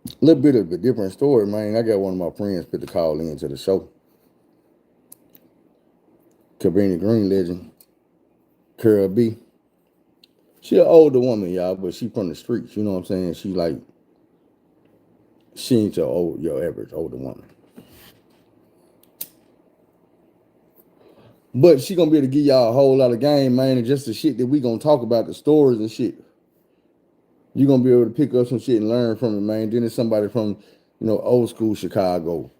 A little bit of a different story, man. I got one of my friends put the call into the show. Cabrini Green legend, Carol B. She an older woman, y'all, but she from the streets. You know what I'm saying? She ain't your average older woman. But she gonna be able to give y'all a whole lot of game, man, and just the shit that we gonna talk about, the stories and shit. You gonna be able to pick up some shit and learn from it, man. Then it's somebody from, old school Chicago,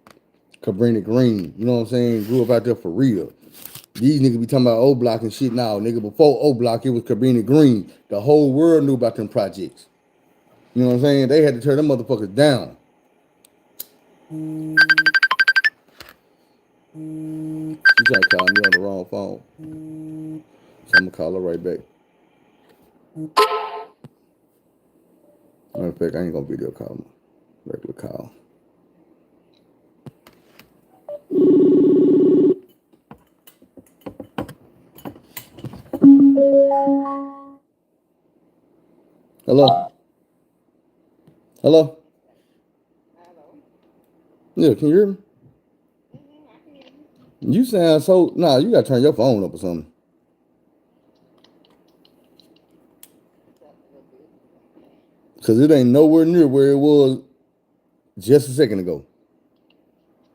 Cabrini Green. You know what I'm saying? Grew up out there for real. These niggas be talking about O Block and shit now, nigga. Before O Block, it was Cabrini Green. The whole world knew about them projects. You know what I'm saying? They had to turn them motherfuckers down. She trying to call me on the wrong phone. So I'm gonna call her right back. Matter of fact, I ain't gonna video call her. Regular call. Hello? Hello? Hello. Yeah, can you hear me? I can hear you. You sound so. Nah, you gotta turn your phone up or something. It's up a little bit. Cause it ain't nowhere near where it was just a second ago.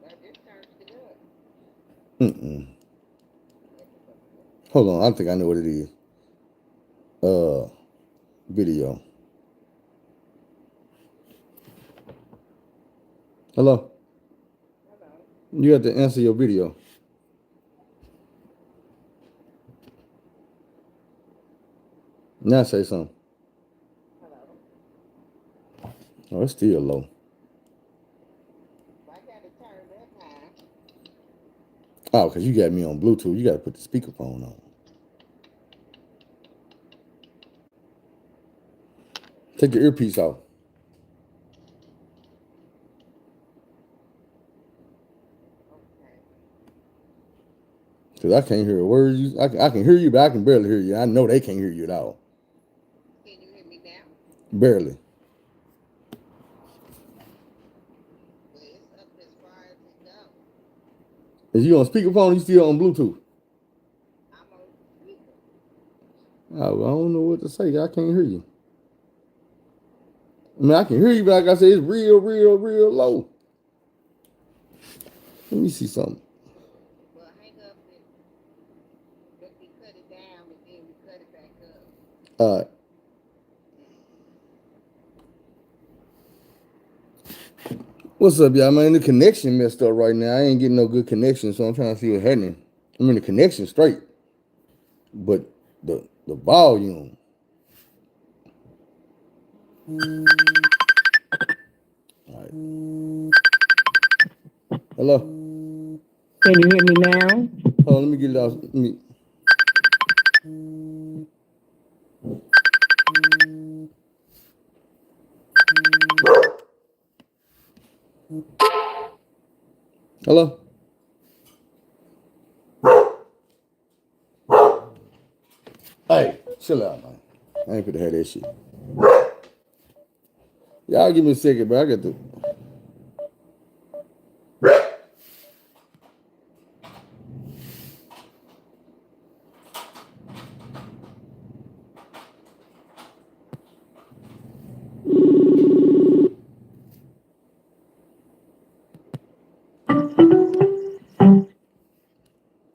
I just turned it up. Mm-mm. Let me go to it. Hold on, I think I know what it is. Uh, Video. Hello? Hello. You have to answer your video. Now say something. Hello. Oh, it's still low. I got it turned up high. Oh, because you got me on Bluetooth. You got to put the speakerphone on. Take your earpiece off. Okay. Because I can't hear a word. I can hear you, but I can barely hear you. I know they can't hear you at all. Can you hear me now? Barely. Well, it's up as far as it goes. Is you on speakerphone or you still on Bluetooth? I'm on speaker. Oh, I don't know what to say. I can't hear you. I mean, I can hear you, but like I said, it's real, real, real low. Let me see something. Well, hang up and let me cut it down and then we cut it back up. Uh, what's up, y'all, man? The connection messed up right now. I ain't getting no good connection, so I'm trying to see what's happening. I mean, the connection straight, but the volume. All right. Hello. Can you hear me now? Hold on, let me get it out. Let me. Hello. Hey, chill out, man. I ain't finna have that shit. Y'all give me a second, bro. I got to.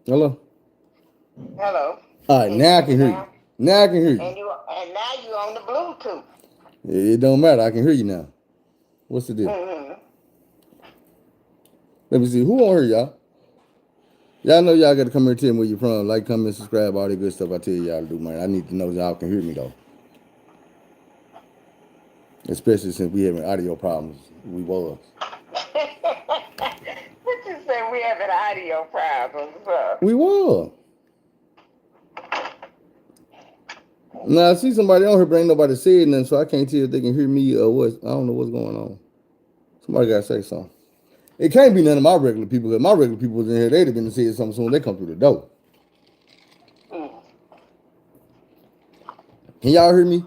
Hello. Hello. All right, Can you now I hear can me hear you. now? Now I can hear you. And now you on the Bluetooth. It don't matter. I can hear you now. What's the deal? Mm-hmm. Let me see. Who on here, y'all? Y'all know y'all got to come here and tell me where you from. Like, comment, subscribe, all that good stuff I tell y'all to do, man. I need to know y'all can hear me, though. Especially since we having audio problems. We was. What you say we having audio problems? We was. Now, I see somebody on here, but ain't nobody said nothing, so I can't tell if they can hear me or what. I don't know what's going on. Somebody got to say something. It can't be none of my regular people, because my regular people was in here, they'd have been to say something soon as they come through the door. Mm. Can y'all hear me?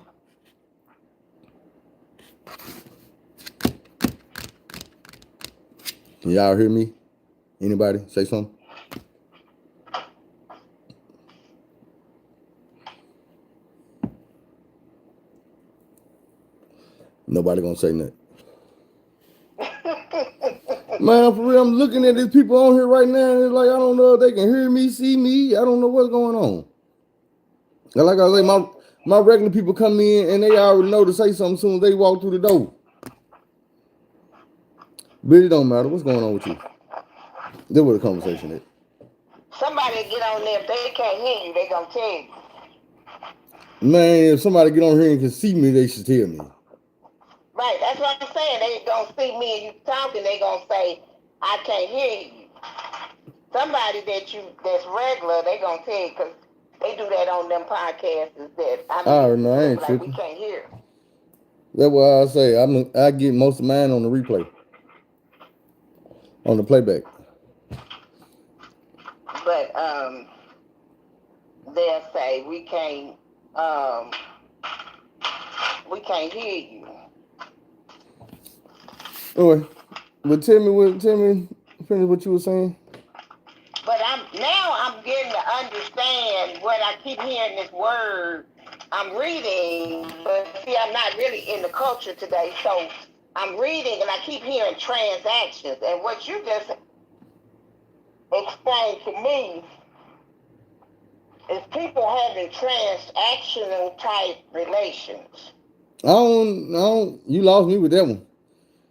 Can y'all hear me? Anybody say something? Nobody gonna say nothing. Man, for real, I'm looking at these people on here right now, and it's like I don't know if they can hear me, see me. I don't know what's going on. And like I say, my regular people come in and they already know to say something as soon as they walk through the door. But it don't matter. What's going on with you? There was a conversation at. Somebody get on there. If they can't hear you, they gonna tell you. Man, if somebody get on here and can see me, they should tell me. Right, that's what I'm saying. They gonna see me and you talking. They gonna say, "I can't hear you." Somebody that's regular, they gonna tell you because they do that on them podcasts. Is that I already know. I ain't like tripping. we can't hear. That's why I say I get most of mine on the replay, on the playback. But they'll say we can't hear you. Anyway, but finish what you were saying. But I'm getting to understand what I keep hearing this word. I'm reading, but see, I'm not really in the culture today, so I'm reading and I keep hearing transactions. And what you just explained to me is people having transactional type relations. I don't. You lost me with that one.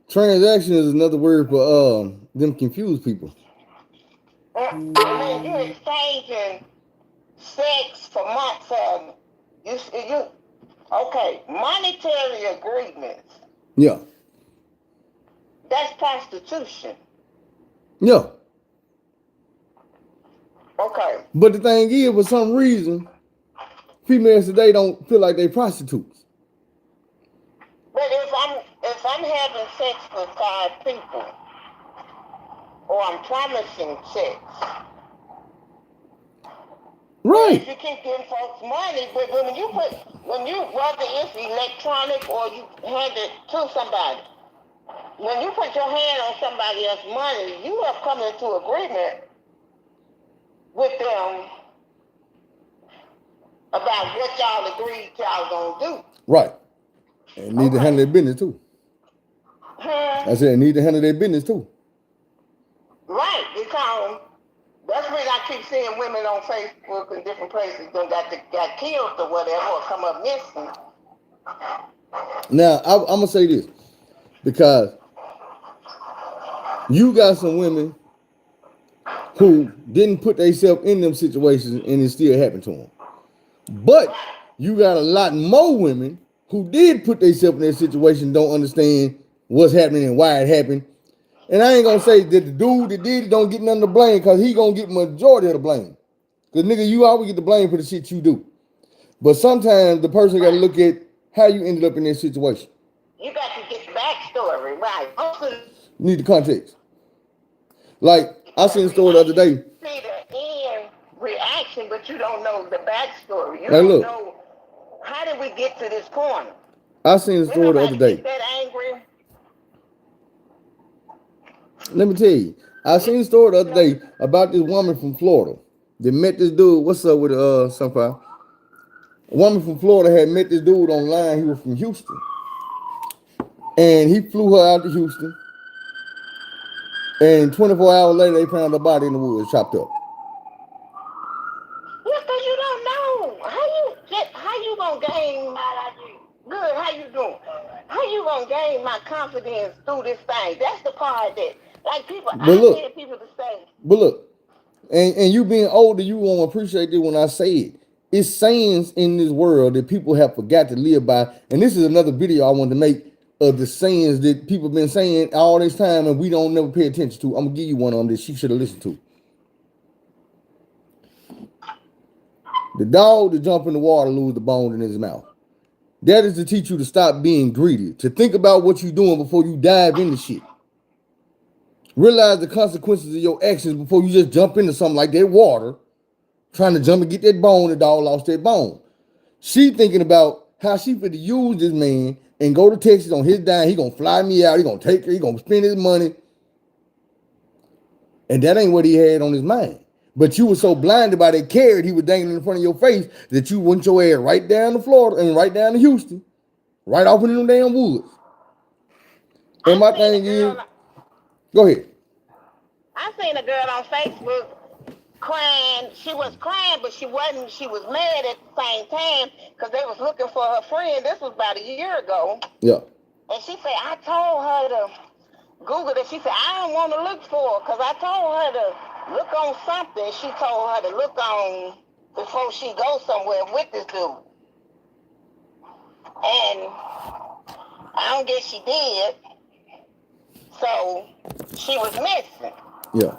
Transaction is another word for them confused people. I mean, you're exchanging sex for months. Okay, monetary agreements. Yeah. That's prostitution. Yeah. Okay. But the thing is, for some reason, females today don't feel like they prostitutes. But if I'm having sex with 5 people, or I'm promising sex, right? If you keep giving folks money, but whether it's electronic or you hand it to somebody, when you put your hand on somebody else's money, you have come into agreement with them about what y'all agreed y'all gonna do. Right. And need to handle their business too. I said need to handle their business too. Right, because that's when I keep seeing women on Facebook and different places that got killed or whatever or come up missing. Now I'm gonna say this because you got some women who didn't put themselves in them situations and it still happened to them. But you got a lot more women who did put themselves in that situation, don't understand what's happening and why it happened. And I ain't gonna say that the dude that did it don't get none of the blame, because he gonna get majority of the blame. Because nigga, you always get the blame for the shit you do. But sometimes the person gotta look at how you ended up in that situation. You got to get the backstory, right? You need the context. Like, I seen a story the other day. See the end reaction, but you don't know the backstory. You like, don't look, know how did we get to this point. I seen a story the other day. That angry. Let me tell you, I seen a story the other day about this woman from Florida that met this dude. What's up with Sunfire? A woman from Florida had met this dude online. He was from Houston, and he flew her out to Houston. And 24 hours later, they found her body in the woods, chopped up. Yeah, because you don't know how you gonna gain good. How you doing? How you gonna gain my confidence through this thing? That's the part that, like, people. I hear people to say. But look, and you being older, you won't appreciate it when I say it. It's sayings in this world that people have forgot to live by. And this is another video I wanted to make of the sayings that people have been saying all this time and we don't never pay attention to. I'm gonna give you one of them that she should have listened to. The dog that jump in the water lose the bone in his mouth. That is to teach you to stop being greedy, to think about what you're doing before you dive into shit. Realize the consequences of your actions before you just jump into something like that water, trying to jump and get that bone. The dog lost that bone. She thinking about how she fit to use this man and go to Texas on his dime. He gonna fly me out. He gonna take her. He gonna spend his money. And that ain't what he had on his mind. But you were so blinded by that carrot he was dangling in front of your face that you went your ass right down to Florida and right down to Houston, right off in them damn woods. And my thing is, go ahead. I seen a girl on Facebook crying. She was crying, but she wasn't. She was mad at the same time because they was looking for her friend. This was about a year ago. Yeah. And she said, I told her to Google it. She said, I don't want to look for her because I told her to look on something. She told her to look on before she goes somewhere with this dude. And I don't guess she did. So she was missing. Yeah.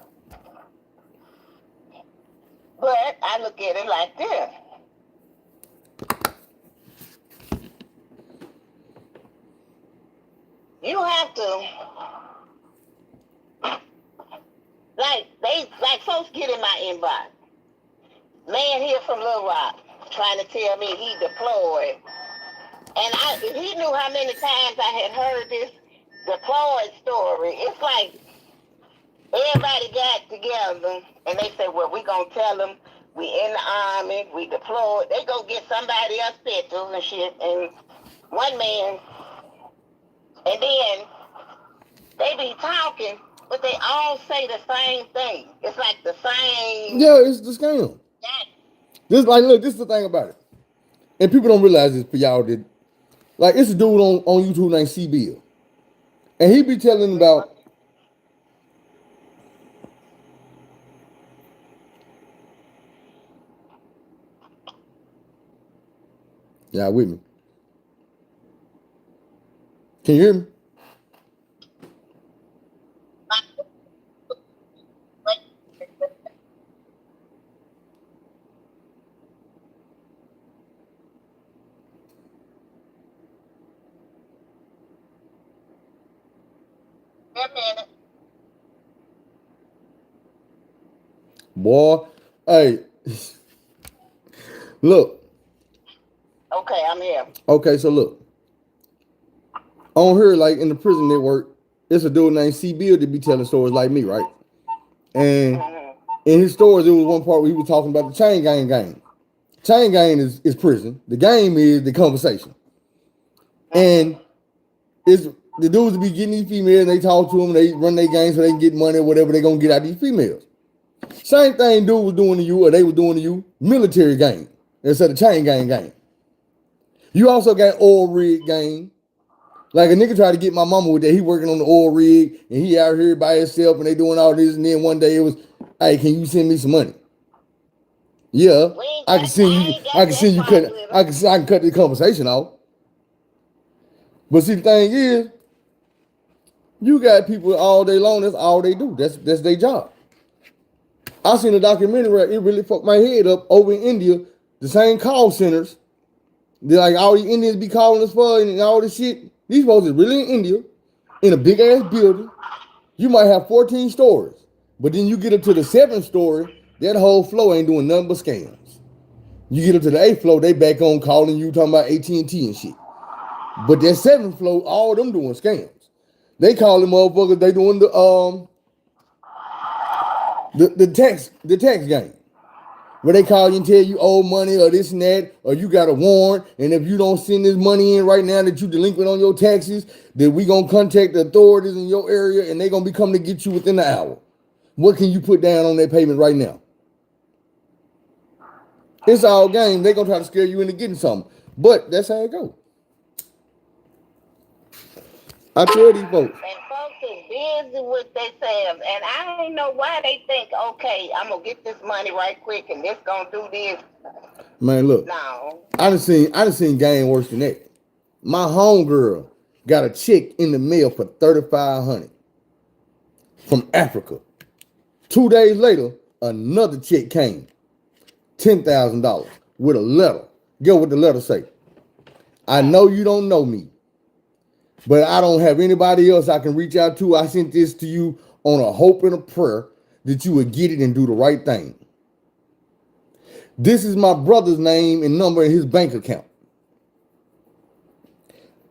But I look at it like this. You have to, like folks get in my inbox. Man here from Little Rock trying to tell me he deployed. And if he knew how many times I had heard this deployed story, it's like everybody got together and they said, well, we going to tell them we in the army, we deployed. They go get somebody else pictures and shit. And one man, and then they be talking, but they all say the same thing. It's like the same. Yeah, it's the scam. This like, look, this is the thing about it. And people don't realize this for y'all that, like, it's a dude on YouTube named C Bill. And he be telling about y'all with me. Can you hear me? Boy, hey, look. Okay, I'm here. Okay, so look. On her, like in the prison network, it's a dude named C Bill that be telling stories like me, right? And in his stories, there was one part where he was talking about the chain gang game. Chain gang is prison. The game is the conversation. And it's the dudes be getting these females, and they talk to them, they run their game so they can get money or whatever they're gonna get out of these females. Same thing dude was doing to you, or they were doing to you, military game instead of chain gang game. You also got oil rig game. Like a nigga tried to get my mama with that. He working on the oil rig and he out here by himself and they doing all this. And then one day it was, hey, can you send me some money? Yeah, I can send you. I can send you cut. I can cut the conversation off. But see, the thing is, you got people all day long. That's all they do. That's their job. I seen a documentary where it really fucked my head up over in India. The same call centers. They're like all the Indians be calling us for and all this shit. These folks is really in India, in a big ass building. You might have 14 stories, but then you get up to the 7th story, that whole floor ain't doing nothing but scams. You get up to the 8th floor, they back on calling you, talking about AT&T and shit. But that 7th floor, all of them doing scams. They call them motherfuckers, they doing the tax game. Where they call you and tell you owe money or this and that, or you got a warrant, and if you don't send this money in right now that you delinquent on your taxes, then we gonna contact the authorities in your area and they gonna be coming to get you within the hour. What can you put down on that payment right now? It's all game. They gonna try to scare you into getting something. But that's how it goes. I tell these folks. And folks is busy with themselves. And I don't know why they think, okay, I'm going to get this money right quick and this going to do this. Man, look. No. I done seen game worse than that. My homegirl got a check in the mail for $3,500 from Africa. 2 days later, another check came. $10,000 with a letter. Get what the letter say. I know you don't know me, but I don't have anybody else I can reach out to. I sent this to you on a hope and a prayer that you would get it and do the right thing. This is my brother's name and number in his bank account.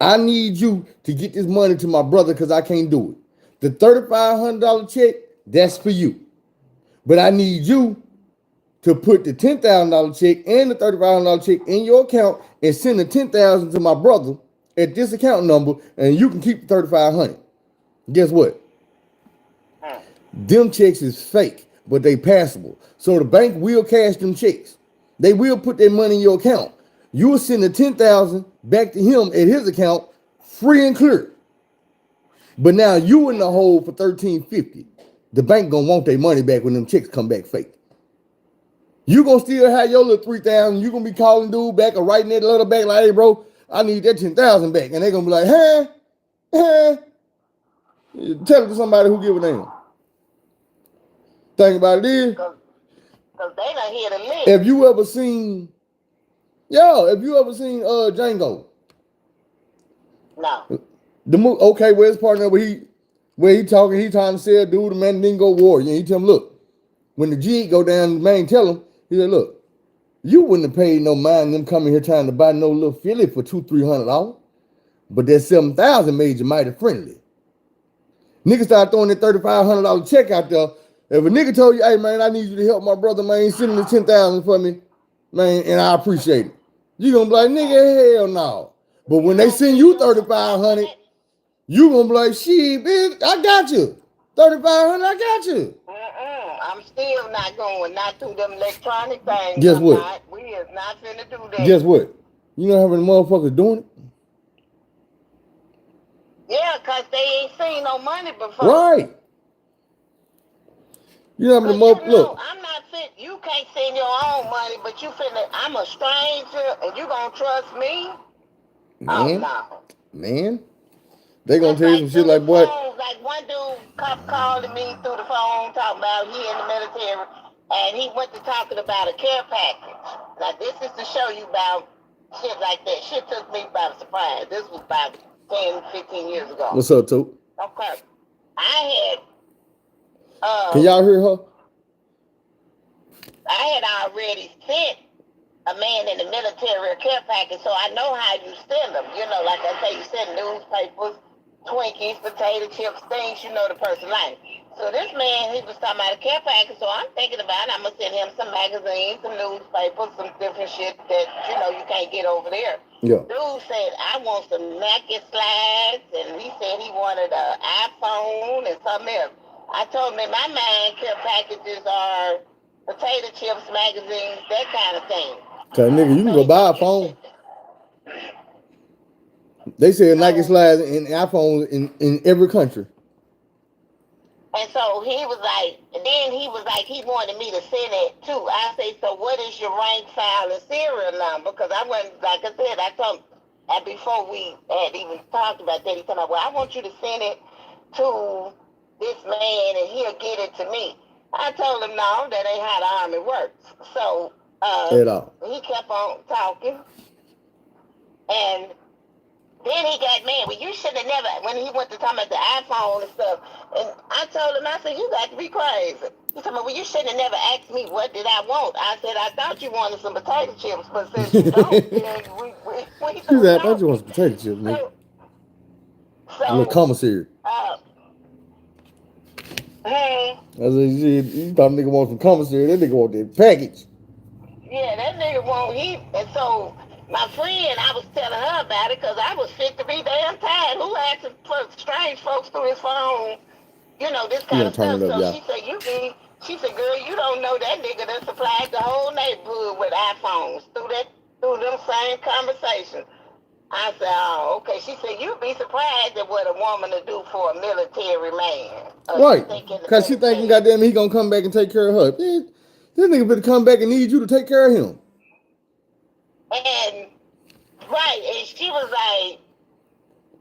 I need you to get this money to my brother because I can't do it. The $3,500 check, that's for you. But I need you to put the $10,000 check and the $35,000 check in your account and send the 10,000 to my brother at this account number, and you can keep the 3,500. Guess what? Them checks is fake, but they passable. So the bank will cash them checks. They will put their money in your account. You will send the 10,000 back to him at his account, free and clear. But now you in the hole for $1,350. The bank gonna want their money back when them checks come back fake. You gonna still have your little 3,000. You gonna be calling dude back or writing that letter back like, hey bro, I need that 10,000 back. And they gonna be like, huh? Tell it to somebody who give a damn. Think about it is, Cause they done hear the list. if you ever seen Django, No. the movie, okay, where his partner where he talking, he trying to sell dude the Mandingo Warrior. And he tell him, look, when the G go down, the man tell him, he said, look, you wouldn't have paid no mind them coming here trying to buy no little filly for $200-300, but that 7,000 made you mighty friendly. Niggas start throwing that $3,500 check out there. If a nigga told you, hey man, I need you to help my brother, man, send him the 10,000 for me, man, and I appreciate it. You gonna be like, nigga, hell no. But when they send you 3,500, you gonna be like, shit, bitch, I got you. 3,500, I got you. I'm still not going, not through them electronic things. Guess what? We is not finna do that. Guess what? You know how many motherfuckers doing it? Yeah, cause they ain't seen no money before. Right. You know how many motherfuckers, look. I'm not fit. You can't send your own money, but you finna, I'm a stranger and you gonna trust me? Man, no. Man. They gonna tell you some shit like, boy. Like one dude calling me through the phone talking about he in the military and he went to talking about a care package. Now this is to show you about shit like that. Shit took me by surprise. This was about 10, 15 years ago. What's up, Toot? Okay. I had Can y'all hear her? I had already sent a man in the military a care package, so I know how you send them. You know, like I say, you send newspapers, Twinkies, potato chips, things you know the person like. So this man, he was talking about a care package, so I'm thinking about it. I'm going to send him some magazines, some newspapers, some different shit that, you know, you can't get over there. Yeah. Dude said, I want some naked slides, and he said he wanted an iPhone and something else. I told him in my mind, care packages are potato chips, magazines, that kind of thing. Cause nigga, you can go buy a phone. They said Nike slides and iPhones in every country. And so he was like, and then he was like, he wanted me to send it too. I say, so what is your rank, file, and serial number? Because I wasn't, like I said, I told him, and before we had even talked about that, he told me, well, I want you to send it to this man and he'll get it to me. I told him, no, that ain't how the Army works. So he kept on talking. And then he got mad. Well, you should have never, when he went to talk about the iPhone and stuff, and I told him, I said, you got to be crazy. He told me, well, you should have never asked me what did I want. I said, I thought you wanted some potato chips, but since you don't, then we She said, I thought you wanted some potato chips, nigga. So, a little commissary. Hey. I said, shit, you thought nigga want some commissary, that nigga want that package. Yeah, that nigga won't eat. And so my friend, I was telling her about it because I was fit to be damn tired. Who asks for strange folks through his phone, you know, this kind of stuff. So she said, girl, you don't know that nigga that supplied the whole neighborhood with iPhones through them same conversations. I said, oh, okay. She said, you'd be surprised at what a woman will do for a military man. Right. Because she thinking, goddamn, he going to come back and take care of her. This nigga better come back and need you to take care of him. And, right, and she was like,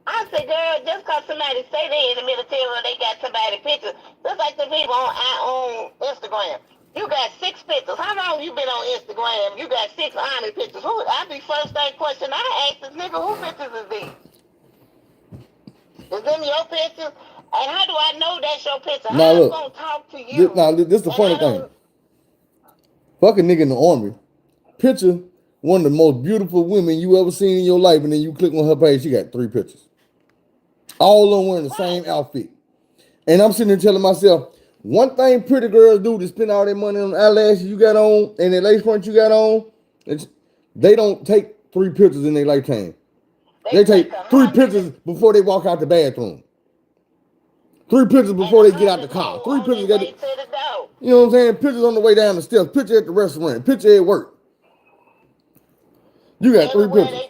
I said, girl, just because somebody say they in the military or they got somebody pictures, just like the people on Instagram. You got 6 pictures. How long you been on Instagram? You got 6 Army pictures. I be first thing question I ask this nigga, who pictures is these? Is them your pictures? And how do I know that's your picture? How am I gonna talk to you? This is the funny thing. Fuck a nigga in the Army. Picture one of the most beautiful women you ever seen in your life, and then you click on her page, she got 3 pictures. All of them wearing the same outfit. And I'm sitting there telling myself, One thing pretty girls do to spend all their money on eyelashes you got on and the lace front you got on, it's, they don't take 3 pictures in their lifetime. They take 3 pictures before they walk out the bathroom. 3 pictures before they get out the car. 3 pictures got it. You know what I'm saying? Pictures on the way down the steps. Picture at the restaurant. Picture at work. You got 3 pictures.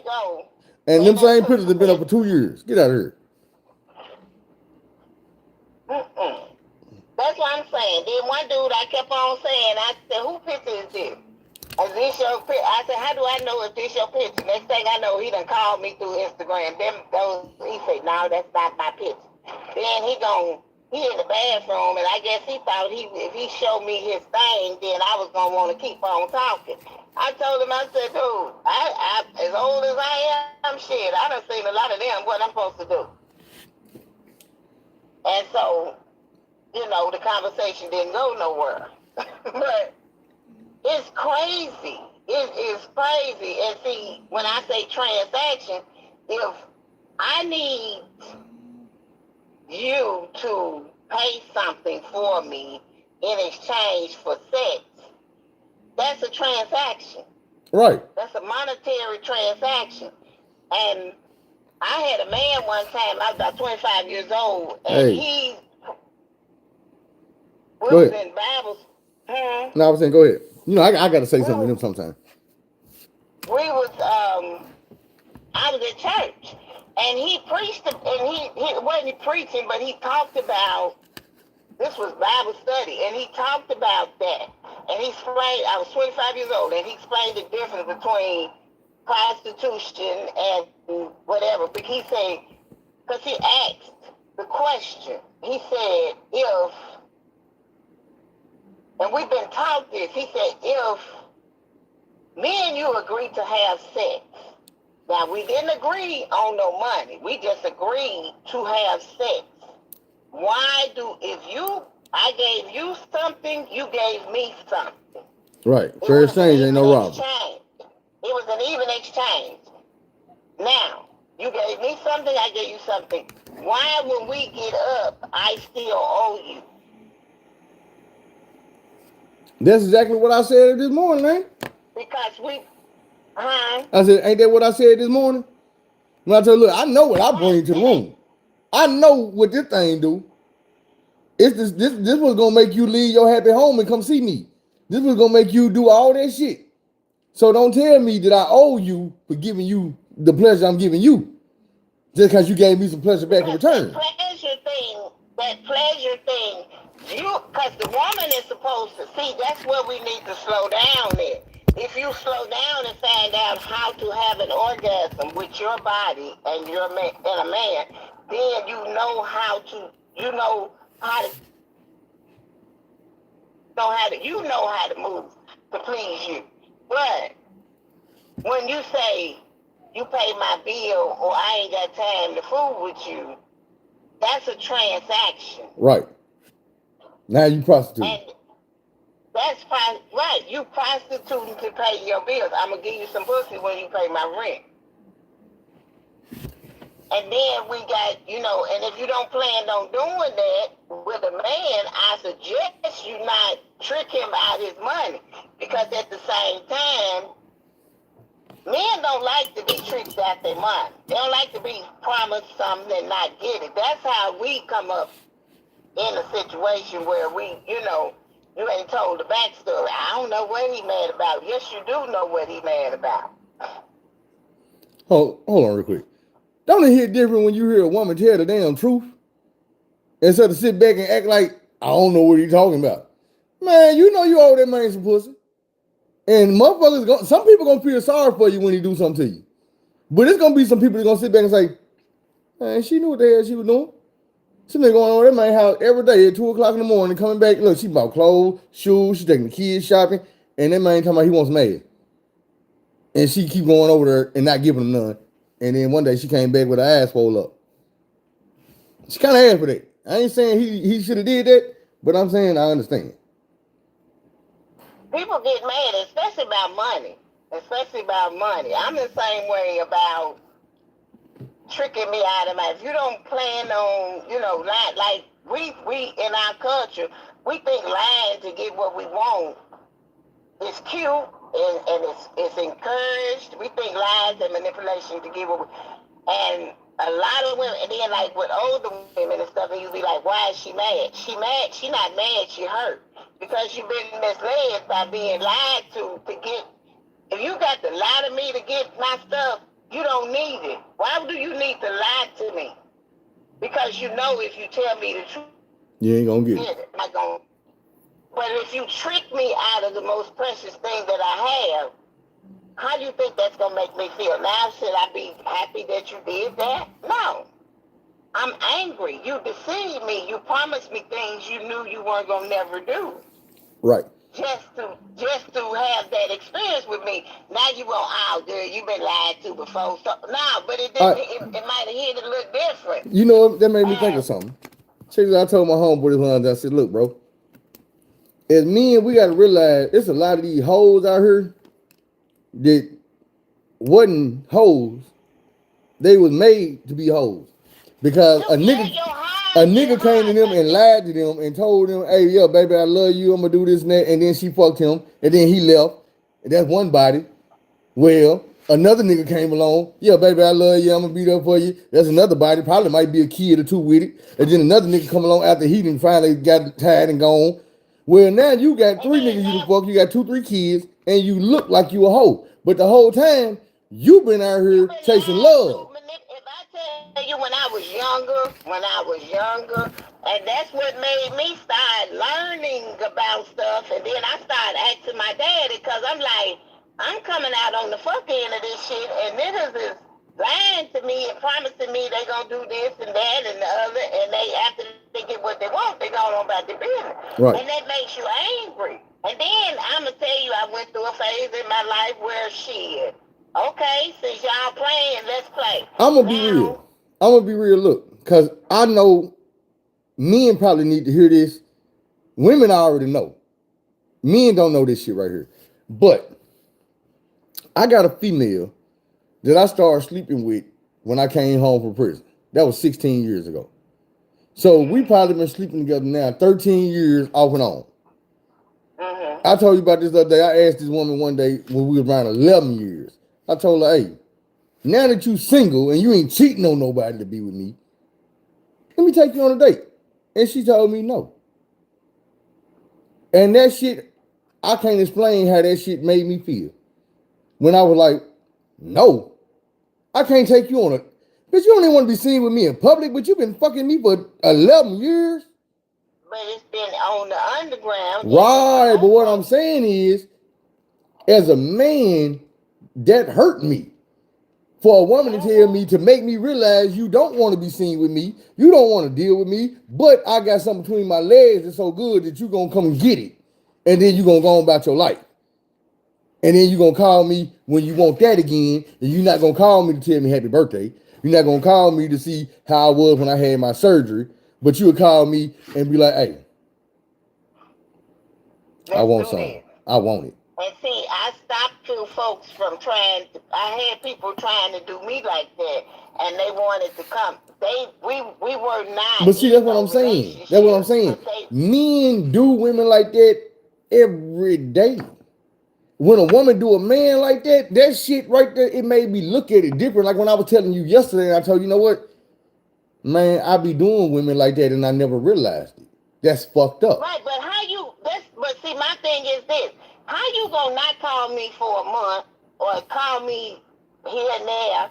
And them same pictures have been up for 2 years. Get out of here. That's what I'm saying. Then one dude I kept on saying, I said, who picture is this? Is this your picture? I said, how do I know if this your picture? Next thing I know, he done called me through Instagram. He said, no, that's not my picture. Then he in the bathroom, and I guess he thought if he showed me his thing, then I was going to want to keep on talking. I told him, I said, dude, I as old as I am, shit, I done seen a lot of them, what I'm supposed to do. And so, you know, the conversation didn't go nowhere. But it's crazy. It is crazy. And see, when I say transaction, if I need you to pay something for me in exchange for sex, that's a transaction. Right. That's a monetary transaction. And I had a man one time, I was about 25 years old, and he was in Bible. No, I was saying, go ahead. You know, I got to say something to them sometime. I was at church, and he preached, and he wasn't preaching, but he talked about, this was Bible study, and he talked about that. And he explained, I was 25 years old, and he explained the difference between prostitution and whatever. But he said, because he asked the question, he said, and we've been taught this, he said, if me and you agree to have sex, now we didn't agree on no money, we just agreed to have sex. I gave you something, you gave me something. Right. Fair exchange, ain't no robbery. It was an even exchange. Now, you gave me something, I gave you something. Why, when we get up, I still owe you? That's exactly what I said this morning, ain't it? Because I said, ain't that what I said this morning? When I told you, look, I know what I bring to the room. I know what this thing do. This was gonna make you leave your happy home and come see me. This was gonna make you do all that shit. So don't tell me that I owe you for giving you the pleasure I'm giving you, just because you gave me some pleasure back in return. That pleasure thing, because the woman is supposed to see. That's where we need to slow down there. If you slow down and find out how to have an orgasm with your body and a man, then you know how to move to please you. But when you say you pay my bill or I ain't got time to fool with you, that's a transaction. Right. Now you prostitute. And that's right. You prostituting to pay your bills. I'm gonna give you some pussy when you pay my rent. And then we got, and if you don't plan on doing that with a man, I suggest you not trick him out his money. Because at the same time, men don't like to be tricked out their money. They don't like to be promised something and not get it. That's how we come up in a situation where you ain't told the backstory. I don't know what he mad about. Yes, you do know what he mad about. Hold on real quick. Don't it hit different when you hear a woman tell the damn truth? Instead of sit back and act like, I don't know what he's talking about. Man, you know you owe that man some pussy. And motherfuckers, some people gonna feel sorry for you when he do something to you. But it's gonna be some people that gonna sit back and say, man, she knew what the hell she was doing. She been going on that man's house every day at 2 o'clock in the morning, coming back. Look, she bought clothes, shoes, she taking the kids shopping, and that man talking about he wants mad. And she keep going over there and not giving him none. And then one day she came back with her ass rolled up. She kind of asked for that. I ain't saying he should have did that, but I'm saying I understand. People get mad, especially about money. I'm the same way about tricking me out of my. If you don't plan on, like we in our culture, we think lying to get what we want is cute and it's encouraged. We think lies and manipulation to get what we, and a lot of women, and then like with older women and stuff, and you be like, why is she mad? She mad, she not mad, she hurt. Because you've been misled by being lied to get, if you got to lie to me to get my stuff, you don't need it. Why do you need to lie to me? Because you know if you tell me the truth, you ain't gonna get it. Not gonna, but if you trick me out of the most precious thing that I have, how do you think that's going to make me feel? Now, should I be happy that you did that? No. I'm angry. You deceived me. You promised me things you knew you weren't going to never do. Right. Just to have that experience with me. Now you want, oh, girl, you've been lied to before. So, no, but it didn't. It might have hit a little different. You know, that made me think of something. Check it out. I told my homeboy this one. I said, look, bro. As men, we got to realize there's a lot of these hoes out here that wasn't hoes. They was made to be hoes. Because a nigga came to them and lied to them and told them, hey, yeah, baby, I love you. I'm going to do this and that. And then she fucked him. And then he left. And that's one body. Well, another nigga came along. Yeah, baby, I love you. I'm going to be there for you. That's another body. Probably might be a kid or two with it. And then another nigga come along after he done finally got tired and gone. Well, now you got 3 niggas you can fuck. You got 2, 3 kids. And you look like you a hoe. But the whole time, you been out here chasing love. If I tell you when I was younger, and that's what made me start learning about stuff, and then I started asking my daddy, because I'm like, I'm coming out on the fuck end of this shit, and niggas is lying to me and promising me they gonna do this and that and the other, and they after they get what they want, they go on about their business. Right. And that makes you angry. And then I'm gonna tell you, I went through a phase in my life where shit. Okay, since y'all playing, let's play. I'm gonna be real. I'm gonna be real. Look, because I know men probably need to hear this. Women already know. Men don't know this shit right here. But I got a female that I started sleeping with when I came home from prison. That was 16 years ago. So we probably been sleeping together now 13 years off and on. Mm-hmm. I told you about this the other day. I asked this woman one day when we were around 11 years. I told her, hey, now that you single and you ain't cheating on nobody to be with me, let me take you on a date. And she told me no. And that shit, I can't explain how that shit made me feel. When I was like, no, I can't take you on a, bitch, you don't even want to be seen with me in public, but you've been fucking me for 11 years. But it's been on the underground. Right, but what I'm saying is, as a man, that hurt me. For a woman to tell me, to make me realize you don't want to be seen with me, you don't want to deal with me, but I got something between my legs that's so good that you going to come and get it. And then you going to go on about your life. And then you going to call me when you want that again, and you're not going to call me to tell me happy birthday. You're not going to call me to see how I was when I had my surgery, but you would call me and be like, hey, I want something. I want it. And see, I stopped two folks from trying to, I had people trying to do me like that, and they wanted to come. We were not. But see, that's what I'm saying. That's what I'm saying. Men do women like that every day. When a woman do a man like that, that shit right there, it made me look at it different. Like when I was telling you yesterday, I told you know what? Man, I be doing women like that and I never realized it. That's fucked up. Right, but but see, my thing is this. How you gonna not call me for a month or call me here and there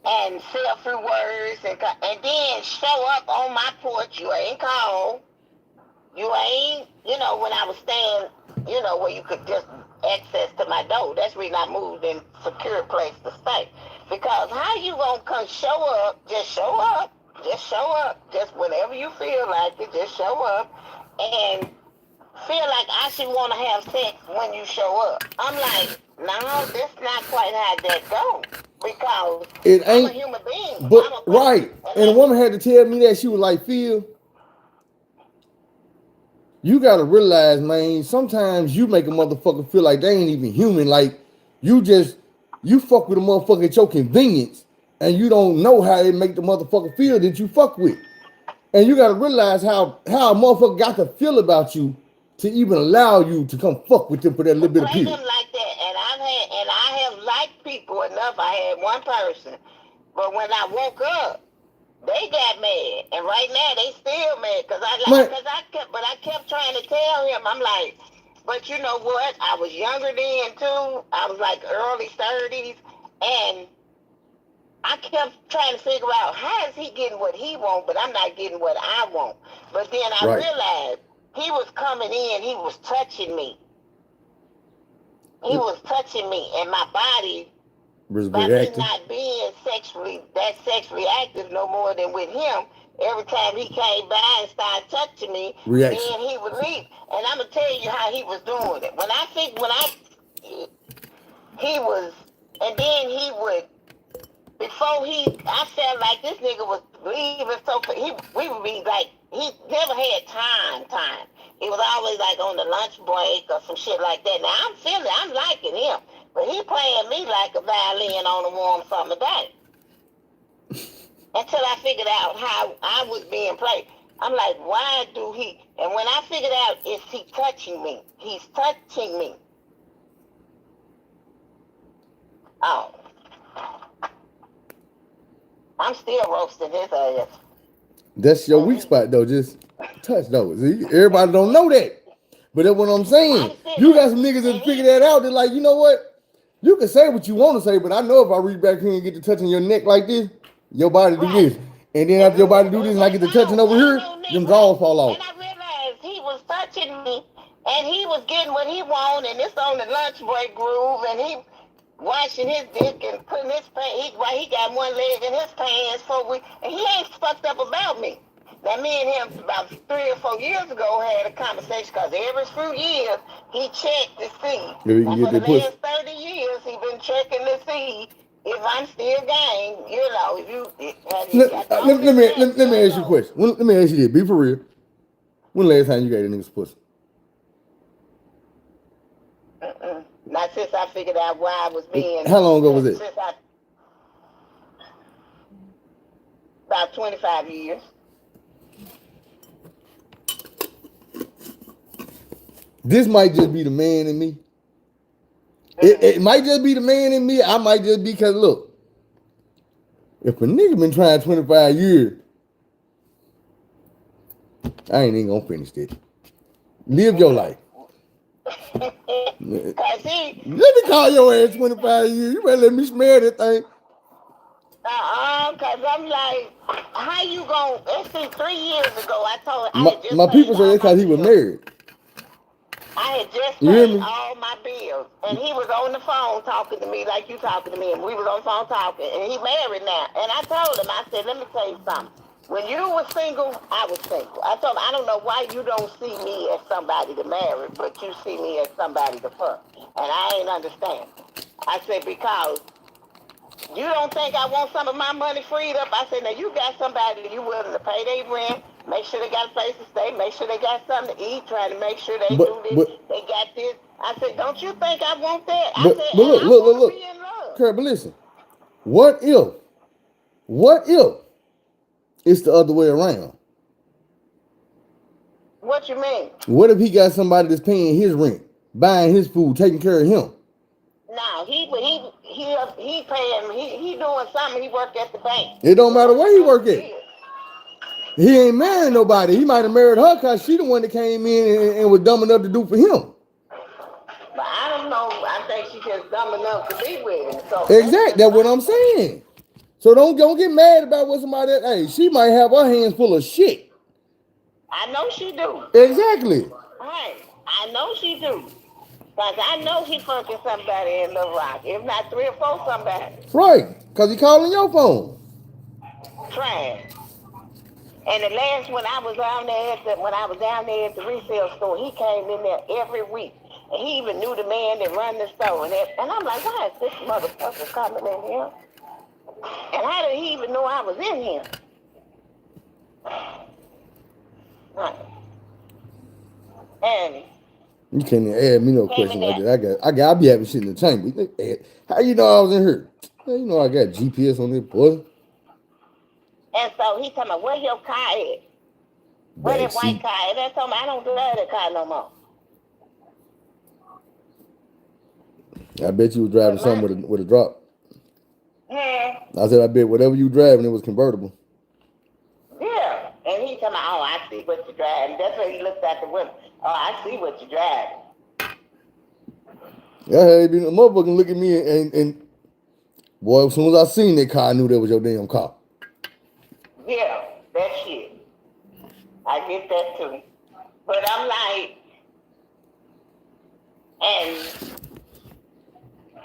and say a few words and then show up on my porch? You ain't called. You ain't, when I was staying, where you could just access to my door. That's the reason I moved in secure place to stay. Because how you gonna come show up, just whenever you feel like it, just show up and feel like I should want to have sex when you show up. I'm like, no, that's not quite how that goes. Because I'm a human being. But right. And a woman had to tell me that. She was like, Phil, you gotta realize, man, sometimes you make a motherfucker feel like they ain't even human. Like you fuck with a motherfucker at your convenience and you don't know how it make the motherfucker feel that you fuck with. And you gotta realize how a motherfucker got to feel about you to even allow you to come fuck with them for that little bit of Play period. them like that, and I have liked people enough. I had one person, but when I woke up, they got mad, and right now they still mad because I kept trying to tell him. I'm like, but you know what? I was younger then too. I was like early 30s, and I kept trying to figure out how is he getting what he wants, but I'm not getting what I want. But then I Right. realized he was coming in, he was touching me. He was touching me, and my body, Was by me reacting. not being sexually active no more than with him, every time he came by and started touching me, Reaction. then he would leave. And I'm gonna tell you how he was doing it. He was, and then he would. I felt like this nigga was leaving we would be like, he never had time. He was always like on the lunch break or some shit like that. Now I'm liking him, but he playing me like a violin on a warm summer day. Until I figured out how I was being played. I'm like, why do he, and when I figured out, is he touching me? He's touching me. Oh. I'm still roasting his ass. That's your weak spot though. Just touch those. See, everybody don't know that. But that's what I'm saying. You got some niggas that figure that out. They're like, you know what? You can say what you want to say, but I know if I reach back here and get to touching your neck like this, your body do this. And then after your body do this and I get to touching over here, them jaws fall off. And I realized he was touching me and he was getting what he wanted, and it's on the lunch break groove, and he washing his dick and putting his pants. He got one leg in his pants and he ain't fucked up about me. Now me and him about 3 or 4 years ago had a conversation because every few years he checked to see. Maybe we can get For the that last 30 years he been checking to see if I'm still game. You know, if you have you got Let me ask you a question. Let me ask you this. Be for real. When the last time you got a nigga's pussy? Not since I figured out why I was being. How long ago was it? About 25 years. This might just be the man in me. It might just be the man in me. I might just be because look, if a nigga been trying 25 years, I ain't even gonna finish this. Live your life. Let me call your ass 25 years. You better let me smell that thing. Cause I'm like, how you gonna? It's 3 years ago. I told my people say it's because he was married. I had just paid all my bills, and he was on the phone talking to me like you talking to me, and we was on the phone talking, and he married now. And I told him, I said, let me tell you something. When you were single, I was single. I told him, I don't know why you don't see me as somebody to marry, but you see me as somebody to fuck. And I ain't understand. I said, because you don't think I want some of my money freed up? I said, now you got somebody you willing to pay their rent, make sure they got a place to stay, make sure they got something to eat, trying to make sure they do this, they got this. I said, don't you think I want that? I said, I want to be in love. Kurt, but listen, what if it's the other way around? What you mean? What if he got somebody that's paying his rent, buying his food, taking care of him? No, he paying. He doing something. He work at the bank. It don't matter where he work at. He ain't married nobody. He might have married her because she the one that came in and was dumb enough to do for him. But I don't know. I think she just dumb enough to be with him. So exactly. That's what I'm saying. So don't get mad about what somebody. Hey, she might have her hands full of shit. I know she do. Exactly. Right. I know she do. Because I know he fucking somebody in Little Rock. If not 3 or 4 somebody. Right. Because he calling your phone. Trash. And the last when I was down there at the resale store, he came in there every week. And he even knew the man that run the store. And I'm like, why is this motherfucker coming in here? And how did he even know I was in here? Right. And you can't even add me no question like that. I be having shit in the chamber. How you know I was in here? You know I got GPS on this boy. And so he told me, where your car at? Where that white Backseat. car? And that's something I don't drive that car no more. I bet you was driving But my, something with a drop. hmm, I said, I bet whatever you driving, it was convertible. yeah. And he told me, oh, I see what you're driving. That's when he looked out the window. Oh, I see what you're driving. Yeah, hey, a motherfucker look at me and boy, as soon as I seen that car, I knew that was your damn car. Yeah, that shit. I get that too. But I'm like, and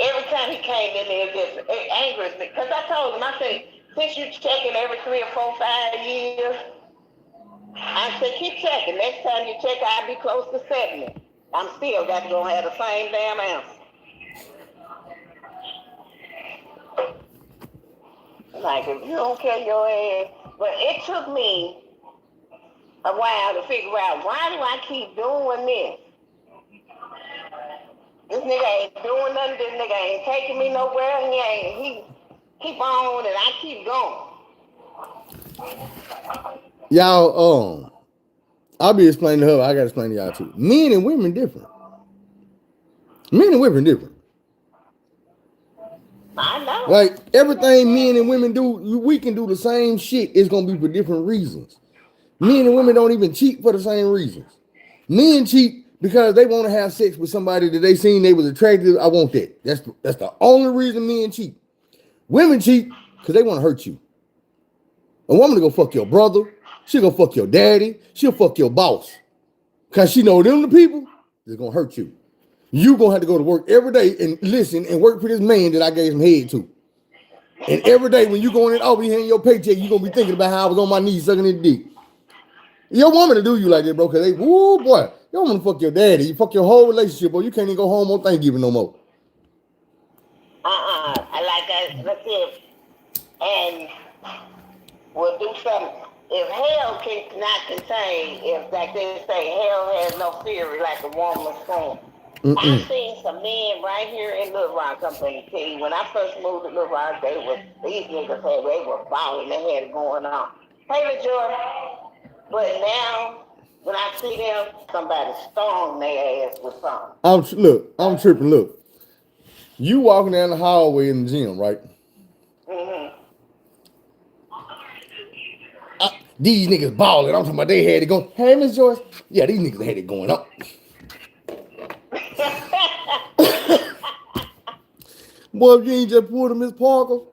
every time he came in there, it angers me. Because I told him, I said, since you checking every 3 or 4, 5 years, I said, keep checking. Next time you check, I'll be close to 70. I'm still got to go have the same damn answer. Like, if you don't care your ass. But it took me a while to figure out, why do I keep doing this? This nigga ain't doing nothing. This nigga ain't taking me nowhere. He keep on and I keep going. Y'all, I'll be explaining to her. I gotta explain to y'all too. Men and women different. Men and women different. I know. Like everything men and women do, we can do the same shit. It's gonna be for different reasons. Men and women don't even cheat for the same reasons. Men cheat because they want to have sex with somebody that they seen they was attractive. I want that. That's the only reason men cheat. Women cheat because they want to hurt you. A woman to go fuck your brother. She'll go fuck your daddy. She'll fuck your boss. Because she know them the people that's gonna hurt you. You gonna have to go to work every day and listen and work for this man that I gave some head to. And every day when you going in, be handing your paycheck, you gonna be thinking about how I was on my knees sucking his dick. Your woman to do you like that, bro, because they, woo boy, you want to fuck your daddy, you fuck your whole relationship, or you can't even go home on Thanksgiving no more. Let's see, and we'll do something. If hell cannot contain, if like they say, hell has no fury like a woman's son. I've seen some men right here in Little Rock. I'm going to tell you, when I first moved to Little Rock, these niggas they were balling, they had it going on. Hey, LaJoy. But now, when I see them, somebody storm their ass with something. I'm tripping. Look, you walking down the hallway in the gym, right? Mm-hmm. These niggas balling. I'm talking about they had it going. Hey, Miss Joyce. Yeah, these niggas had it going up. Boy, if you ain't just pulled a Miss Parker.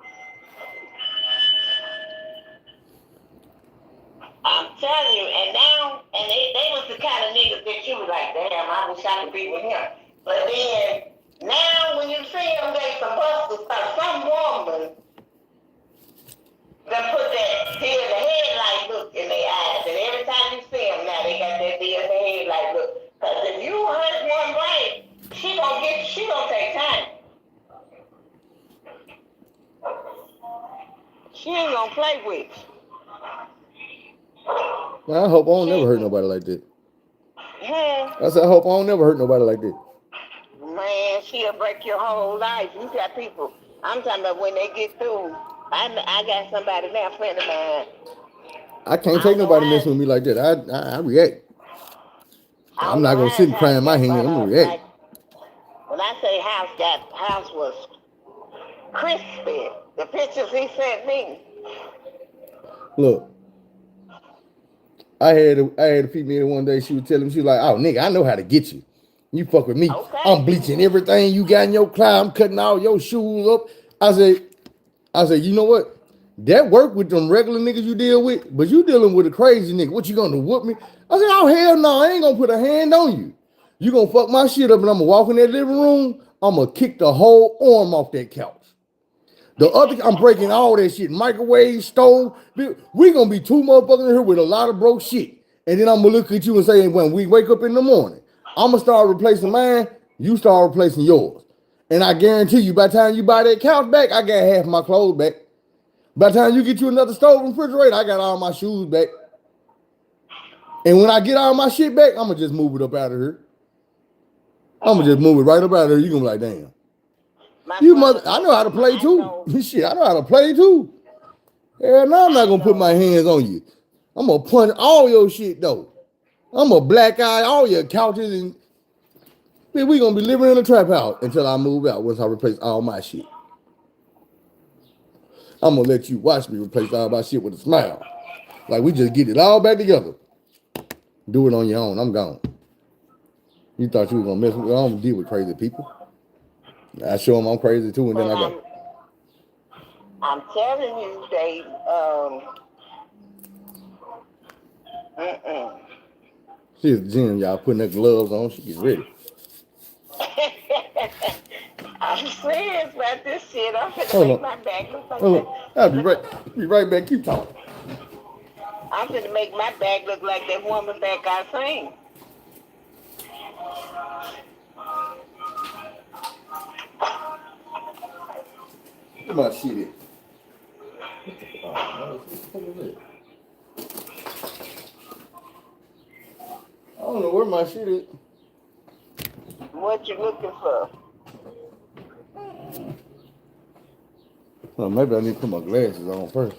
I'm telling you, and now, and they was the kind of niggas that you was like, damn, I wish I could be with him. But then, now when you see them, they supposed to start, some woman that put that deer in the headlight look in their eyes. And every time you see them now, they got that deer in the headlight look. Because if you hurt one right, she gonna take time. She ain't gonna play with you. Man, I hope I don't never hurt nobody like that. Yeah. I said, I hope I don't never hurt nobody like that. Man, she'll break your whole life. You got people, I'm talking about when they get through. I got somebody now, a friend of mine. I can't take nobody messing with me like that. I react. I'm not gonna sit and cry in my hand. I'm gonna react. Like, when I say house was crispy. The pictures he sent me. Look, I had a female one day. She was telling me, she was like, "Oh, nigga, I know how to get you. You fuck with me. Okay. I'm bleaching everything you got in your car. I'm cutting all your shoes up." I said, you know what? That work with them regular niggas you deal with, but you dealing with a crazy nigga. What you gonna do? Whoop me? I said, oh hell no, I ain't gonna put a hand on you. You gonna fuck my shit up, and I'm gonna walk in that living room. I'm gonna kick the whole arm off that couch. I'm breaking all that shit. Microwave, stove. We gonna be two motherfuckers in here with a lot of broke shit. And then I'm gonna look at you and say, when we wake up in the morning, I'm gonna start replacing mine, you start replacing yours. And I guarantee you, by the time you buy that couch back, I got half my clothes back. By the time you get you another stove and refrigerator, I got all my shoes back. And when I get all my shit back, I'm gonna just move it up out of here. I'm gonna just move it right up out of here. You gonna be like, damn. I know how to play too. Shit, I know how to play too. Hell no, I'm not gonna put my hands on you. I'm gonna punch all your shit though. I'm gonna black eye all your couches and man, we gonna be living in a trap house until I move out once I replace all my shit. I'm gonna let you watch me replace all my shit with a smile. Like we just get it all back together. Do it on your own. I'm gone. You thought you were gonna mess with me. I don't deal with crazy people. I show them I'm crazy too, and then I go. I'm telling you, they She's at the gym, y'all putting her gloves on. She gets ready. I'm serious about this shit. I'm gonna make my back look like I'll be right back. Keep talking. I'm gonna make my back look like that woman back I seen. Where my shit at? I don't know where my shit is. What you looking for? Well, maybe I need to put my glasses on first.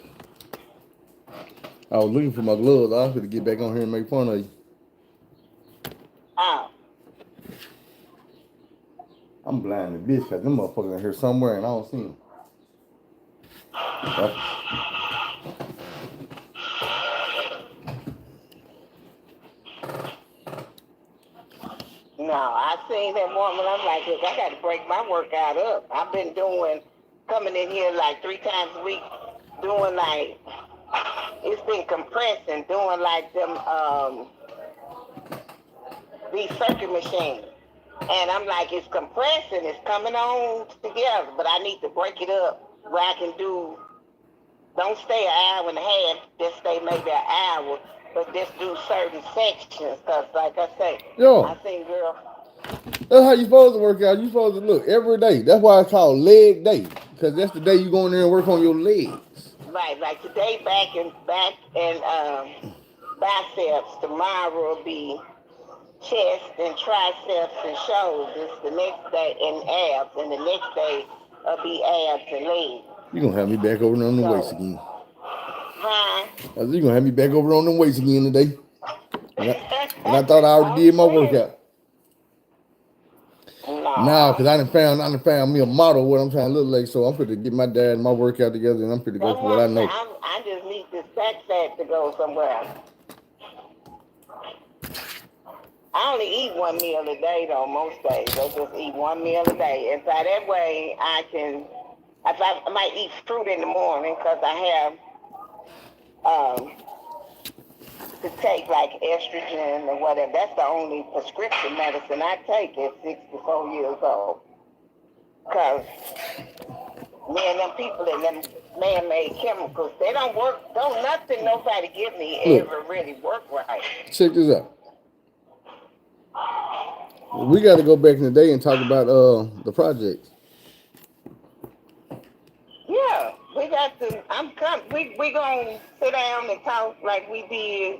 I was looking for my gloves. I was going to get back on here and make fun of you. Oh. I'm blind as bitch because them motherfuckers in here somewhere and I don't see them. No, I seen that woman. I'm like, look, I got to break my workout up. I've been coming in here like 3 times a week, doing like, it's been compressing, doing like them, these circuit machines. And I'm like, it's compressing, it's coming on together, but I need to break it up where I can don't stay an hour and a half, just stay maybe an hour, but just do certain sections, because like I say, I seen girl. That's how you supposed to work out. You supposed to look every day. That's why it's called leg day, because that's the day you go in there and work on your legs. Right, like today back and biceps, tomorrow will be chest and triceps and shoulders, the next day and abs, and the next day will be abs and legs. You're going to have me back over on them weights again. Huh? You're going to have me back over on them weights again today. And I thought I already did my workout. No, because I done found me a model of what I'm trying to look like, so I'm going to get my dad and my workout together, and I'm going to go for what I know. I just need this back fat to go somewhere. I only eat 1 meal a day, though, most days. I just eat 1 meal a day. And so that way I might eat fruit in the morning because I have to take like estrogen or whatever. That's the only prescription medicine I take at 64 years old. Because me and them people and them man-made chemicals, they don't nothing nobody give me ever really work right. Check this out. We got to go back in the day and talk about the project. Yeah, we got to. We gonna sit down and talk like we did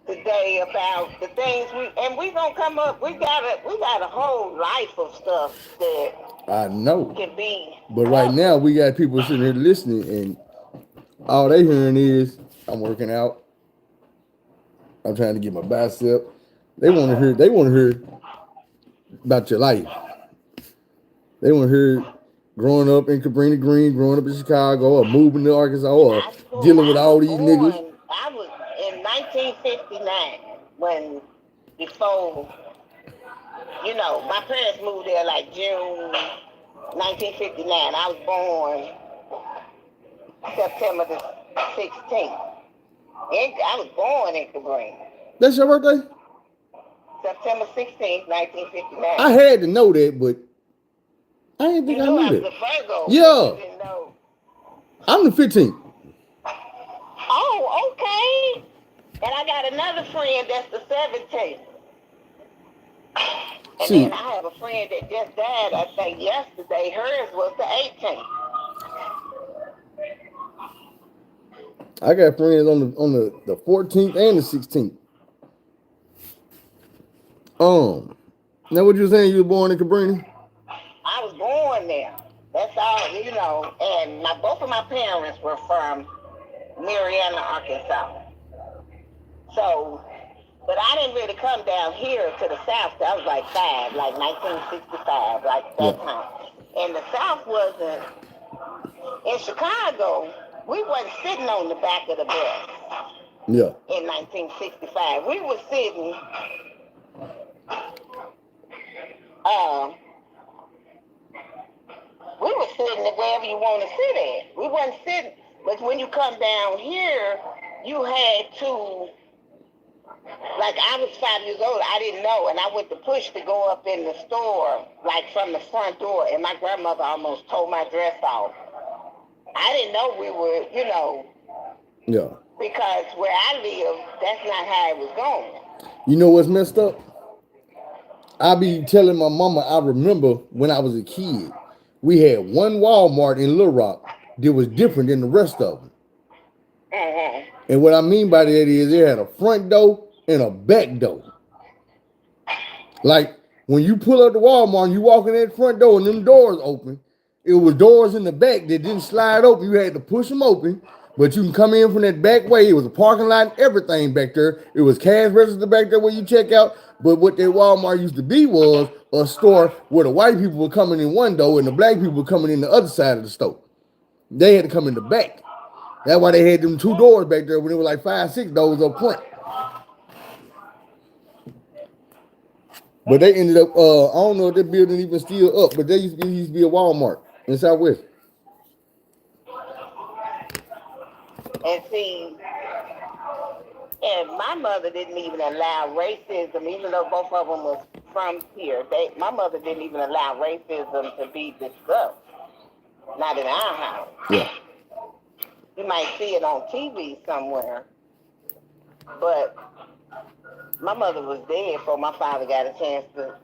today about the things we gonna come up. We got a whole life of stuff that I know can be. But right now we got people sitting here listening, and all they hearing is I'm working out. I'm trying to get my bicep. They want to hear about your life. They want to hear growing up in Cabrini Green, growing up in Chicago, or moving to Arkansas, or dealing with all these niggas. I was in 1959 before my parents moved there like June 1959. I was born September the 16th. I was born in Cabrini. That's your birthday? September 16th, 1959. I had to know that, but I didn't think I knew that. The Virgo. Yeah. Didn't know. I'm the 15th. Oh, okay. And I got another friend that's the 17th. And then I have a friend that just died, I think, yesterday. Hers was the 18th. I got friends on the 14th and the 16th. Now what you were saying, you were born in Cabrini? I was born there. That's all, and both of my parents were from Marietta, Arkansas. So, but I didn't really come down here to the South. I was like 5, like 1965, like that time. And the South wasn't, in Chicago, we wasn't sitting on the back of the bus. Yeah. In 1965. We were sitting, wherever you want to sit at. We wasn't sitting, but when you come down here, you had to, like I was 5 years old, I didn't know, and I went to push to go up in the store, like from the front door, and my grandmother almost tore my dress off. I didn't know we were, Yeah. because where I live, that's not how it was going. You know what's messed up? I be telling my mama, I remember when I was a kid, we had one Walmart in Little Rock that was different than the rest of them. Mm-hmm. And what I mean by that is it had a front door and a back door. Like when you pull up the Walmart and you walk in that front door and them doors open, it was doors in the back that didn't slide open. You had to push them open, but you can come in from that back way. It was a parking lot and everything back there. It was cash register back there where you check out. But what that Walmart used to be was a store where the white people were coming in one door and the black people were coming in the other side of the store. They had to come in the back. That's why they had them 2 doors back there when it was like 5, 6 doors up front. But they ended up, I don't know if that building even still up, but there used to be a Walmart in Southwest. And see, and my mother didn't even allow racism, even though both of them was from here. My mother didn't even allow racism to be discussed. Not in our house. Yeah. You might see it on TV somewhere, but my mother was dead before my father got a chance to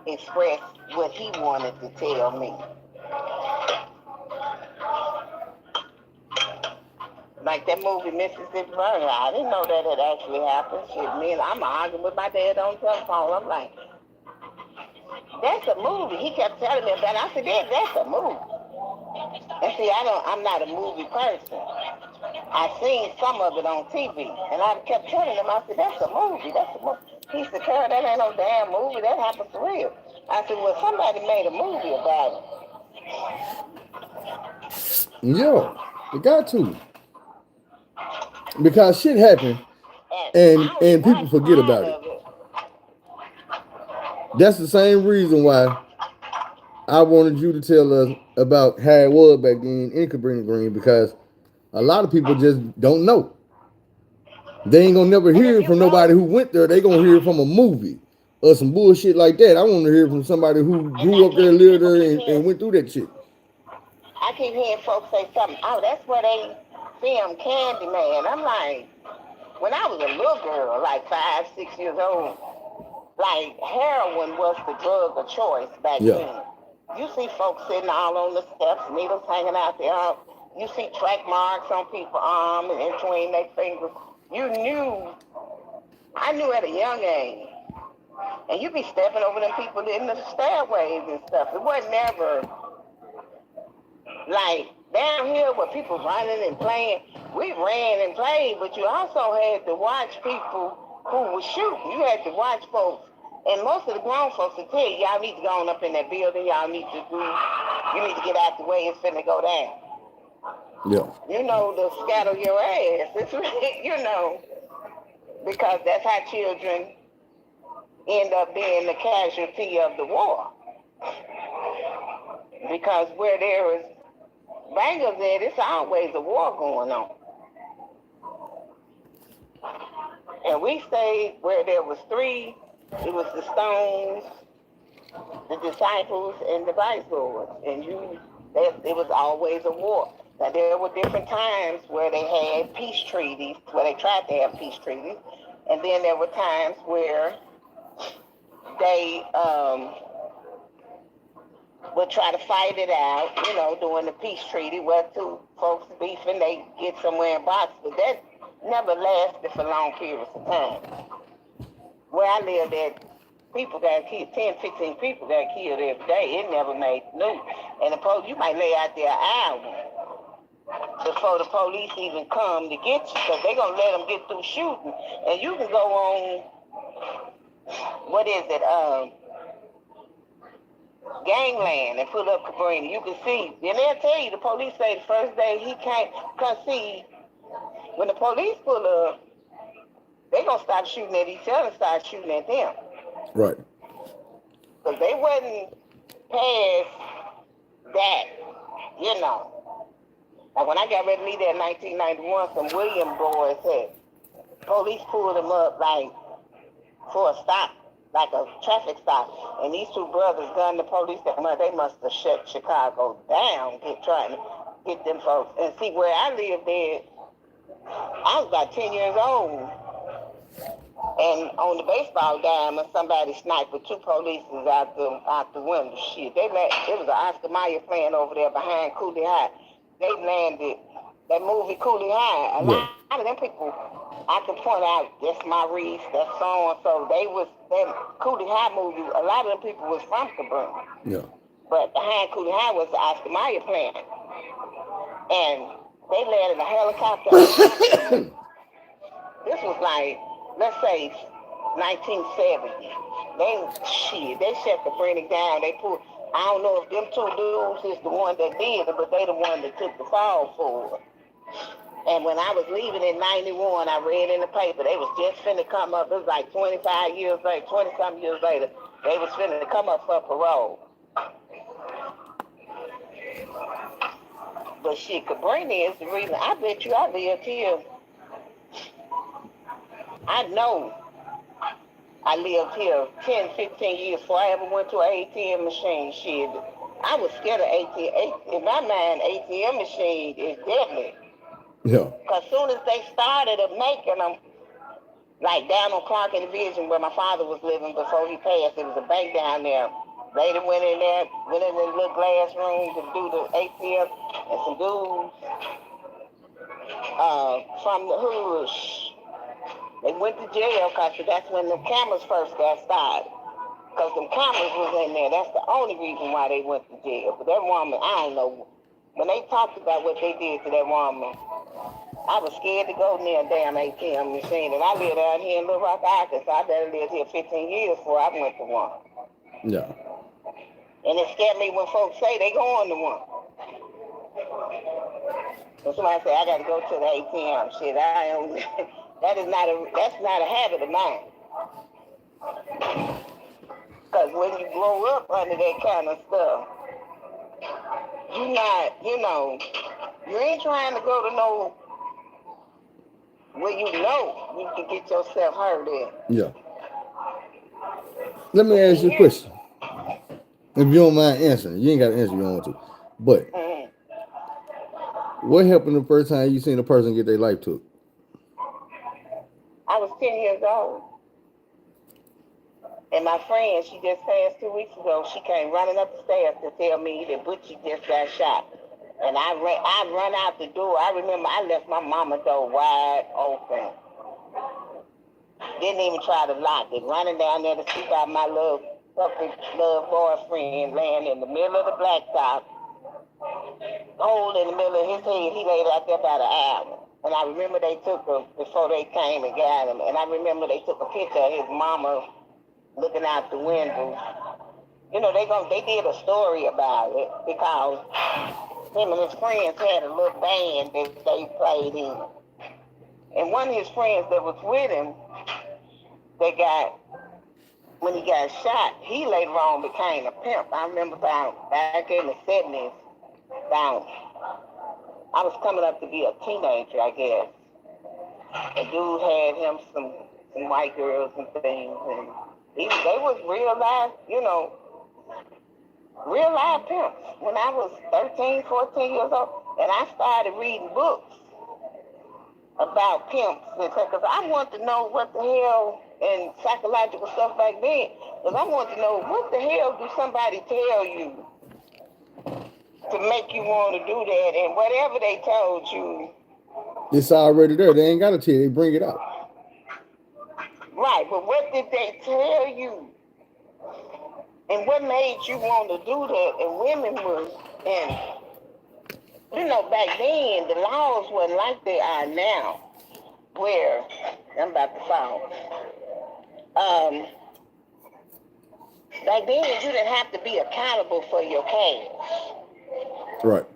express what he wanted to tell me. Like that movie Mississippi Burning. I didn't know that had actually happened. Shit, I'm arguing with my dad on the telephone. I'm like, that's a movie. He kept telling me about it. I said, Dad, that's a movie. And see, I'm not a movie person. I seen some of it on TV, and I kept telling him, I said, that's a movie. That's a movie. He said, Carol, that ain't no damn movie. That happened for real. I said, well, somebody made a movie about it. Yeah, they got to. Because shit happened, and people forget about it. That's the same reason why I wanted you to tell us about how it was back then in Cabrini Green, because a lot of people just don't know. They ain't gonna never hear from nobody who went there. They gonna hear from a movie or some bullshit like that. I want to hear from somebody who grew up there, lived there, and went through that shit. I keep hearing folks say something. Oh, that's where they film Candyman. I'm like, when I was a little girl, like 5, 6 years old, like heroin was the drug of choice back then. You see folks sitting all on the steps, needles hanging out there. You see track marks on people's arms and in between their fingers. I knew at a young age. And you be stepping over them people in the stairways and stuff. It wasn't never like down here where people running and playing. We ran and played, but you also had to watch people who were shooting. You had to watch folks. And most of the grown folks will tell you, y'all need to go on up in that building. You need to get out the way. It's finna go down. Yeah. To scatter your ass. It's, because that's how children end up being the casualty of the war. Because where there is bangers at, it's always a war going on. And we stayed where there was 3. It was the Stones, the Disciples, and the Vice Lords. And it was always a war. Now, there were different times where they had peace treaties, where they tried to have peace treaties. And then there were times where they would try to fight it out, during the peace treaty, where 2 folks beefing, they get somewhere in box. But that never lasted for long periods of time. Where I lived at, people got killed, 10, 15 people got killed every day. It never made news. And you might lay out there an hour before the police even come to get you. So they're going to let them get through shooting. And you can go on, what is it, Gangland and pull up Cabrini. You can see. And they'll tell you, the police say the first day he can't, because see, when the police pull up, they're going to stop shooting at each other and start shooting at them. Right. Because they wasn't past that, you know. Like when I got ready to leave there in 1991, some William boys said, police pulled them up like for a stop, like a traffic stop. And these two brothers gunned the police. They must have shut Chicago down, trying to get them folks. And see, where I lived there, I was about 10 years old. And on the baseball diamond, somebody sniped with two police out the window. Shit, it was an Oscar Mayer playing over there behind Cooley High. They landed that movie Cooley High. A lot of them people, I can point out, that's Maurice, that's so and so. That Cooley High movie. A lot of them people was from Cabrini. Yeah. But behind Cooley High was the Oscar Mayer plant, and they landed a helicopter. This was like, let's say, 1970. They shut Cabrini down. They put. I don't know if them two dudes is the one that did it, but they the one that took the fall for it. And when I was leaving in 91, I read in the paper, they was just finna come up. It was like 25 years later, 20-something years later, they was finna come up for parole. But shit, Cabrini is the reason. I bet you I lived here. I know I lived here 10, 15 years before I ever went to an ATM machine. Shit, I was scared of ATM. In my mind, ATM machine is deadly. Yeah. Because as soon as they started making them, like down on Clark and Division where my father was living before he passed, there was a bank down there. Lady went in the little glass room to do the ATM, and some dudes from the hood, they went to jail because that's when the cameras first got started. Because the cameras was in there. That's the only reason why they went to jail. But that woman, I don't know. When they talked about what they did to that woman, I was scared to go near a damn ATM machine. And I lived out here in Little Rock, Arkansas. I better lived here 15 years before I went to one. Yeah. And it scared me when folks say they going to one. So somebody say, I got to go to the ATM. Shit, I don't... that's not a habit of mine. Because when you grow up under that kind of stuff, you're not, you ain't trying to go to no where you can get yourself hurt in. Yeah. Let me ask you a question. If you don't mind answering. You ain't got to answer if you don't want to. But what happened the first time you seen a person get their life took? I was 10 years old. And my friend, she just passed 2 weeks ago. She came running up the stairs to tell me that Butchie just got shot. And I run out the door. I remember I left my mama's door wide open. Didn't even try to lock it. Running down there to seek out my little boyfriend laying in the middle of the blacktop. Hole in the middle of his head. He laid out there about an hour. And I remember they took him before they came and got him. And I remember they took a picture of his mama looking out the window. They did a story about it because him and his friends had a little band that they played in. And one of his friends that was with him, when he got shot, he later on became a pimp. I remember back in the 70s, I was coming up to be a teenager, I guess. The dude had him some white girls and things, and they was real life, real life pimps. When I was 13, 14 years old, and I started reading books about pimps, because I wanted to know what the hell, and psychological stuff back then, because I wanted to know what the hell do somebody tell you to make you want to do that, and whatever they told you, it's already there. They ain't got to tell you. They bring it out. Right, but what did they tell you? And what made you want to do that? And women was, and You know, back then the laws wasn't like they are now. Where I'm about to fall. Back then you didn't have to be accountable for your cash. Right.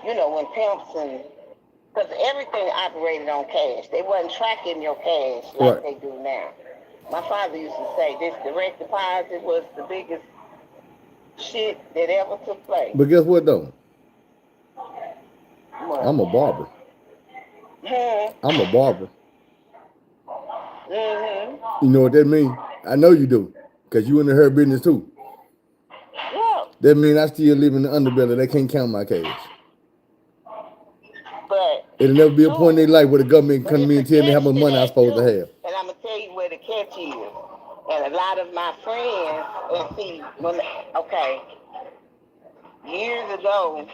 You know, when pimps and because everything operated on cash. They wasn't tracking your cash like Right. they do now. My father used to say this direct deposit was the biggest shit that ever took place. But guess what though? What? I'm a barber. I'm a barber. Mm-hmm. You know what that means? I know you do, cause you in the hair business too. Yeah. That means I still live in the underbelly. They can't count my cash. But It'll never be a point in their life where the government can but come to it's me a and tell me how catch much to money I'm that supposed to too. have. And I'm gonna tell you where the catch is. And a lot of my friends, and see, when okay, years ago,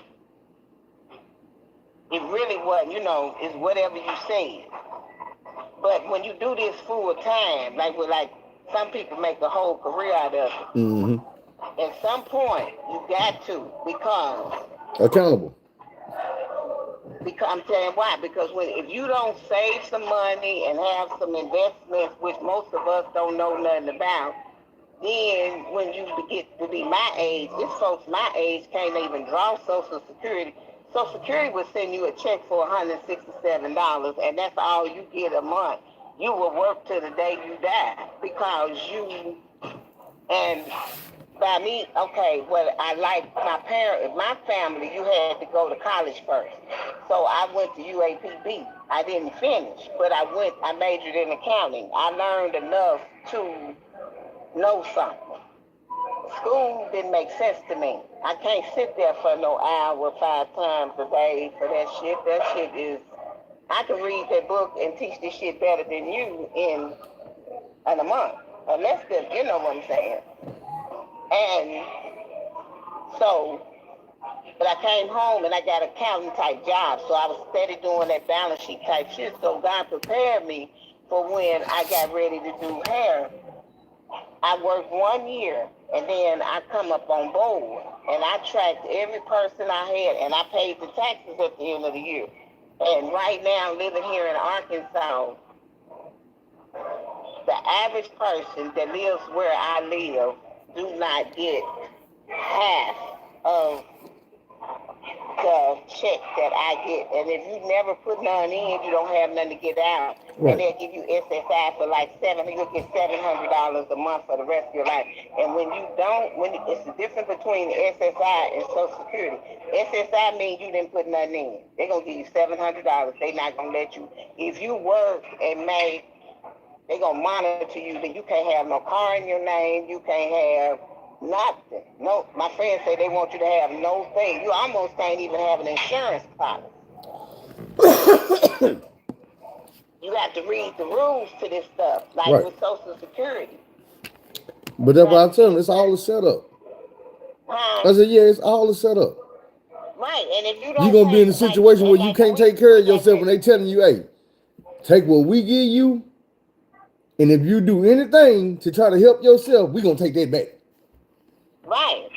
it really wasn't. You know, it's whatever you say. But when you do this full time, like some people make a whole career out of it. Mm-hmm. At some point, you got to Accountable. because I'm telling you why. Because if you don't save some money and have some investments, which most of us don't know nothing about, then when you get to be my age, this folks my age can't even draw Social Security. Social Security will send you a check for $167, and that's all you get a month. You will work to the day you die because you and by me, okay, well, I like my family, you had to go to college first. So I went to UAPB. I didn't finish, but I majored in accounting. I learned enough to know something. School didn't make sense to me. I can't sit there for no hour 5 times a day for that shit. That shit is, I can read that book and teach this shit better than you in a month. Unless, you know what I'm saying. And so, but I came home and I got an accounting type job. So I was steady doing that balance sheet type shit. So God prepared me for when I got ready to do hair. I worked 1 year and then I come up on board and I tracked every person I had and I paid the taxes at the end of the year. And right now, living here in Arkansas, the average person that lives where I live do not get half of the check that I get. And if you never put none in, you don't have nothing to get out. Right. And they'll give you SSI for like you'll get $700 a month for the rest of your life. And when you don't, it's the difference between SSI and Social Security. SSI means you didn't put nothing in. They're gonna give you $700. They're not gonna let you. If you work and make, they're gonna monitor you. That you can't have no car in your name. You can't have nothing. No, my friends say they want you to have no thing. You almost can't even have an insurance policy. You have to read the rules to this stuff, like Right. with Social Security. But that's what I tell them. It's all a setup. I said, yeah, it's all a setup. Right, and if you You're don't gonna be in a situation where you can't take care of yourself, and they telling you, hey, take what we give you, and if you do anything to try to help yourself, we're gonna take that back. Right.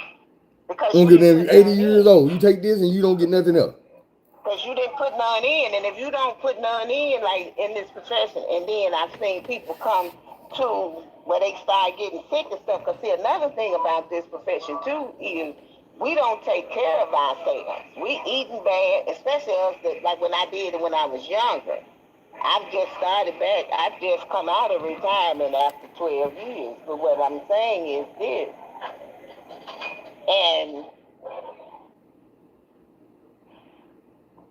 Because I'm gonna give them 80 years old. You take this and you don't get nothing else. Because you didn't put none in, and if you don't put none in, like in this profession, and then I've seen people come to where they start getting sick and stuff. Because see, another thing about this profession too is we don't take care of ourselves. We eating bad, especially us that like when I did it when I was younger. I've just started back. I've just come out of retirement after 12 years. But what I'm saying is this, and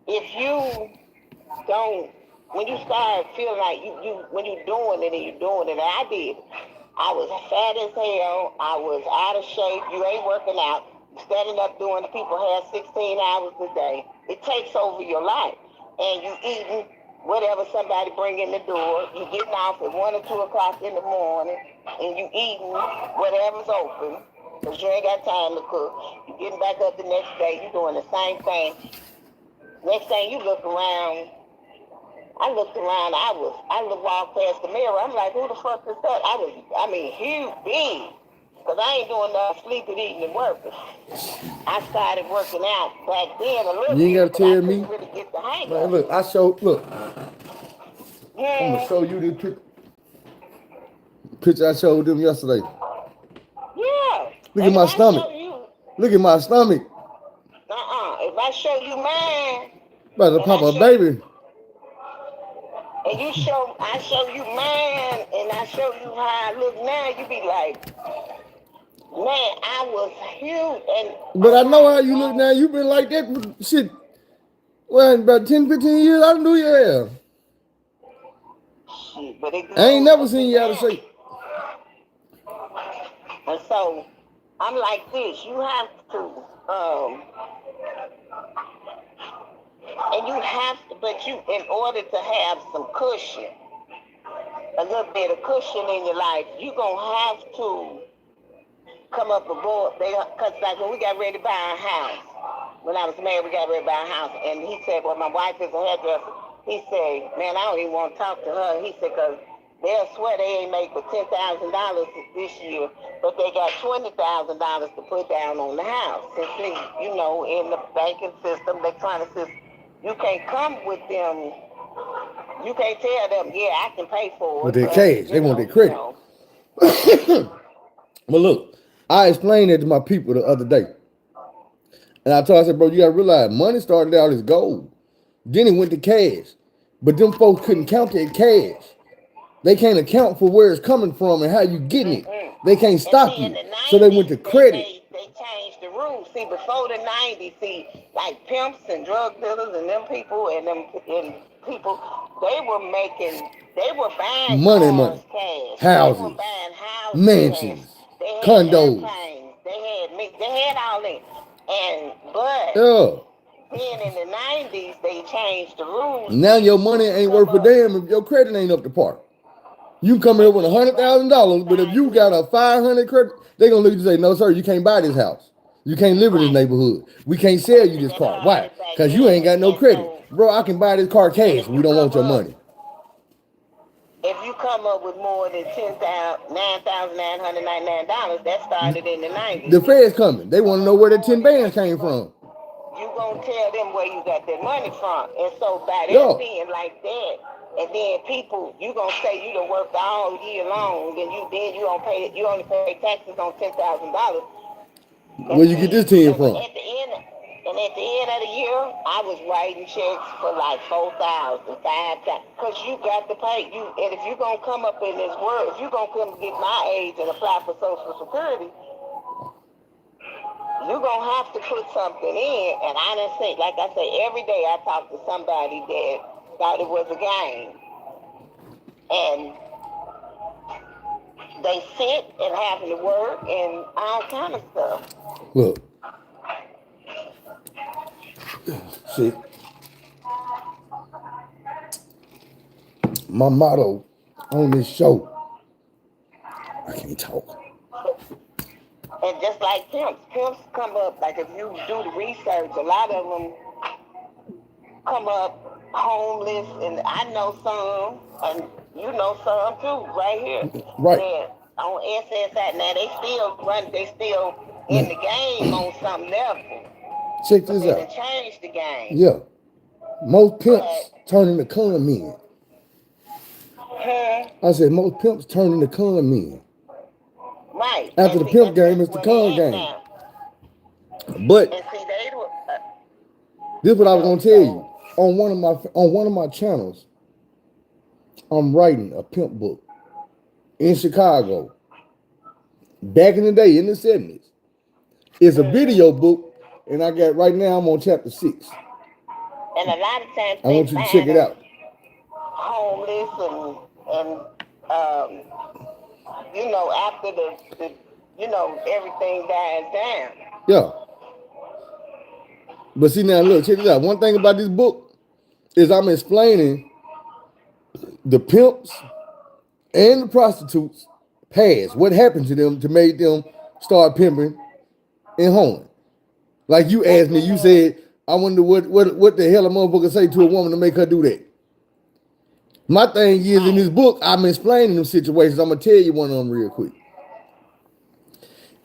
if you don't, when you start feeling like when you're doing it and you're doing it, and I did. I was fat as hell. I was out of shape. You ain't working out. Standing up doing people have 16 hours a day. It takes over your life. And you eating whatever somebody bring in the door. You getting off at 1 or 2 o'clock in the morning, and you eating whatever's open because you ain't got time to cook. You getting back up the next day. You doing the same thing. Next thing you look around, I looked around, I walked past the mirror, I'm like, who the fuck is that? Huge, big. Because I ain't doing nothing sleeping, eating, and working. I started working out back then a little You ain't bit, gotta but I tell couldn't me. really get the hang Man, of it. look, I'm gonna Yeah, show you this picture I showed them yesterday. yeah. Look at And if my I show stomach. you, Look at my stomach. if I show you mine, About to and pop I a show you, baby. I show you mine, and I show you how I look now, you be like, man, I was huge, and But I I know got how you look long now. You been like that for shit. Well, in about 10, 15 years, I knew you have. shit, but it I ain't goes never up seen and you out of down. shape. And so I'm like this. You have to, and you have to, but you, in order to have some cushion, a little bit of cushion in your life, you gonna have to come up aboard. Cause like when we got ready to buy a house, when I was married, we got ready to buy a house, and he said, "Well, my wife is a hairdresser." He said, "Man, I don't even want to talk to her." He said, "Cause they'll swear they ain't make but $10,000 this year, but they got $20,000 to put down on the house. And see, you know, in the banking system, electronic system, you can't come with them. You can't tell them, yeah, I can pay for With it, their but cash, they want their credit. no." But look, I explained that to my people the other day. And I told I said, bro, you gotta realize money started out as gold. Then it went to cash. But them folks couldn't count that cash. They can't account for where it's coming from and how you getting it. Mm-mm. They can't And stop see, in you. the So they went '90s, to credit. they changed the rules. See, before the '90s, see, like pimps and drug dealers and them people and people, they were buying Money, cars money. cash. They were Houses, buying houses cash. mansions, They had condos. airplanes. They had all that. But Yeah. then in the '90s, they changed the rules. Now See, your money you can ain't come worth a up damn if your credit ain't up to par. You come here and with then right, $100,000, but if find you you. got a 500 credit, they gonna look at you and say, "No, sir, you can't buy this house. You can't live in this Right. neighborhood. We can't sell you See, this that's car. how Why? it back Because you ain't then. got no And credit, so, bro. I can buy this car and cash. We don't want your money." if you come up with more than $9,999, that started in the '90s. The Fed's coming. They want to know where the 10 bands came You from. gonna tell them where you got that money from, and so by that Yo, being like that, and then people, you gonna say you done worked all year long, and you don't pay, you only pay taxes on $10,000. And where you get see, this 10 and from? at the end of the year, I was writing checks for like 4,000, 5,000, because you got to pay. And if you're gonna come up in this world, if you're gonna come get my age and apply for Social Security, you're gonna have to put something in. And I didn't say, like I say, every day I talk to somebody that thought it was a game, and they sit and having to work and all kind of stuff. Look, see, my motto on this show, I can't talk. And just like pimps come up, like if you do the research, a lot of them come up homeless, and I know some, and you know some too, right here. Right. That on SSI, now they still in Man, the game on some level, check but this they out. done changed the game. Yeah. Most But, pimps turn into con men. I said most pimps turn into con men. right, After and the see, pimp game, that's it's the where they con at game. now. But And see, they were, this is what I was so, gonna tell you. On one of my channels, I'm writing a pimp book in Chicago. Back in the day, in the 70s. It's a video book, and I got right now I'm on chapter 6. and a lot of times I they want you to check find it them out. homeless and after everything dies down. Yeah. But see now, look, check this out. One thing about this book is I'm explaining the pimps and the prostitutes past. What happened to them to make them start pimping and hoeing. Like you And asked me, you then, said, I wonder what the hell a motherfucker say to a woman to make her do that. My thing is in right, this book, I'm explaining them situations. I'm gonna tell you one of them real quick.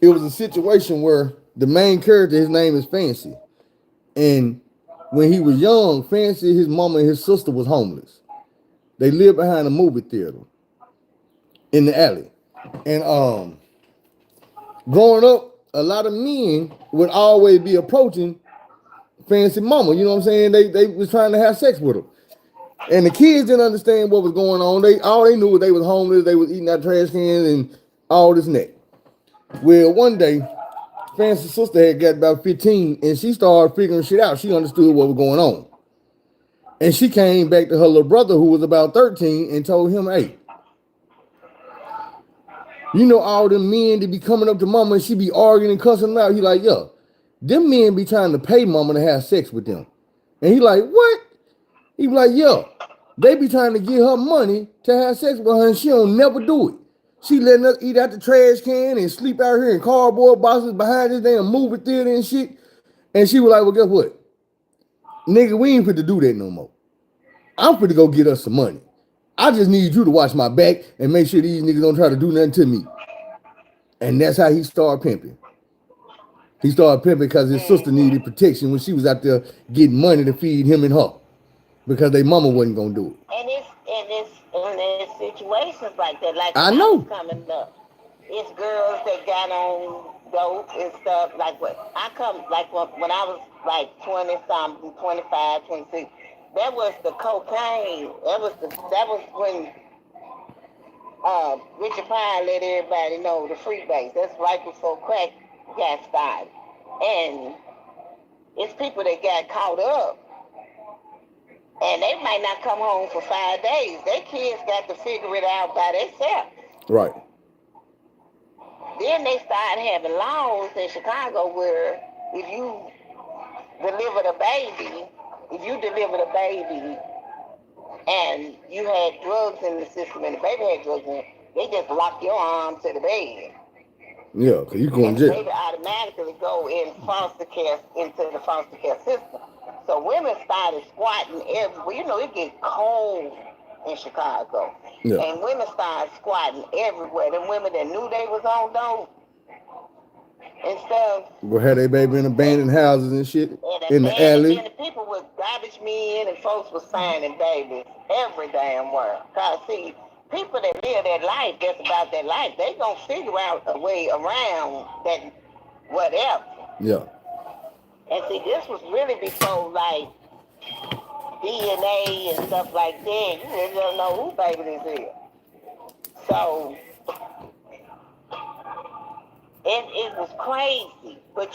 it was a situation where the main character, his name is Fancy, and when he was young, Fancy, his mama and his sister was homeless. They lived behind a movie theater in the alley, and growing up, a lot of men would always be approaching Fancy mama. You know what I'm saying? They was trying to have sex with her. And the kids didn't understand what was going on. They knew was they was homeless, they was eating out trash cans and all this and that. Well, one day, Fancy's sister had got about 15 and she started figuring shit out. She understood what was going on. And she came back to her little brother who was about 13 and told him, hey, you know all them men that be coming up to mama and she be arguing and cussing them out. He like, yeah, them men be trying to pay mama to have sex with them. And he like, what? He be like, yeah, they be trying to get her money to have sex with her and she don't never do it. She letting us eat out the trash can and sleep out here in cardboard boxes behind this damn movie theater and shit. And she was like, well, guess what? Nigga, we ain't fit to do that no more. I'm fit to go get us some money. I just need you to watch my back and make sure these niggas don't try to do nothing to me. And that's how he started pimping. He started pimping because his sister needed protection when she was out there getting money to feed him and her because their mama wasn't gonna do it. And it's situations like that. Like I when know. I was coming up, it's girls that got on dope and stuff. Like what I come like when I was like 20 something, 25, 26. That was the cocaine. That was when Richard Pryor let everybody know the freebase. That's right before crack got started. And it's people that got caught up. And they might not come home for 5 days. Their kids got to figure it out by themselves. Right. Then they started having laws in Chicago where if you delivered a baby and you had drugs in the system and the baby had drugs in it, they just lock your arm to the bed. Yeah, because you going to jail. Baby automatically go into the foster care system. So women started squatting everywhere. You know, it gets cold in Chicago. Yeah. And women started squatting everywhere. Them women that knew they was on dope and stuff. Go had their baby in abandoned houses and shit in the alley. And the people with garbage men and folks was finding babies every damn where. Cause see, people that live that life, that's about that life, they gonna figure out a way around that whatever. Yeah. And see, this was really before like DNA and stuff like that. You really don't know who baby this is. So it was crazy. But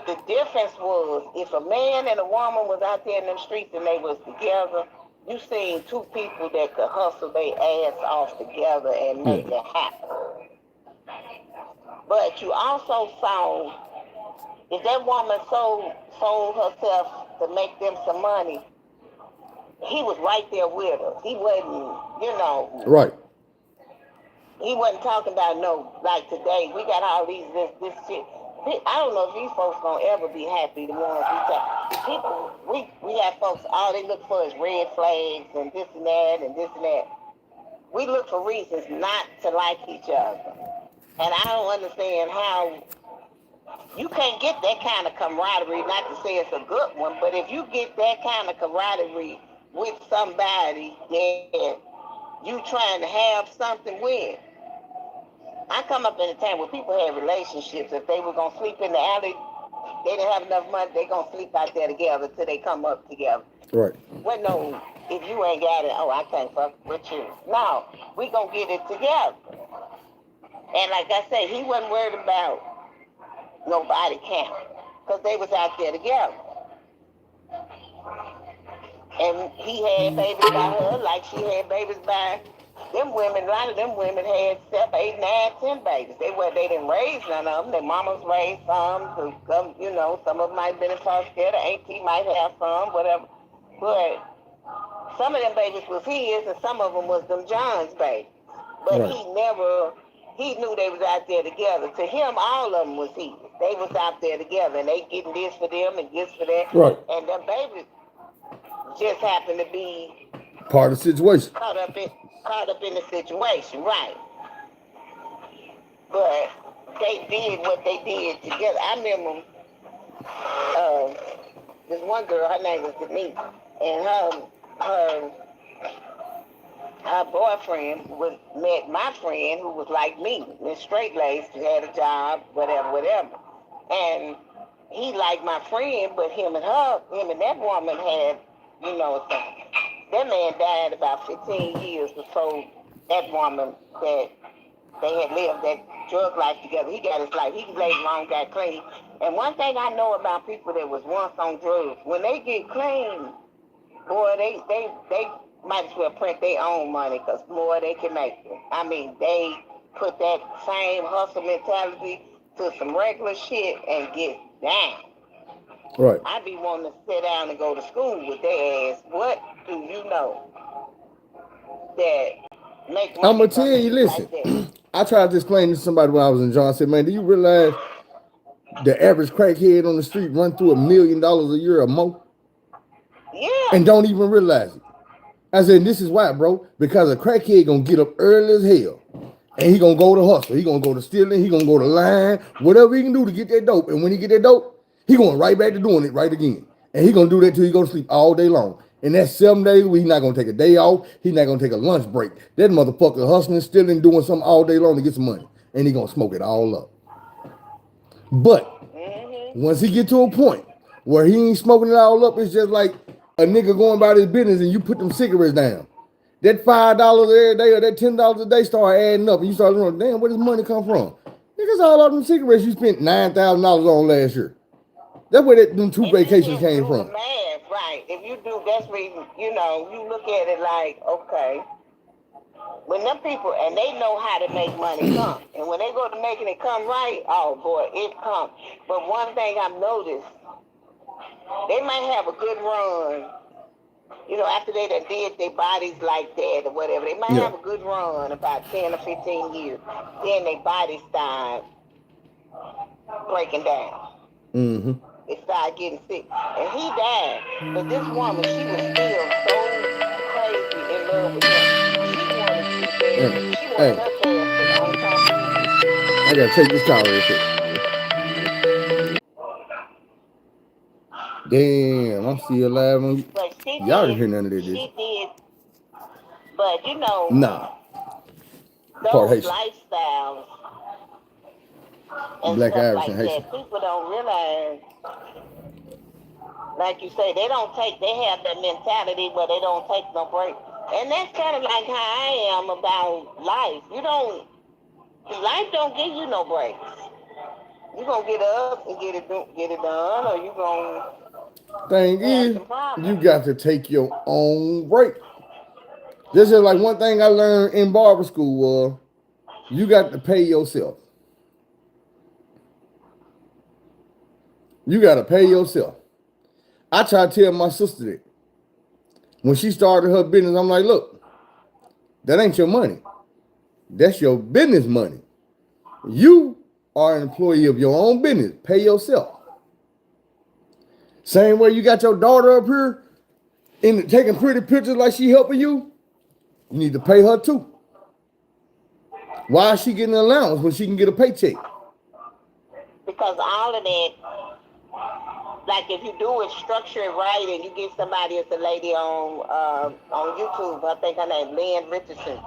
the difference was if a man and a woman was out there in them streets and they was together, you seen two people that could hustle their ass off together and make it happen. But you also saw if that woman sold herself to make them some money, he was right there with her. He wasn't, Right. He wasn't talking about like today, we got all this shit. I don't know if these folks gonna ever be happy, the ones we talk. People, we have folks, all they look for is red flags and this and that and this and that. We look for reasons not to like each other. And I don't understand how you can't get that kind of camaraderie, not to say it's a good one, but if you get that kind of camaraderie with somebody that you trying to have something with. I come up in a time where people had relationships. If they were going to sleep in the alley, they didn't have enough money, they going to sleep out there together till they come up together. Right. Well, no, if you ain't got it, I can't fuck with you. No, we going to get it together. And like I say, he wasn't worried about nobody count because they was out there together. And he had babies by her like she had babies by them women. A lot of them women had 7, 8, 9, 10 babies. They didn't raise none of them. Their mamas raised some. Some of them might have been in foster care. The auntie might have some, whatever. But some of them babies was his, and some of them was them John's babies. But right. He knew they was out there together. To him, all of them was his. They was out there together, and they getting this for them and this for that. Right. And them babies just happened to be part of the situation. Caught up in the situation, right? but they did what they did together. I remember uh, this one girl, her name was Denise, and her her boyfriend met my friend who was like me, Miss Straight Laced, had a job, whatever, whatever. And he liked my friend, but him and that woman had, that man died about 15 years before that woman that they had lived that drug life together. He got his life. He later on got clean. And one thing I know about people that was once on drugs, when they get clean, boy, they might as well print their own money because, boy, they can make it. I mean, they put that same hustle mentality to some regular shit and get down. Right. I be wanting to sit down and go to school with their ass. What do you know that make money? I'm gonna tell you, listen. Like I tried to explain to somebody when I was in John. I said, man, do you realize the average crackhead on the street run through $1 million a year or more? Yeah. And don't even realize it. I said, this is why, bro. Because a crackhead gonna get up early as hell. And he gonna go to hustle. He gonna go to stealing. He gonna go to lying. Whatever he can do to get that dope. And when he get that dope, he going right back to doing it right again. And he gonna do that till he go to sleep all day long. And that's 7 days a week. He's not gonna take a day off. He's not gonna take a lunch break. That motherfucker hustling, stealing, doing something all day long to get some money. And he gonna smoke it all up. But once he get to a point where he ain't smoking it all up, it's just like a nigga going about his business and you put them cigarettes down. That $5 every day or that $10 a day start adding up and you start going, damn, where does money come from? Niggas all of them cigarettes you spent $9,000 on last year. That's where them 2 vacations came from. Math, right. If you do, that's where, you look at it like, okay, when them people, and they know how to make money come. And when they go to making it come right, oh boy, it comes. But one thing I've noticed, they might have a good run, after they done did their bodies like that or whatever. They might have a good run, about 10 or 15 years. Then their bodies start breaking down. Mm-hmm. They started getting sick. And he died. But this woman, she was still so crazy in love with him. She wanted to be dead. She wanted her casket on top of him. I gotta take this call real quick. Damn, I'm still alive on you. Y'all didn't hear none of this. She did. But nah. Those lifestyles and Black stuff Irish like and Haitian. that, people don't realize, like you say, they have that mentality where they don't take no break. And that's kind of like how I am about life. Life don't give you no breaks. You're going to get up and get it done, or you're going to thing is, you got to take your own break. This is like one thing I learned in barber school was you got to pay yourself. You got to pay yourself. I try to tell my sister that. When she started her business, I'm like, look, that ain't your money. That's your business money. You are an employee of your own business. Pay yourself. Same way you got your daughter up here taking pretty pictures like she helping you, you need to pay her too. Why is she getting an allowance when she can get a paycheck? Because all of that, like if you do it, structure it right, and you get somebody, it's a lady on YouTube, I think her name Lynn Richardson.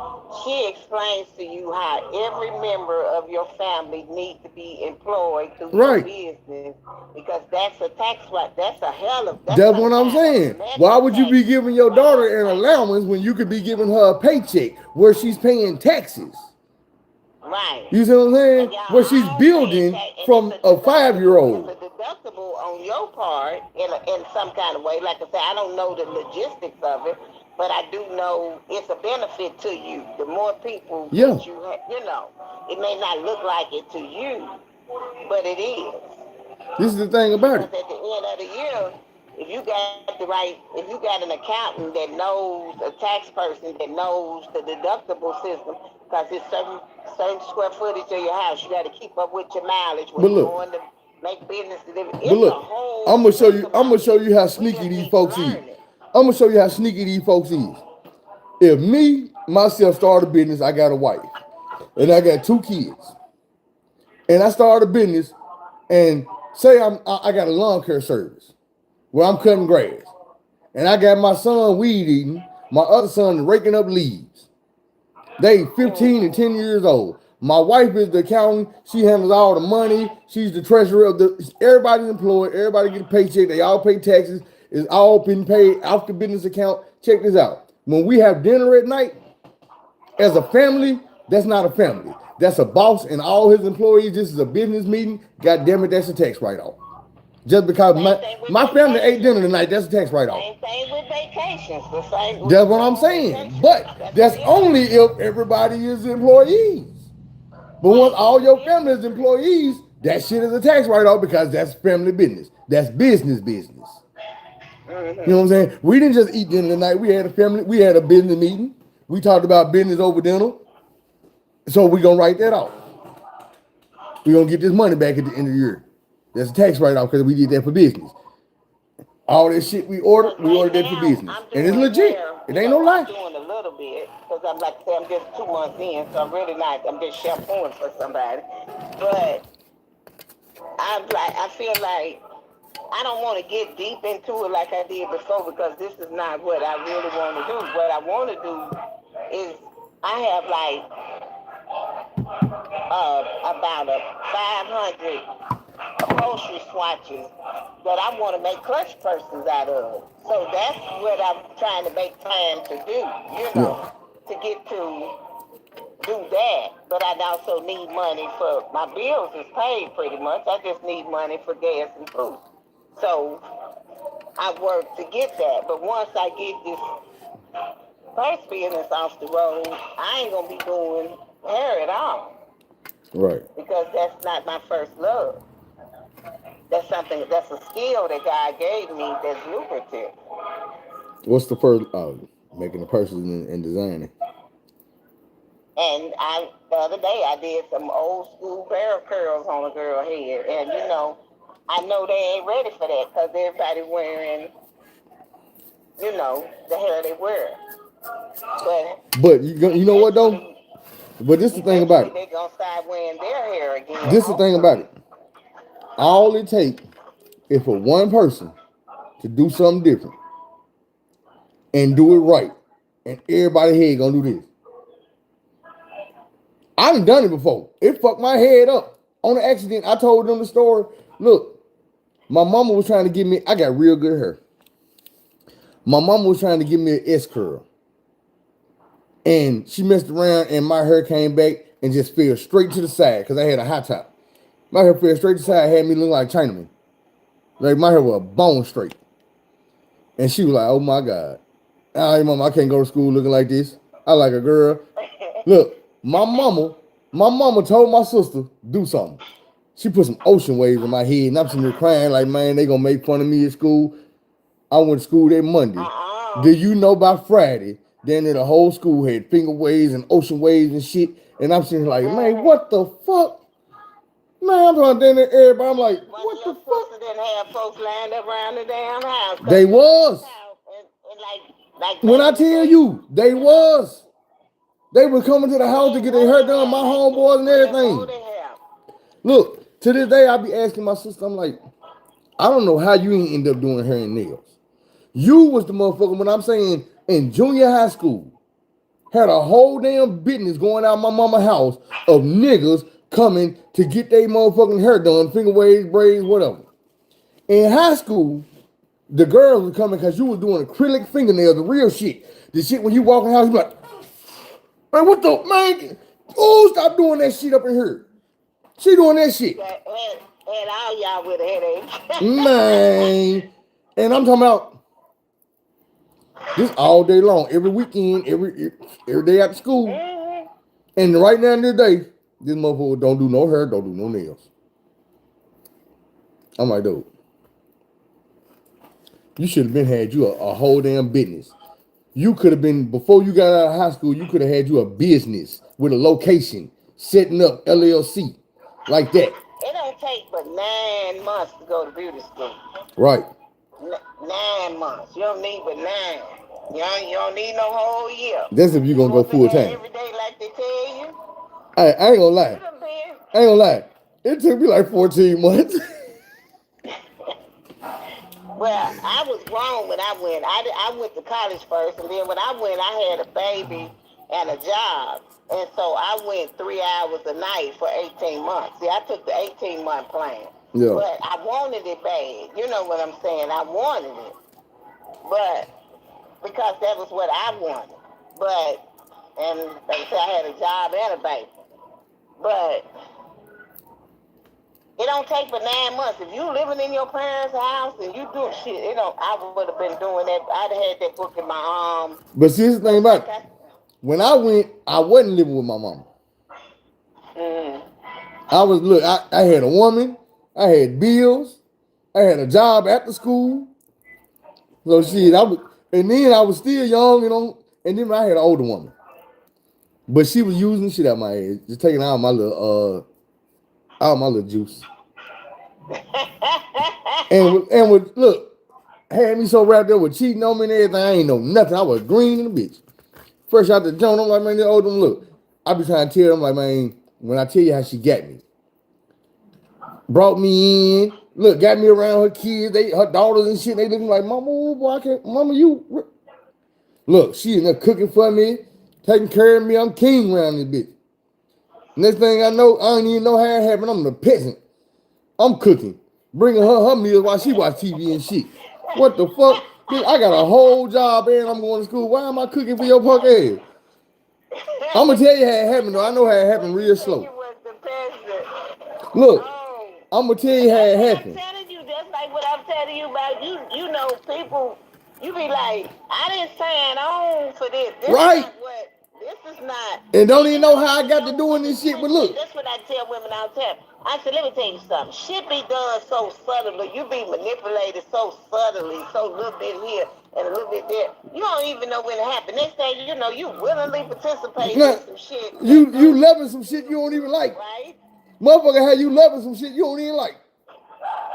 She explains to you how every member of your family needs to be employed through your business, because that's a tax right. That's a hell of. That's what I'm saying. Why would you be giving your daughter an allowance when you could be giving her a paycheck where she's paying taxes? Right. You see what I'm saying? Where she's building from a 5-year-old. It's a deductible on your part in some kind of way. Like I said, I don't know the logistics of it, but I do know it's a benefit to you. The more people that you have, it may not look like it to you, but it is. This is the thing about it. Because at the end of the year, if you got an accountant that knows, a tax person that knows the deductible system, because it's certain square footage of your house, you got to keep up with your mileage when you're going to make business. But look, I'm gonna show you how sneaky these folks is. I'm gonna show you how sneaky these folks is. If myself start a business, I got a wife, and I got 2 kids. and I started a business, and say I got a lawn care service where I'm cutting grass, and I got my son weed eating, my other son raking up leaves. They 15 and 10 years old. My wife is the accountant. She handles all the money. She's the treasurer of the. Everybody's employed. Everybody get a paycheck. They all pay taxes. It's all been paid off the business account. Check this out. When we have dinner at night, as a family, that's not a family. That's a boss and all his employees. This is a business meeting. God damn it, that's a tax write-off. Just because my family ate dinner tonight, that's a tax write-off. Same thing with vacations. The same. That's what I'm saying. But that's only if everybody is employees. But once all your family is employees, that shit is a tax write-off because that's family business. That's business. Mm-hmm. You know what I'm saying? We didn't just eat dinner tonight. We had a family. We had a business meeting. We talked about business over dinner. So we're going to write that off. We're going to get this money back at the end of the year. That's a tax write-off because we did that for business. All that shit we ordered that for business. And it's legit. It ain't no lie. I'm doing a little bit because I'm like I said, I'm just 2 months in, so I'm really not, I'm just shampooing for somebody. But I feel like I don't want to get deep into it like I did before because this is not what I really want to do. What I want to do is I have like about 500 upholstery swatches that I want to make clutch purses out of. So that's what I'm trying to make time to do, to get to do that. But I also need money for my bills is paid pretty much. I just need money for gas and food. So I work to get that. But once I get this purse business off the road, I ain't gonna be doing hair at all. Right. Because that's not my first love. That's a skill that God gave me that's lucrative. What's the first? Making the purses and designing. And the other day I did some old school barrel curls on a girl head. And I know they ain't ready for that because everybody wearing, the hair they wear. But you know what though? But this is the thing about it. They're going to start wearing their hair again. This is the thing about it. All it takes is for one person to do something different and do it right. And everybody here gonna do this. I done it before. It fucked my head up. On an accident, I told them the story. Look, my mama was trying to give me, I got real good hair. My mama was trying to give me an S curl. And she messed around and my hair came back and just fell straight to the side because I had a high top. My hair fell straight to the side, had me look like Chinaman. Like my hair was bone straight. And she was like, oh my God. All right, mama, I can't go to school looking like this. I like a girl. Look, my mama told my sister, do something. She put some ocean waves in my head and I'm sitting there crying like, man, they gonna make fun of me at school. I went to school that Monday. Do you know by Friday, then the whole school had finger waves and ocean waves and shit. And I'm sitting like, man, what the fuck? Man, I'm going down there, everybody. I'm like, what the fuck? Didn't have folks lined up around the damn house. They was. Like when I tell you, they was. They were coming to the house to get their hair done, my homeboys and everything. Look, to this day, I be asking my sister, I'm like, I don't know how you ain't end up doing hair and nails. You was the motherfucker, when I'm saying in junior high school, had a whole damn business going out my mama's house of niggas coming to get their motherfucking hair done, finger waves, braids, whatever. In high school, the girls were coming because you was doing acrylic fingernails, the real shit. The shit when you walk in the house, you be like, man, what the, man? Oh, stop doing that shit up in here. She doing that shit. Had all y'all with a headache. Man. And I'm talking about this all day long, every weekend, every day after school. Mm-hmm. And right now in this day, this motherfucker don't do no hair, don't do no nails. I'm like, dude, you should have been had you a whole damn business. You could have been, before you got out of high school, you could have had you a business with a location, setting up LLC, like that. It don't take but 9 months to go to beauty school. Right. 9 months. You don't need but 9. You don't need no whole year. That's if you're going to go full time. Every day like they tell you. I ain't gonna lie. I ain't gonna lie. It took me like 14 months. Well, I was grown when I went. I went to college first, and then when I went, I had a baby and a job. And so I went 3 hours a night for 18 months. See, I took the 18-month plan. Yeah. But I wanted it bad. You know what I'm saying? I wanted it. But because that was what I wanted. But, and like I said, I had a job and a baby. But it don't take but 9 months. If you living in your parents' house and you do shit, it don't. I would have been doing that. I'd have had that book in my arm. But see, here's the thing about it. When I went, I wasn't living with my mama. I had a woman, I had bills, I had a job after school. So shit, and then I was still young, and then I had an older woman. But she was using shit out my head, just taking out my little juice. and with look, had me so wrapped up with cheating on me and everything, I ain't know nothing. I was green in the bitch. Fresh out the joint, I'm like, man, the older one, look. I be trying to tell them, like, man, when I tell you how she got me. Brought me in, look, got me around her kids, her daughters and shit. They looking like, mama, oh boy, I can't, mama, you. Look, she in there cooking for me, taking care of me. I'm king around this bitch. Next thing I know, I don't even know how it happened. I'm the peasant. I'm cooking, bringing her meals while she watch TV and shit. What the fuck? Bitch, I got a whole job and I'm going to school. Why am I cooking for your punk ass? I'm going to tell you how it happened, though. I know how it happened real slow. Look, I'm going to tell you how it happened. I'm telling you, just like what I'm telling you about, you know, people, you be like, I didn't sign on for this. This is not. And don't even know how I got to doing this shit, but look. That's what I tell women all the time. I said, let me tell you something. Shit be done so subtly. You be manipulated so subtly, so a little bit here and a little bit there. You don't even know when it happened. Next thing you know, you willingly participate in some shit. You loving some shit you don't even like. Right? Motherfucker, how you loving some shit you don't even like.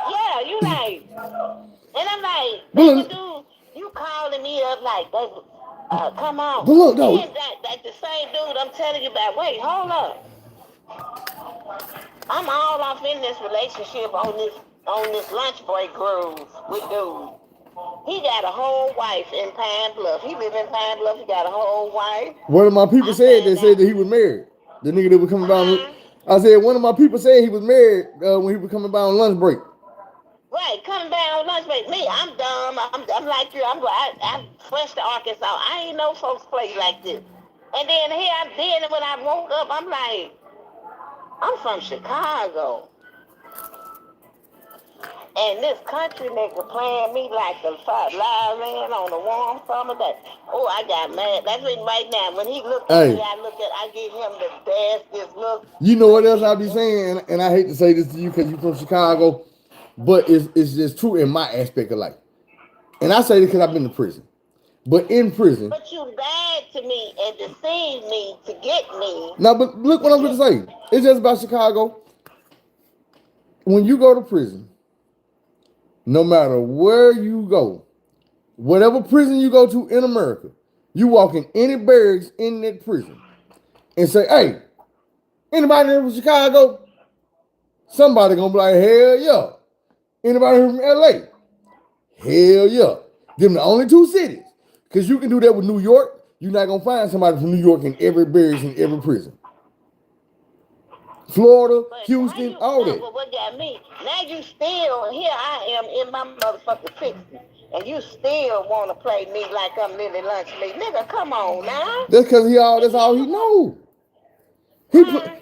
Yeah, you like. And I'm like, dude, you calling me up like, baby, come on. But look, though. Like the same dude I'm telling you about. Wait, hold up. I'm all off in this relationship on this lunch break groove with dude. He got a whole wife in Pine Bluff. He live in Pine Bluff. He got a whole wife. One of my people said that he was married. The nigga that was coming by. I said one of my people said he was married when he was coming by on lunch break. Right, coming back on lunch break. Me, I'm dumb. I'm like you. I'm fresh to Arkansas. I ain't know folks play like this. And then when I woke up, I'm like, I'm from Chicago. And this country nigga playing me like a violin on a warm summer day. Oh, I got mad. That's when right now, when he looked at me, I give him the nastiest look. You know what else I be saying? And I hate to say this to you because you from Chicago, but it's just true in my aspect of life. And I say this because I've been to prison. But in prison. But you lied to me and deceived me to get me. Now, but look what I'm going to say. It's just about Chicago. When you go to prison, no matter where you go, whatever prison you go to in America, you walk in any barracks in that prison and say, hey, anybody here from Chicago? Somebody going to be like, hell yeah. Anybody here from LA? Hell yeah. Them the only two cities. Because you can do that with New York. You're not going to find somebody from New York in every barracks in every prison. Florida, Houston, all that. What got me? Now you still, here I am in my motherfucking 60s, and you still want to play me like I'm Lily Lunch Meat. Nigga, come on now. That's because that's all he know.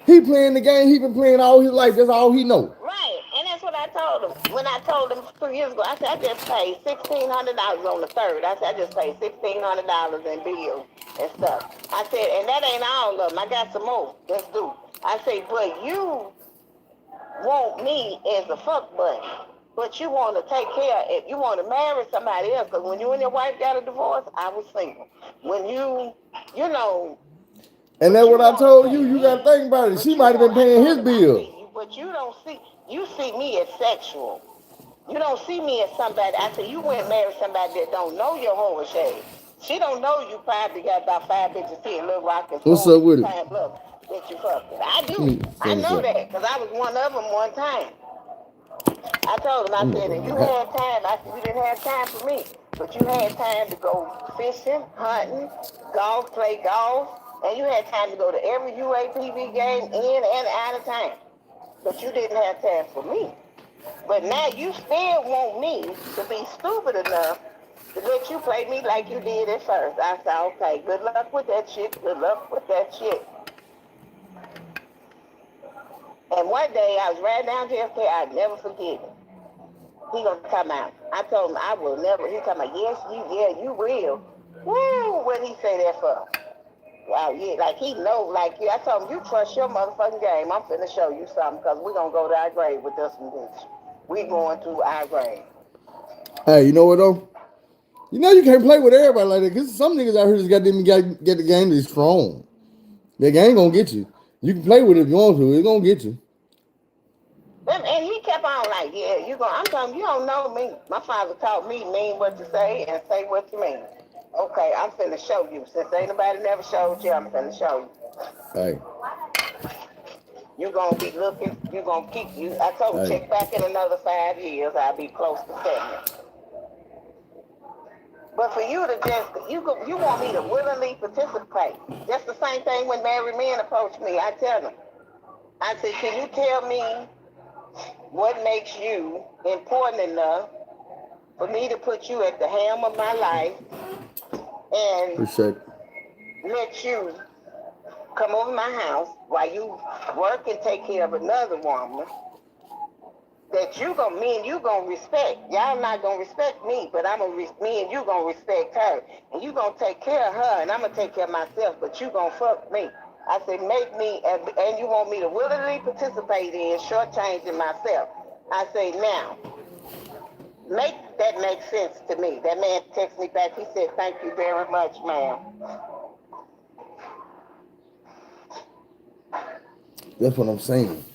He playing the game he been playing all his life. That's all he know. Right, and that's what I told him. When I told him 2 years ago, I said, I just paid $1,600 on the 3rd. I said, I just paid $1,600 in bills and stuff. I said, and that ain't all of them. I got some more. Let's do. I say, but you want me as a fuck buddy. But you want to take care, if you want to marry somebody else. Because when you and your wife got a divorce, I was single. When you know. And that's what I told you. You got to think about it. She might have been paying his bill. But you see me as sexual. You don't see me as somebody. I said, you went and married somebody that don't know your whole shade. She don't know you probably got about 5 bitches here in Little Rock. What's up with it? that you fucked with. I Let do. me I finish know up. that because I was one of them one time. I told him, I I'm said, gonna and you go had time. I said, you didn't have time for me, but you had time to go fishing, hunting, golf, play golf, and you had time to go to every UAPB game in and out of town. But you didn't have time for me. But now you still want me to be stupid enough to let you play me like you did at first. I said, okay, good luck with that shit. Good luck with that shit. And one day I was riding down JFK, I'd never forget it. He gonna come out. I told him I will never. He come out. Yes, you will. Woo! What he say that for? Wow, yeah, like he know, like yeah. I told him you trust your motherfucking game. I'm finna show you something because we gonna go to our grave with this one, bitch. We going to our grave. Hey, you know what though? You know you can't play with everybody like that because some niggas out here just got them get the game that's strong. That game gonna get you. You can play with it if you want to. It's gonna get you. And he kept on like, yeah, you going. I'm telling you, you don't know me. My father taught me mean what you say and say what you mean. Okay, I'm finna show you. Since ain't nobody never showed you, I'm finna show you. Hey, You're gonna be looking. You're gonna keep you. I told him hey. check back in another 5 years. I'll be close to 70. But for you to just you want me to willingly participate. That's the same thing when married men approach me. I tell them, I said, can you tell me what makes you important enough for me to put you at the helm of my life and Appreciate it. let you come over my house while you work and take care of another woman that me and you gonna respect. Y'all not gonna respect me, but me and you gonna respect her, and you gonna take care of her, and I'm gonna take care of myself. But you gonna fuck me. I said, make me, and you want me to willingly participate in shortchanging myself. I say now, make that make sense to me. That man texted me back. He said, thank you very much, ma'am. That's what I'm saying.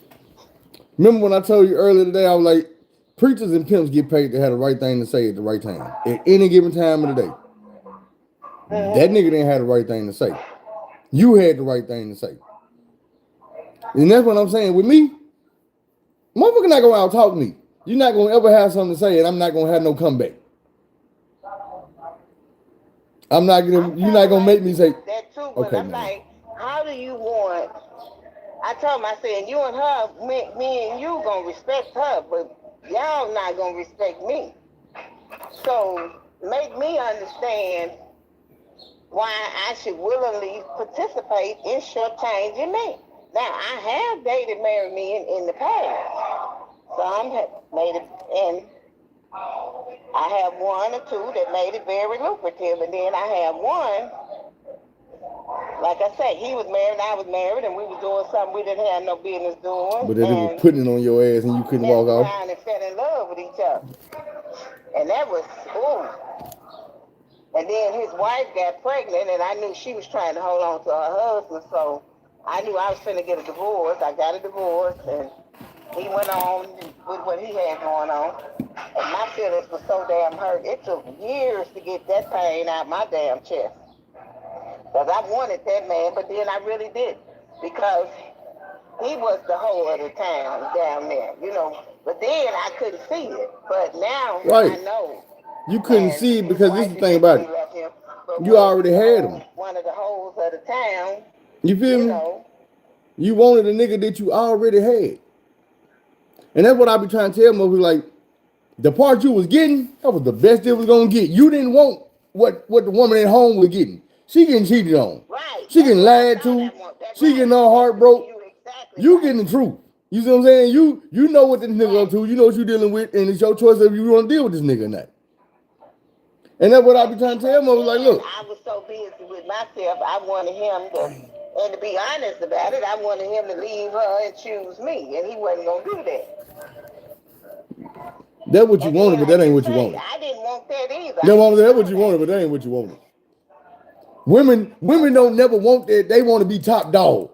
Remember when I told you earlier today, I was like, preachers and pimps get paid to have the right thing to say at the right time. At any given time of the day. That nigga didn't have the right thing to say. You had the right thing to say. And that's what I'm saying. With me, motherfucker not gonna out talk me. You're not gonna ever have something to say, and I'm not gonna have no comeback. You're not gonna make me say that too, but okay, I'm man. like, how do you want? I told him, I said, you and her, me and you gonna respect her, but y'all not gonna respect me. So make me understand why I should willingly participate in shortchanging me. Now I have dated married men in the past. Some have made it, and I have one or two that made it very lucrative, and then I have one. Like I said, he was married, and I was married, and we was doing something we didn't have no business doing, But then they were and putting it on your ass and you couldn't walk messed off. around and fell in love with each other. And that was, ooh. And then his wife got pregnant, and I knew she was trying to hold on to her husband, so I knew I was finna get a divorce. I got a divorce, and he went on with what he had going on. And my feelings were so damn hurt. It took years to get that pain out my damn chest. Because I wanted that man, but then I really didn't. Because he was the whole of the town down there, you know. But then I couldn't see it. But now I Right. know. You couldn't And see it his because this is wife the thing about eventually it. left him. But You when already had him. one of the hoes of the town, You feel you me? know. You wanted a nigga that you already had. And that's what I be trying to tell motherfuckers, like, the part you was getting, that was the best it was gonna get. You didn't want what the woman at home was getting. She getting cheated on. Right. She That's getting what I lied thought to. I want. That's She right. getting her heart broke. You exactly You right. getting the truth. You see what I'm saying? You know what this nigga up to. You know what you dealing with, and it's your choice if you want to deal with this nigga or not. And that's what I be trying to tell motherfuckers, like, look. I was so busy with myself, I wanted him to, and to be honest about it, I wanted him to leave her and choose me, and he wasn't gonna do that. That's what you And wanted, then but like that ain't you what you say, wanted. I didn't want that either. That's what you wanted, but that ain't what you wanted. Women don't never want that. They want to be top dog.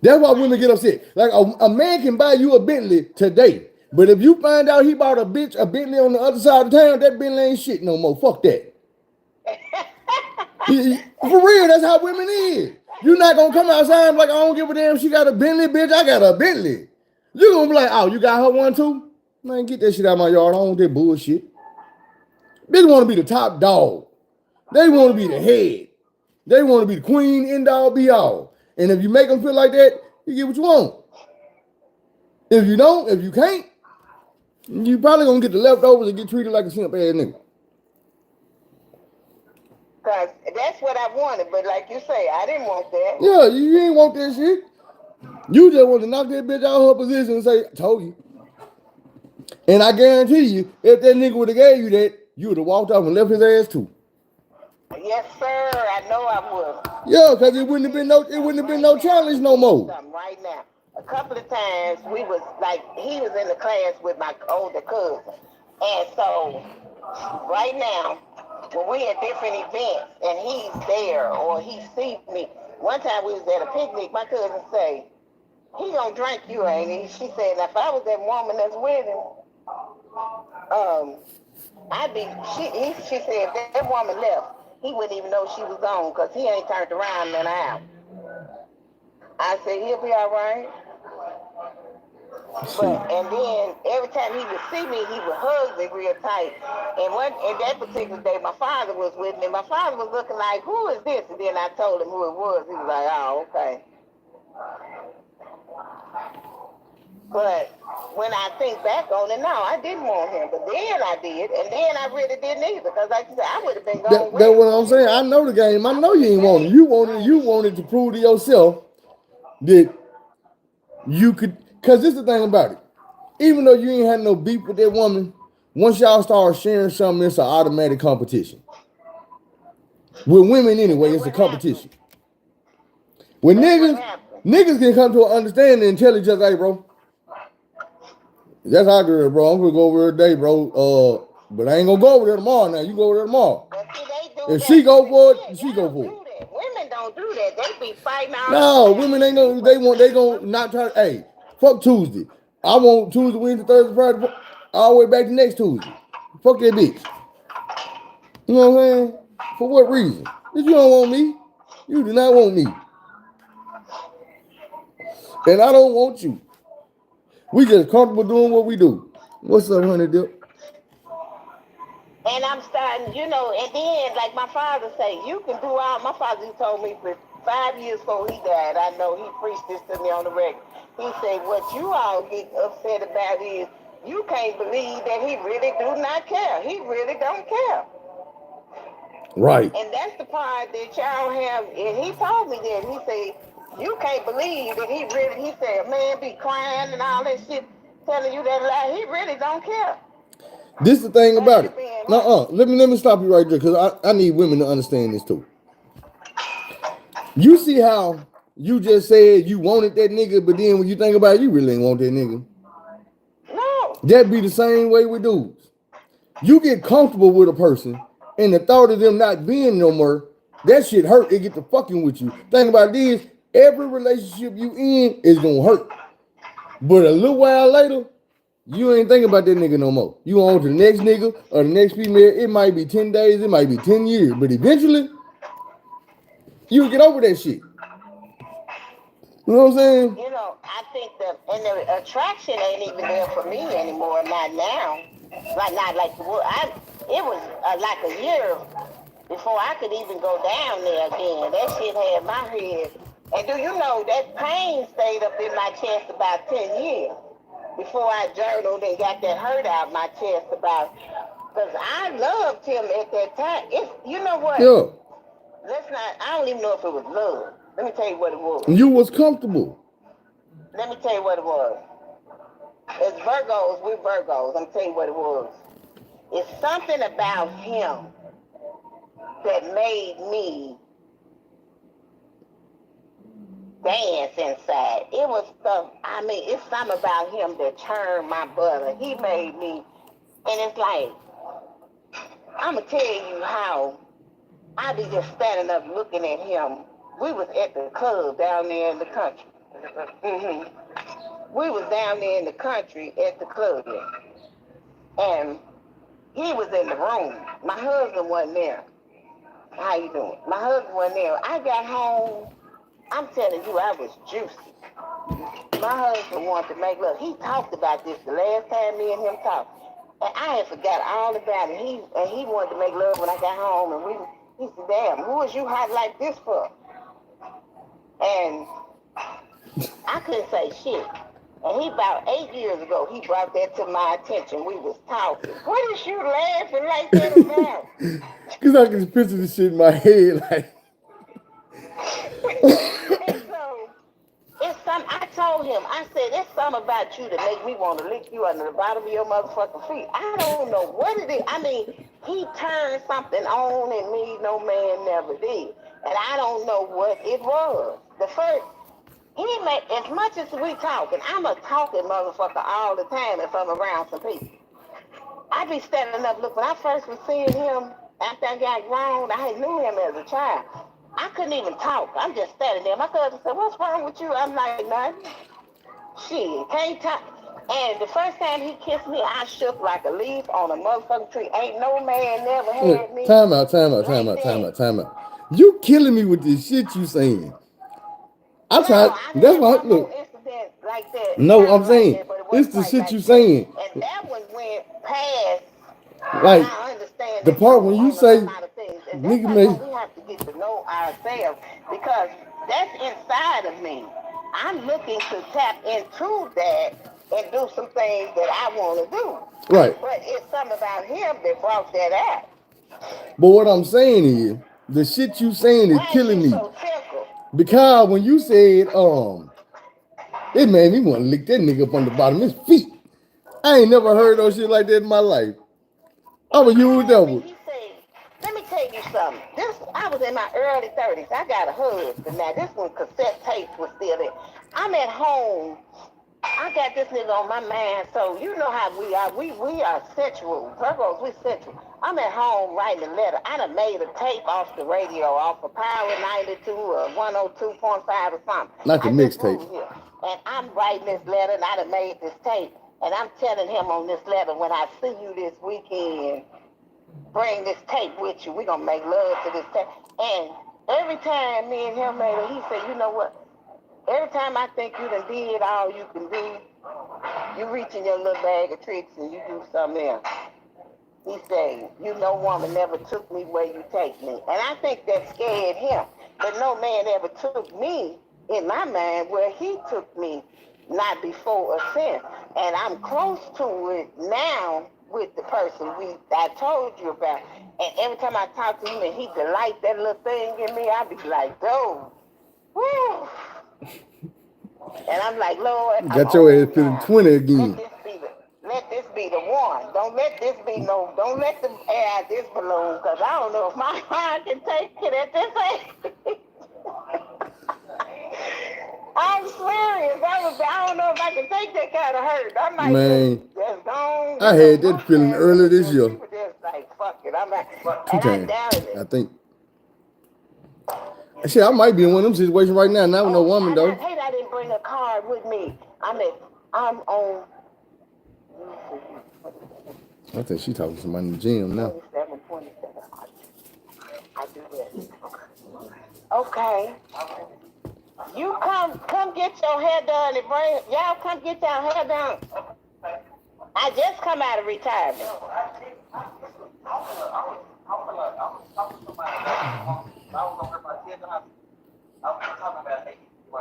That's why women get upset. Like a man can buy you a Bentley today, but if you find out he bought a Bentley on the other side of town, that Bentley ain't shit no more. Fuck that. For real, that's how women is. You not gonna come outside and be like, I don't give a damn. She got a Bentley, bitch. I got a Bentley. You gonna be like, oh, you got her one too? Man, get that shit out of my yard. I don't want that bullshit. They want to be the top dog. They want to be the head. They want to be the queen, end all, be all. And if you make them feel like that, you get what you want. If you don't, if you can't, you probably gonna get the leftovers and get treated like a simp ass nigga. Cause that's what I wanted, but like you say, I didn't want that. Yeah, you ain't want that shit. You just want to knock that bitch out of her position and say, told you. And I guarantee you, if that nigga would have gave you that, you would have walked off and left his ass too. Yes, sir. I know I would. Yeah, cause it wouldn't have been no challenge no more. Right now, a couple of times we was like, he was in the class with my older cousin, and so right now, when we at different events and he's there or he sees me, one time we was at a picnic, my cousin say, he gonna drink you, ain't he? She said, if I was that woman that's with him, she said, if that woman left, he wouldn't even know she was gone because he ain't turned around in an hour. I said, he'll be all right. And then every time he would see me, he would hug me real tight. And that particular day, my father was with me. My father was looking like, who is this? And then I told him who it was. He was like, oh, okay. But when I think back on it, no, I didn't want him. But then I did, and then I really didn't either. Because like you said, I would have been gone. That's what I'm saying. I know the game. I know you ain't want it. You wanted to prove to yourself that you could. Because this is the thing about it. Even though you ain't had no beef with that woman, once y'all start sharing something, it's an automatic competition. With women anyway, it's a competition. When niggas can come to an understanding and tell each other, hey, bro, that's our girl, bro. I'm gonna go over there today, bro. But I ain't gonna go over there tomorrow. Now you go over there tomorrow. If she go for it, she go for it. Women don't do that. They be fighting all. No, women ain't gonna. They gonna not try. Hey, fuck Tuesday. I want Tuesday, Wednesday, Thursday, Friday, all the way back to next Tuesday. Fuck that bitch. You know what I'm saying? For what reason? If you don't want me, you do not want me. And I don't want you. We just comfortable doing what we do. What's up, honey dip? And I'm starting, and then like my father say, you can do all. My father told me for 5 years before he died, I know he preached this to me on the record. He said, what you all get upset about is you can't believe that he really do not care. He really don't care. Right. And that's the part that y'all have. And he told me that. He said, you can't believe that he said, man be crying and all that shit, telling you that lie. He really don't care. This is the thing about it. Let me stop you right there because I need women to understand this too. You see how you just said you wanted that nigga, but then when you think about it, you really ain't want that nigga. No. That be the same way with dudes. You get comfortable with a person, and the thought of them not being no more, that shit hurt. It get to fucking with you. Think about this: every relationship you in is gonna hurt, but a little while later, you ain't thinking about that nigga no more. You on to the next nigga or the next female. It might be 10 days, it might be 10 years, but eventually, you'll get over that shit. You know what I'm saying? I think the attraction ain't even there for me anymore. Not now. Not like it was like a year before I could even go down there again. That shit had my head. And do you know that pain stayed up in my chest about 10 years before I journaled and got that hurt out my chest about. Because I loved him at that time. You know what? Yeah. I don't even know if it was love. Let me tell you what it was. You was comfortable. Let me tell you what it was. As Virgos, we're Virgos. I'm telling you what it was. It's something about him that made me dance inside. It was it's something about him that turned my butter. He made me, and it's like, I'm going to tell you how I be just standing up looking at him. We was at the club down there in the country. We was down there in the country at the club. And he was in the room. My husband wasn't there. How you doing? My husband wasn't there. I got home I'm telling you, I was juicy. My husband wanted to make love. He talked about this the last time me and him talked. And I had forgot all about it. He wanted to make love when I got home, and he said, "Damn, who is you hot like this for?" And I couldn't say shit. And he about 8 years ago, he brought that to my attention. We was talking. What is you laughing like that about? Cause I can just picture this shit in my head, like. And so it's some. I told him. I said, "It's something about you that make me want to lick you under the bottom of your motherfucking feet." I don't know what it is. I mean, he turned something on in me no man never did, and I don't know what it was. The first. He made as much as we talking. I'm a talking motherfucker all the time if I'm around some people. I be standing up. Look, when I first was seeing him after I got grown, I knew him as a child. I couldn't even talk. I'm just standing there. My cousin said, "What's wrong with you?" I'm like, "Nothing." Shit, can't talk. And the first time he kissed me, I shook like a leaf on a motherfucking tree. Ain't no man never had Look, me time out. like that. Time out. You killing me with this shit you saying. No, I'm trying. I That's had why. one more Look. incident like that, No, kind I'm of like saying that, but it it's wasn't the quite shit you like that. saying. And that one went past what Like I understand the is part true when you on a say, lot of things. And that's nigga, like man. what we have to get to know ourselves because that's inside of me. I'm looking to tap into that and do some things that I want to do. Right. But it's something about him that brought that out. But what I'm saying is, the shit you saying is Why is killing you me. so tickled? Because when you said, it made me want to lick that nigga up on the bottom of his feet. I ain't never heard no shit like that in my life. I'm He gonna use that told me, one. he said, "Let me tell you something. This I was in my early 30s. I got a husband now. This one cassette tapes was still there. I'm at home. I got this nigga on my mind. So you know how we are. We are sensual. Virgos, we sensual. I'm at home writing a letter. I done made a tape off the radio, off of Power 92 or 102.5 or something. Not the I just mixtape. moved here. And I'm writing this letter and I done made this tape. And I'm telling him on this letter, when I see you this weekend, bring this tape with you. We're going to make love to this tape. And every time me and him made it, he said, "You know what? Every time I think you done did all you can do, you reach in your little bag of tricks and you do something else." He said, "You know, woman never took me where you take me." And I think that scared him. But no man ever took me, in my mind, where he took me, not before or since. And I'm close to it now with the person I told you about. And every time I talk to him and he delight that little thing in me, I be like, "Dude, woo." And I'm like, "Lord, I'm Got your ass old feeling now. 20 Let again. this be the let this be the one. Don't let this be no. Don't let them air out this balloon, because I don't know if my heart can take it at this age." I'm serious. I don't know if I can take that kind of hurt. I might Man, just gone. I had that feeling earlier this year. People just like, fuck it. I'm like, 2 and I times, doubted I it. think. Shit, I might be in one of them situations right now. Not with no Oh, woman and I though. hate I didn't bring a card with me. I'm on I think she talking to somebody in the gym now. 27. I do that. Okay. You come get your hair done and bring y'all come get your hair done. I just come out of retirement.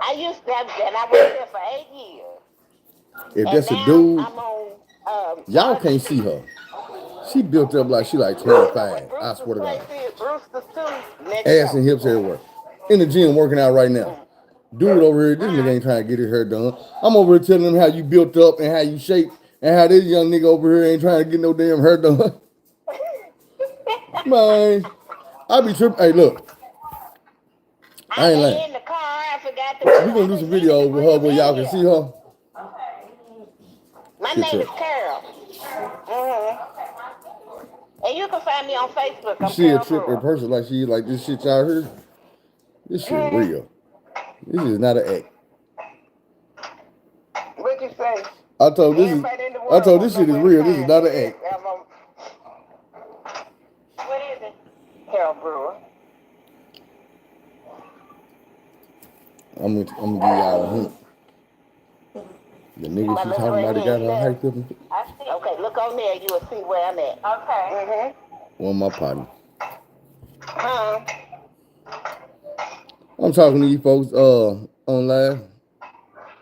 I used to have and I worked there for 8 years. If And that's a now dude, I'm on y'all Arch can't see Street. her. She built up like she like You know what 25. I Brewster's swear to place God. is? Brewster's too, next Ass door. and hips everywhere. In the gym working out right now. Dude over here, this nigga Uh-huh. ain't trying to get his hair done. I'm over here telling him how you built up and how you shaped and how this young nigga over here ain't trying to get no damn hair done. Man, I be tripping. Hey, look, I ain't lying. I'm in the car. I forgot to We bring. gonna I do some didn't mean to videos with bring her him where in y'all can here. see her. My Shit, name is trip. Carol. And you can find me on Facebook. You I'm see a Carol trip in Brewer. person like she like this shit y'all heard. This shit real. This is not an act. What you say? I told Everybody in the I world told won't this know shit is where to real. This is find me. not an act. What is it? Carol Brewer. I'm gonna give y'all a hint. The nigga My she little talking about that gray got her head hyped up. And I see. Okay, look on there. You will see where I'm at. Okay. one of my partner. Huh? I'm talking to you folks on live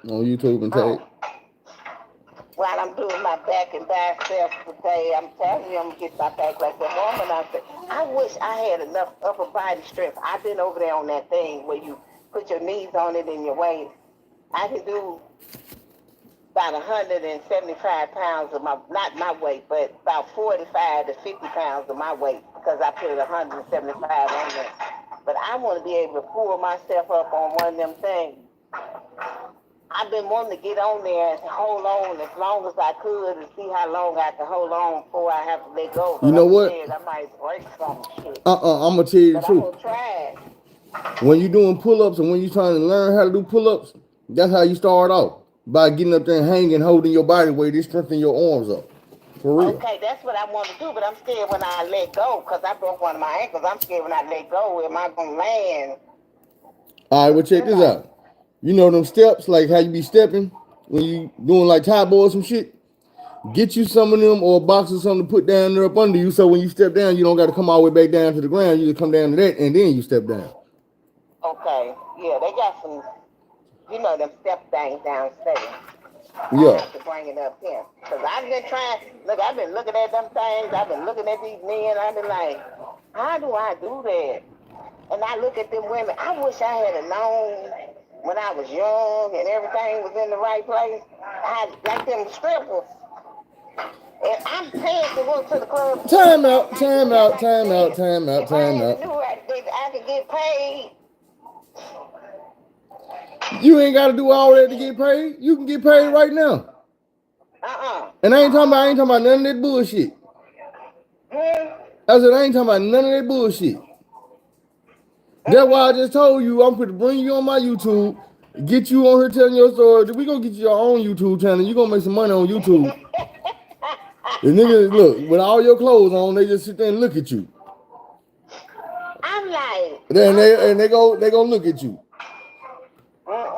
on YouTube and tag. Oh. While I'm doing my back and biceps today, I'm telling you, I'm gonna get my back like that woman. I wish I had enough upper body strength. I've been over there on that thing where you put your knees on it and your waist. I can do about 175 pounds of not my weight, but about 45 to 50 pounds of my weight because I put 175 on there. But I want to be able to pull myself up on one of them things. I've been wanting to get on there and hold on as long as I could and see how long I can hold on before I have to let go. But You know I'm what? scared I might break some shit. I'm gonna tell you the But I'm truth. gonna try it. When you're doing pull-ups and when you're trying to learn how to do pull-ups, that's how you start off. By getting up there and hanging, holding your body weight, it strengthen your arms up. For real. Okay, that's what I want to do, but I'm scared when I let go because I broke one of my ankles. I'm scared when I let go, am I gonna land? All right, well check this out. You know them steps, like how you be stepping when you doing like tie boy or some shit? Get you some of them or a box or something to put down there up under you so when you step down, you don't got to come all the way back down to the ground. You just come down to that and then you step down. Okay, yeah, they got some, them step things downstairs. I Yeah. have to bring it up here. Because I've been I've been looking at them things. I've been looking at these men. I've been like, how do I do that? And I look at them women. I wish I had known when I was young and everything was in the right place. Like them strippers. And I'm paying to go to the club Time all out, night time because out, I can time out, dance. time out, If I time had out. knew I could get paid. You ain't got to do all that to get paid. You can get paid right now. And I ain't talking about none of that bullshit. I said I ain't talking about none of that bullshit. That's why I just told you I'm going to bring you on my YouTube, get you on here telling your story. We gonna get you your own YouTube channel. You gonna make some money on YouTube. The niggas look with all your clothes on, they just sit there and look at you. I'm like, Then they gonna look at you.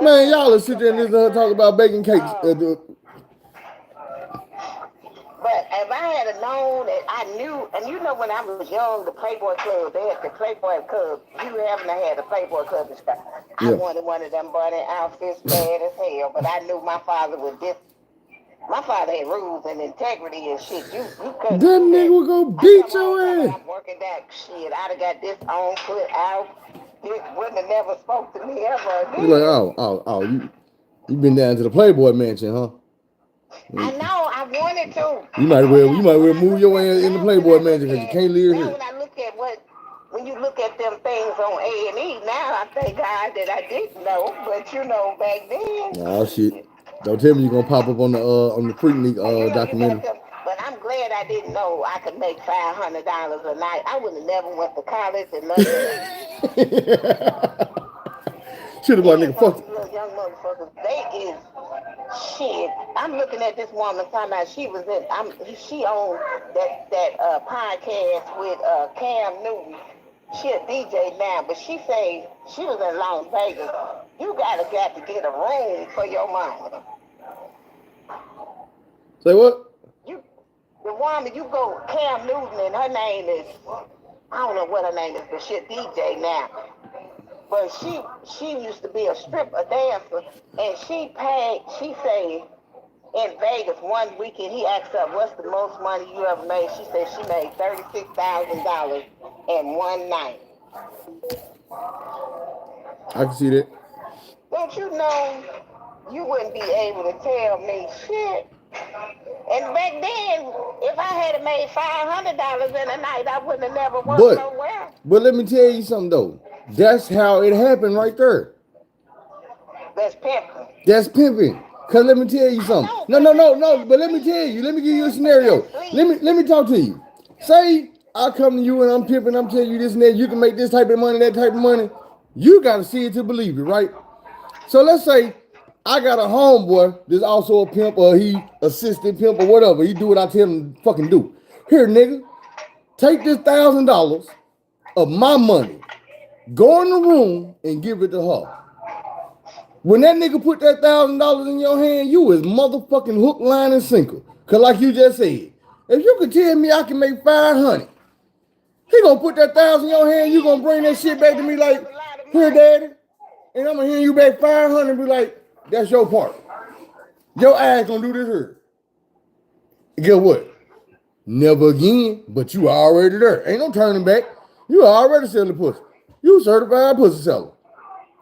Man, y'all will sit there and listen to her talk about baking cakes. But if I had known that I knew, and when I was young, the Playboy Club, they had the Playboy Club. You haven't had a Playboy Club and stuff. I wanted one of them bunny outfits bad as hell, but I knew my father would my father had rules and integrity and shit. You couldn't That do nigga that. will go I beat come home your talking ass. about I'm working that shit. I'd have got this on, put out. It wouldn't have never spoke to me ever You like, again. you been down to the Playboy mansion, huh? I know, I wanted to. You might But when well I move look your at ass in the now, when Playboy I look mansion because you at can't live now, here. when I look at when you look at them things on A&E, now I thank God that I didn't know. But back then, Oh shit! Don't tell me you're gonna pop up on the Freaknik you got documentary. them. But I'm glad I didn't know I could make $500 a night. I would have never went to college and none of that. Should have bought These nigga fuck. little young motherfuckers, they is shit. I'm looking at this woman talking about she owned that podcast with Cam Newton. She a DJ now, but she say she was in Las Vegas. You got to get a room for your mama. Say what? The woman you go Cam Newton and her name is I don't know what her name is, but she a DJ now. But she used to be a dancer, and she say in Vegas one weekend, he asked her, what's the most money you ever made? She said she made $36,000 in one night. I can see that. Don't you know you wouldn't be able to tell me shit? And back then, if I had made $500 in a night, I wouldn't have never worked nowhere. But let me tell you something though. That's how it happened right there. That's pimping. That's pimping. Cause let me tell you something. No. But let me tell you. Let me give you a scenario. Let me talk to you. Say I come to you and I'm pimping. I'm telling you this and that. You can make this type of money, that type of money. You gotta see it to believe it, right? So let's say I got a homeboy that's also a pimp or he assistant pimp or whatever. He do what I tell him to fucking do. Here, nigga, take this $1,000 of my money. Go in the room and give it to her. When that nigga put that $1,000 in your hand, you is motherfucking hook, line, and sinker. Cause like you just said, if you could tell me I can make 500, he gonna put that 1,000 in your hand. You gonna bring that shit back to me like, here, daddy, and I'm gonna hand you back 500 and be like, that's your part. Your ass gonna do this here. Guess what? Never again. But you already there. Ain't no turning back. You already selling pussy. You certified pussy seller.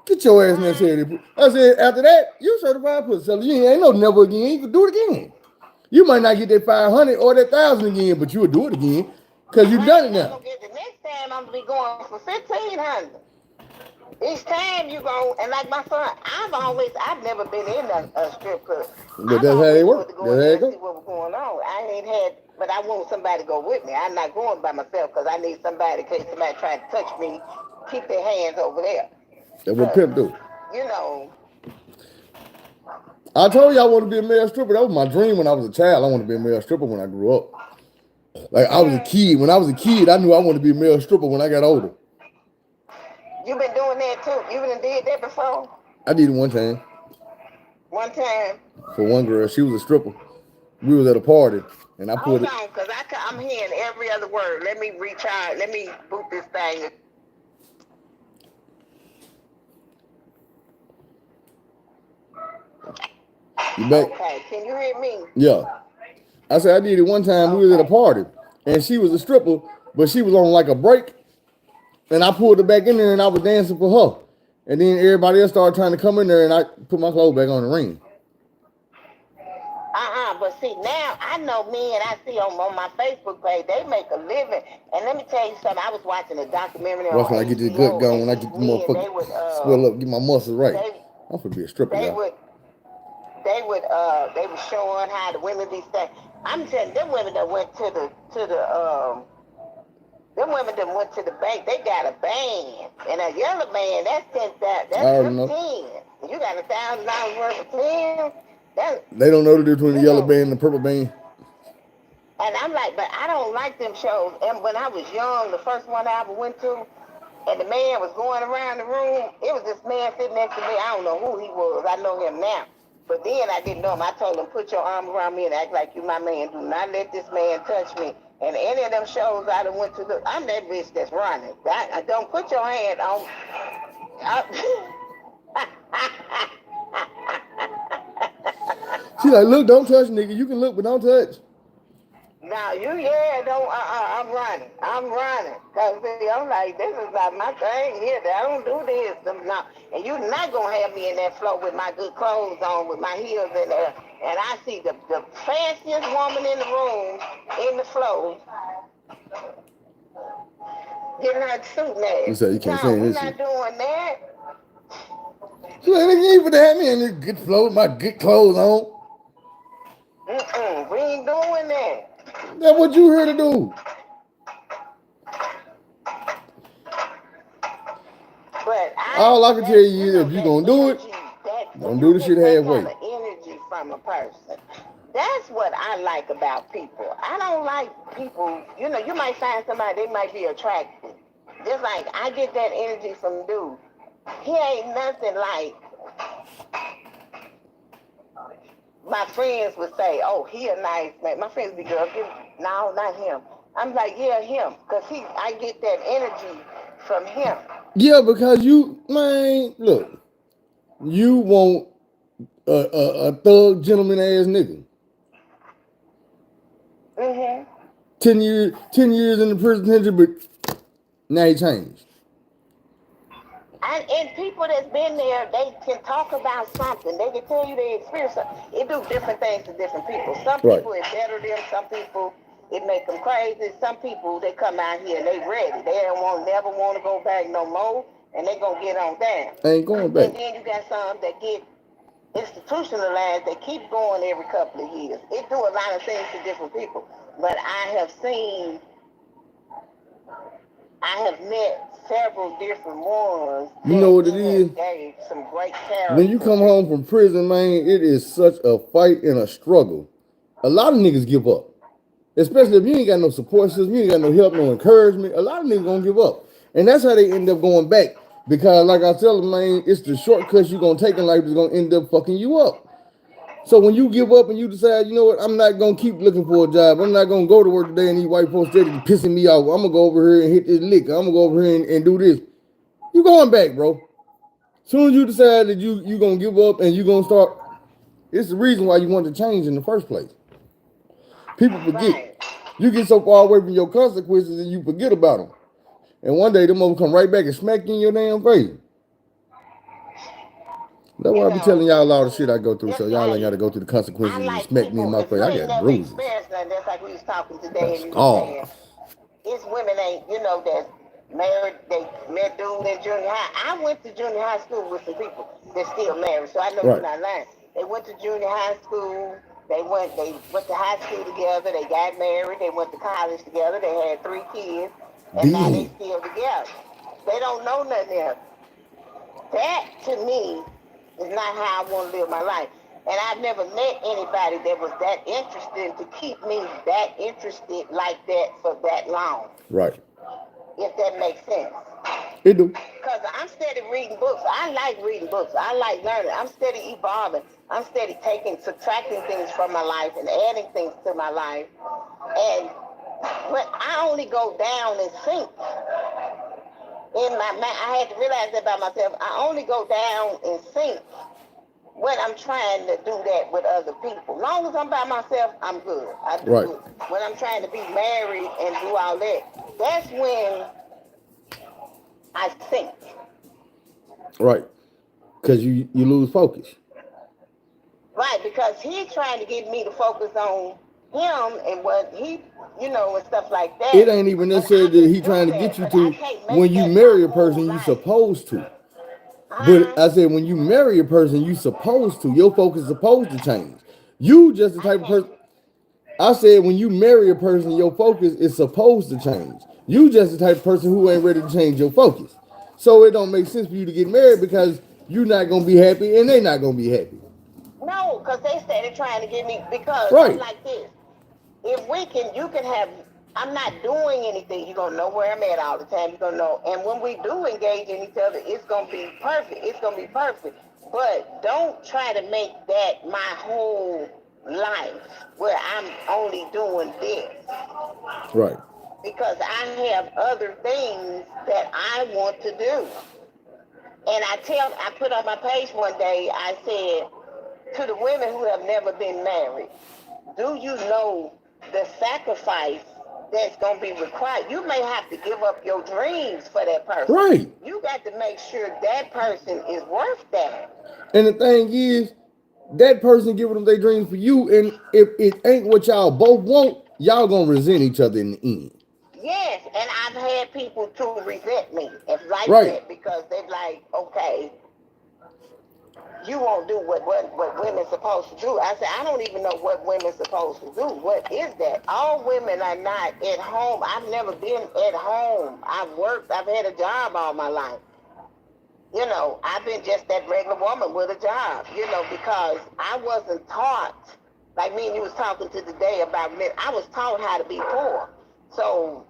Get your ass in that shit. I said, after that, you certified pussy seller. You ain't no never again. You can do it again. You might not get that 500 or that 1,000 again, but you will do it again because you done it now. The next time I'm gonna be going for 1,500. Each time you go, and like my son, I've never been in a strip club. But that's how they work. That's how they go. See what was going on. I ain't had, but I want somebody to go with me. I'm not going by myself because I need somebody in case somebody try to touch me, keep their hands over there. That's what pimp do. You know. I told you I wanted to be a male stripper. That was my dream when I was a child. I wanted to be a male stripper when I grew up. Like I was a kid. When I was a kid, I knew I wanted to be a male stripper when I got older. You been doing that too? You been did that before? I did it one time. One time? For one girl. She was a stripper. We was at a party and I put it. Hold on, because I'm hearing every other word. Let me recharge. Let me boot this thing. You back? Okay, can you hear me? Yeah. I said I did it one time. We was at a party and she was a stripper, but she was on like a break. And I pulled her back in there and I was dancing for her. And then everybody else started trying to come in there and I put my clothes back on the ring. But see, now I know men I see on my Facebook page, they make a living. And let me tell you something, I was watching a documentary on when I get this gut going, when I get the motherfucker swell up, get my muscles right. I'm gonna be a stripper they guy. They were showing how the women be saying. I'm telling them women that went to the bank, they got a band. And a yellow band, that's 10,000. That's 10. You got $1,000 worth of 10. They don't know the difference between the yellow band and the purple band. And I'm like, but I don't like them shows. And when I was young, the first one I ever went to, and the man was going around the room, it was this man sitting next to me. I don't know who he was. I know him now. But then I didn't know him. I told him, put your arm around me and act like you my man. Do not let this man touch me. And any of them shows I done went to, I'm that bitch that's running. I don't put your hand on. She's like, look, don't touch, nigga. You can look, but don't touch. Now, I'm running. Because I'm like, this is not my thing here. I don't do this. And you're not going to have me in that floor with my good clothes on, with my heels in there. And I see the fanciest woman in the room, in the floor, getting her suit made. You said you can't say this. We're not doing that. She's like, nigga, you put have me in this good floor with my good clothes on. We ain't doing that. That's what you here to do. But all I can tell you is if you're going to do it, don't do the shit halfway. Energy from a person. That's what I like about people. I don't like people, you might find somebody, they might be attractive. Just like I get that energy from dude. He ain't nothing like my friends would say, oh, he a nice man. My friends be girl, no, not him. I'm like, yeah, him. Because I get that energy from him. Yeah, because you want a thug gentleman ass nigga. Mm-hmm. 10 years in the prison penitentiary, but now he changed. And people that's been there, they can talk about something. They can tell you their experience. It do different things to different people. Some people it better them. Some people it make them crazy. Some people they come out here and they ready. They don't never want to go back no more, and they gonna get on down. Ain't going back. And then you got some that get institutionalized. They keep going every couple of years. It do a lot of things to different people. But I have met several different ones. You know what it is? Gave some great character. When you come home from prison, man, it is such a fight and a struggle. A lot of niggas give up. Especially if you ain't got no support system, you ain't got no help, no encouragement. A lot of niggas gonna give up. And that's how they end up going back Because like I tell them, man, it's the shortcuts you're gonna take in life that's gonna end up fucking you up. So when you give up and you decide, you know what, I'm not gonna keep looking for a job. I'm not gonna go to work today and these white folks steady pissing me off. I'm gonna go over here and hit this liquor. I'm gonna go over here and do this. You going back, bro. Soon as you decide that you gonna give up and you gonna start, it's the reason why you want to change in the first place. People forget. Right. You get so far away from your consequences and you forget about them. And one day them will come right back and smack you in your damn face. That's why You I be telling know, y'all all the shit I go through, so just y'all ain't like got to go through the consequences I and like smack me in people, my if face. you I ain't got never bruises. experienced nothing, that's like we was talking Got today and you were saying, scars. it's women ain't, you know, that's married, they met dude in junior high. I went to junior high school with some people that's still married, so I know you're Right. not lying. They went to junior high school, they went to high school together, they got married, they went to college together, they had 3 kids, and now they Then. still together. They don't know nothing else. That to me is not how I want to live my life. And I've never met anybody that was that interested to keep me that interested like that for that long. Right. If that makes sense. It do. Because I'm steady reading books. I like reading books. I like learning. I'm steady evolving. I'm steady subtracting things from my life and adding things to my life. And but I only go down and sink in my mind. I had to realize that about myself. I only go down and sink when I'm trying to do that with other people. As long as I'm by myself, I'm good. I do Right. good. When I'm trying to be married and do all that, that's when I sink. Right. Because you lose focus. Right, because he's trying to get me to focus on him and what he, and stuff like It that. ain't even And I necessarily that can he do trying to that, get you but I to can't when make you that my marry a whole person, you life. supposed to. But I said when you marry a person, you supposed to. Your focus is supposed to change. You just the I type of can't. person. I said when you marry a person, your focus is supposed to change. You just the type of person who ain't ready to change your focus. So it don't make sense for you to get married because you're not gonna be happy and they're not gonna be happy. No, because they started trying to get me, because I'm Right. like this. If you can have, I'm not doing anything. You're going to know where I'm at all the time. You're going to know. And when we do engage in each other, it's going to be perfect. It's going to be perfect. But don't try to make that my whole life where I'm only doing this. Right. Because I have other things that I want to do. And I put on my page one day, I said, to the women who have never been married, do you know the sacrifice that's going to be required? You may have to give up your dreams for that person. Right. You got to make sure that person is worth that. And the thing is, that person giving them their dreams for you, and if it ain't what y'all both want, y'all gonna resent each other in the end. Yes, and I've had people to resent me and like Right. that because they're like, okay, you won't do what women's supposed to do. I said, I don't even know what women's supposed to do. What is that? All women are not at home. I've never been at home. I've worked. I've had a job all my life. I've been just that regular woman with a job, because I wasn't taught, like me and you was talking to today about men, I was taught how to be poor. So,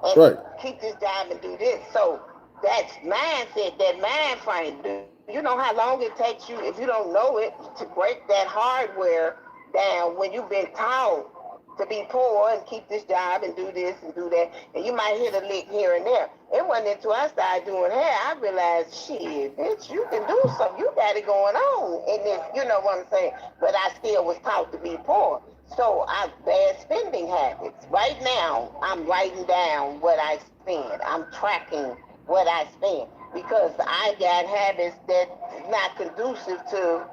and Right. keep this job and do this. So, that's mindset, that mind frame. Do you know how long it takes you, if you don't know it, to break that hardware down when you've been taught to be poor and keep this job and do this and do that, and you might hit a lick here and there. It wasn't until I started doing hair, I realized, shit, bitch, you can do something. You got it going on. And this, you know what I'm saying? But I still was taught to be poor. So I bad spending habits. Right now, I'm writing down what I spend. I'm tracking what I spend because I got habits that not conducive to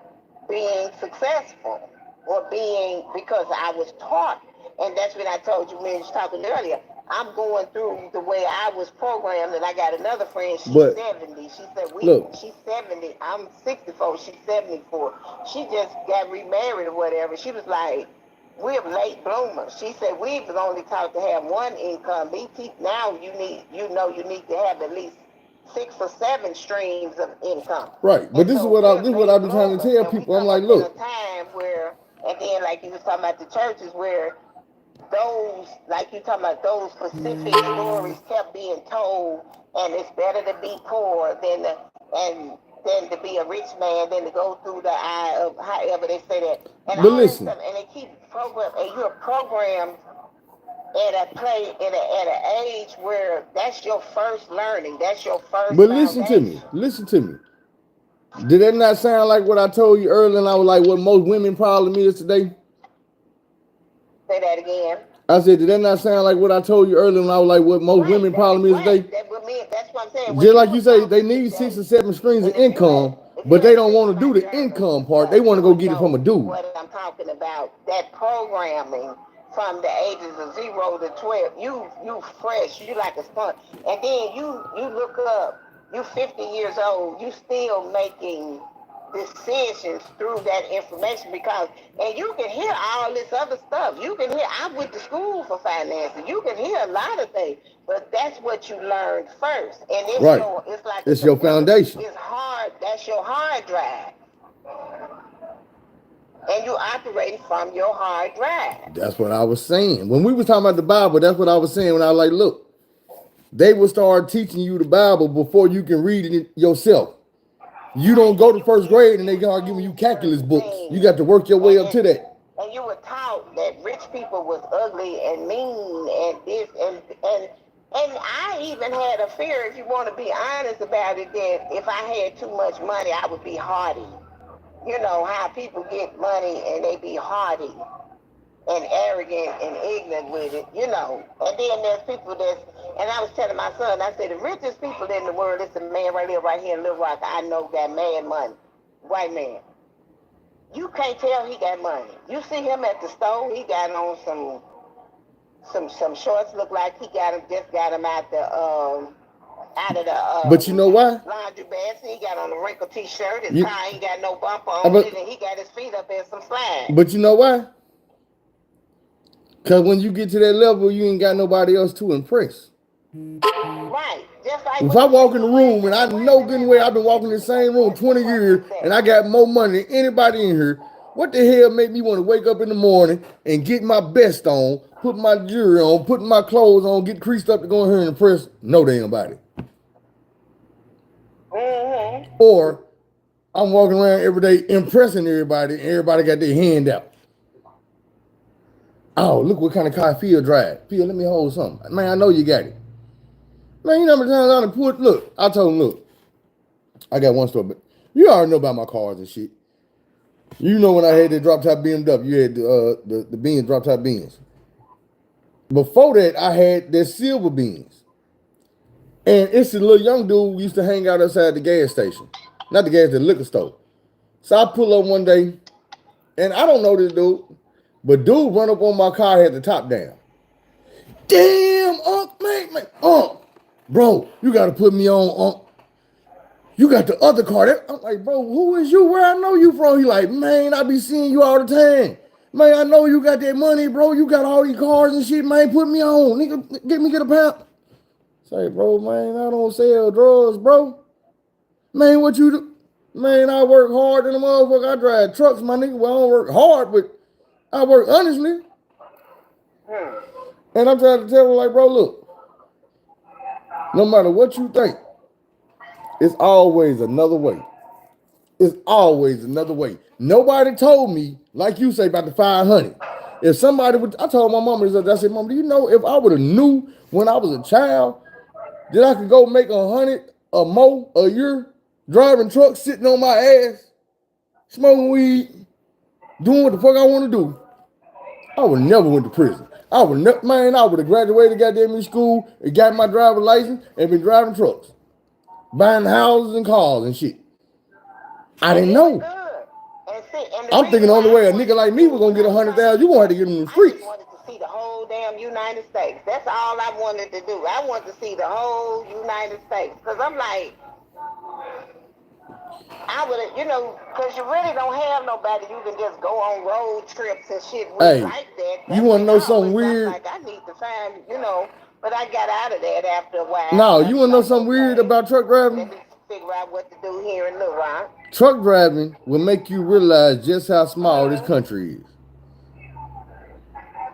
being successful or being, because I was taught. And that's when I told you, when you was talking earlier, I'm going through the way I was programmed. And I got another friend, she's But 70. She said, look, she's 70. I'm 64. She's 74. She just got remarried or whatever. She was like, we're late bloomers. She said, we've only taught to have one income. Now you need to have at least 6 or 7 streams of income. right. But And this is so what we're I late be trying to bloomers. tell And we people. I'm come like, up in a look, time where, and then like you was talking about the churches where those, like you talking about, those specific stories kept being told, and it's better to be poor than to be a rich man, than to go through the eye of, however they say that, and But all that listen, stuff, and they keep and you're programmed at an age where that's your first learning, that's your first but listen to foundation. me. Listen to me. Did that not sound like what I told you earlier? And I was like, what most women problem is today? Say that again. I said, did that not sound like what I told you earlier? And I was like, what most Right, women problem is today? That's what I'm saying. When Just you like were you say, they talking need 6 today, or 7 streams of and income, if you but they had don't seen want to my do the journal, income part. They want to you go would get it from a know dude. what I'm talking about. That programming from the ages of 0 to 12, you fresh, you like a sponge, and then you look up, you 50 years old, you still making decisions through that information, because and you can hear all this other stuff. You can hear, I went to school for finances. You can hear a lot of things, but that's what you learned first. And Right. it's like a It's your computer. foundation. It's hard, that's your hard drive. And you operating from your hard drive. That's what I was saying. When we was talking about the Bible, that's what I was saying when I was like, look, they will start teaching you the Bible before you can read it yourself. You don't go to first grade and they start giving you calculus books. You got to work your way up to that. And you were taught that rich people was ugly and mean and this and I even had a fear, if you want to be honest about it, that if I had too much money, I would be haughty. You know how people get money and they be haughty and arrogant and ignorant with it, you know. And then there's people and I was telling my son, I said, the richest people in the world is the man right here, right here in Little Rock, I know got mad money. White man. You can't tell he got money. You see him at the store, he got on some shorts, look like he just got him out of the But you know why? laundry basket. He got on a wrinkled t-shirt, his tie ain't got no bump on it, and he got his feet up in some slides. But you know why? Because when you get to that level, you ain't got nobody else to impress. Right. Just like if I walk in the room and I know good and well I've been walking in the same room 20 years and I got more money than anybody in here, what the hell made me want to wake up in the morning and get my best on, put my jewelry on, put my clothes on, get creased up to go in here and impress no damn body? Mm-hmm. Or I'm walking around every day impressing everybody and everybody got their hand out. Oh, look what kind of car Phil drive. Phil, let me hold something. Man, I know you got it. Man, you know how many times I done put, look, I told him, look, I got one store, but you already know about my cars and shit. You know when I had the drop top BMW, you had the Benz drop top Benz. Before that, I had the silver Benz. And it's a little young dude who used to hang out outside the gas station. Not the gas, the liquor store. So I pull up one day, and I don't know this dude, but dude run up on my car, had the top down. Damn, man, bro, you got to put me on, You got the other car. I'm like, bro, who is you? Where I know you from? He like, man, I be seeing you all the time. Man, I know you got that money, bro. You got all these cars and shit, man. Put me on. Nigga, get a pound. Say, bro, man, I don't sell drugs, bro. Man, what you do? Man, I work hard in the motherfucker. I drive trucks, my nigga. Well, I don't work hard, but I work honestly. And I'm trying to tell him, like, bro, look, no matter what you think, it's always another way. It's always another way. Nobody told me, like you say, about the 500. If somebody would, I told my mama this, I said, Mom, do you know if I would have knew when I was a child that I could go make 100 or more a year driving trucks, sitting on my ass, smoking weed, doing what the fuck I want to do, I would never went to prison. I would have graduated goddamn in school and got my driver's license and been driving trucks, buying houses and cars and shit. I didn't know. I'm thinking the only way a nigga like me was gonna get 100,000, you wanted to get in the streets. I just wanted to see the whole damn United States. That's all I wanted to do. I wanted to see the whole United States. Because I'm like, I would have, because you really don't have nobody you can just go on road trips and shit with like that. You want to know something weird? I'm like, I need to find, but I got out of that after a while. No, you want to know something weird about truck driving? Let me figure out what to do here in Little Rock. Truck driving will make you realize just how small this country is.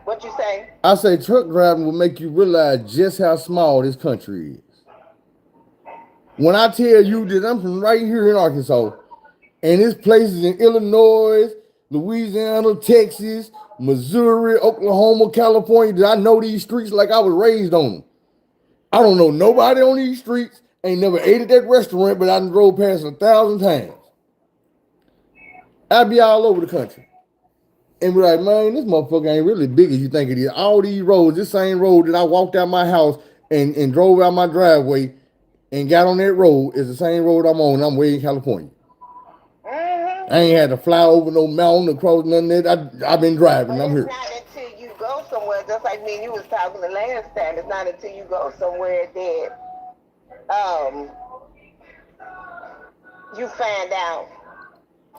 What you say? I say truck driving will make you realize just how small this country is. When I tell you that I'm from right here in Arkansas, and it's places in Illinois, Louisiana, Texas, Missouri, Oklahoma, California, that I know these streets like I was raised on them. I don't know nobody on these streets, ain't never ate at that restaurant, but I done drove past 1,000 times. I be all over the country. And be like, man, this motherfucker ain't really big as you think it is. All these roads, this same road that I walked out my house and drove out my driveway and got on that road is the same road I'm on. I'm way in California. I ain't had to fly over no mountain across nothing that I've been driving. But I'm it's here. not until you go somewhere, just like me and you was talking the last time, it's not until you go somewhere that you find out.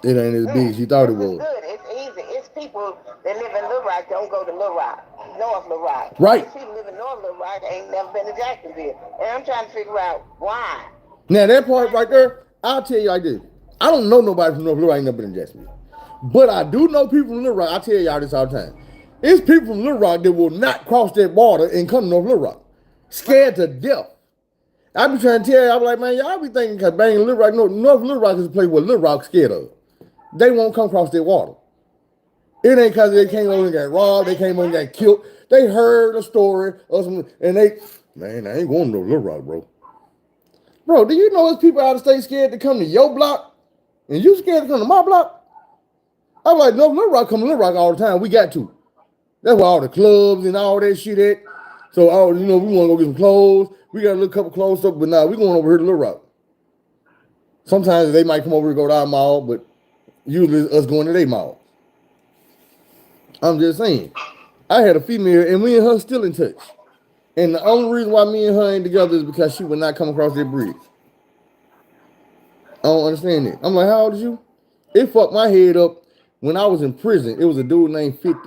It ain't as big as you thought it was. Good. It's easy. It's people that live in Little Rock don't go to Little Rock, North Little Rock. Right. People live in North Little Rock ain't never been to Jacksonville. And I'm trying to figure out why. Now that part right there, I'll tell you like this. I don't know nobody from North Little Rock ain't never been in Jacksonville. But I do know people from Little Rock. I tell y'all this all the time. It's people from Little Rock that will not cross that border and come to North Little Rock. Scared to death. I be trying to tell you, I be like, man, y'all be thinking because banging Little Rock, North Little Rock is a place where Little Rock's scared of. They won't come across that water. It ain't because they came over and got robbed, they came over and got killed. They heard a story or something, and man, I ain't going to Little Rock, bro. Bro, do you know there's people out of state scared to come to your block? And you scared to come to my block? I'm like, no, Little Rock come to Little Rock all the time. We got to. That's where all the clubs and all that shit at. So, we want to go get some clothes. We got a little couple clothes stuff, but nah, we going over here to Little Rock. Sometimes they might come over and go to our mall, but usually it's us going to their mall. I'm just saying. I had a female, and me and her still in touch. And the only reason why me and her ain't together is because she would not come across that bridge. I don't understand it. I'm like, how old is you? It fucked my head up when I was in prison. It was a dude named 50.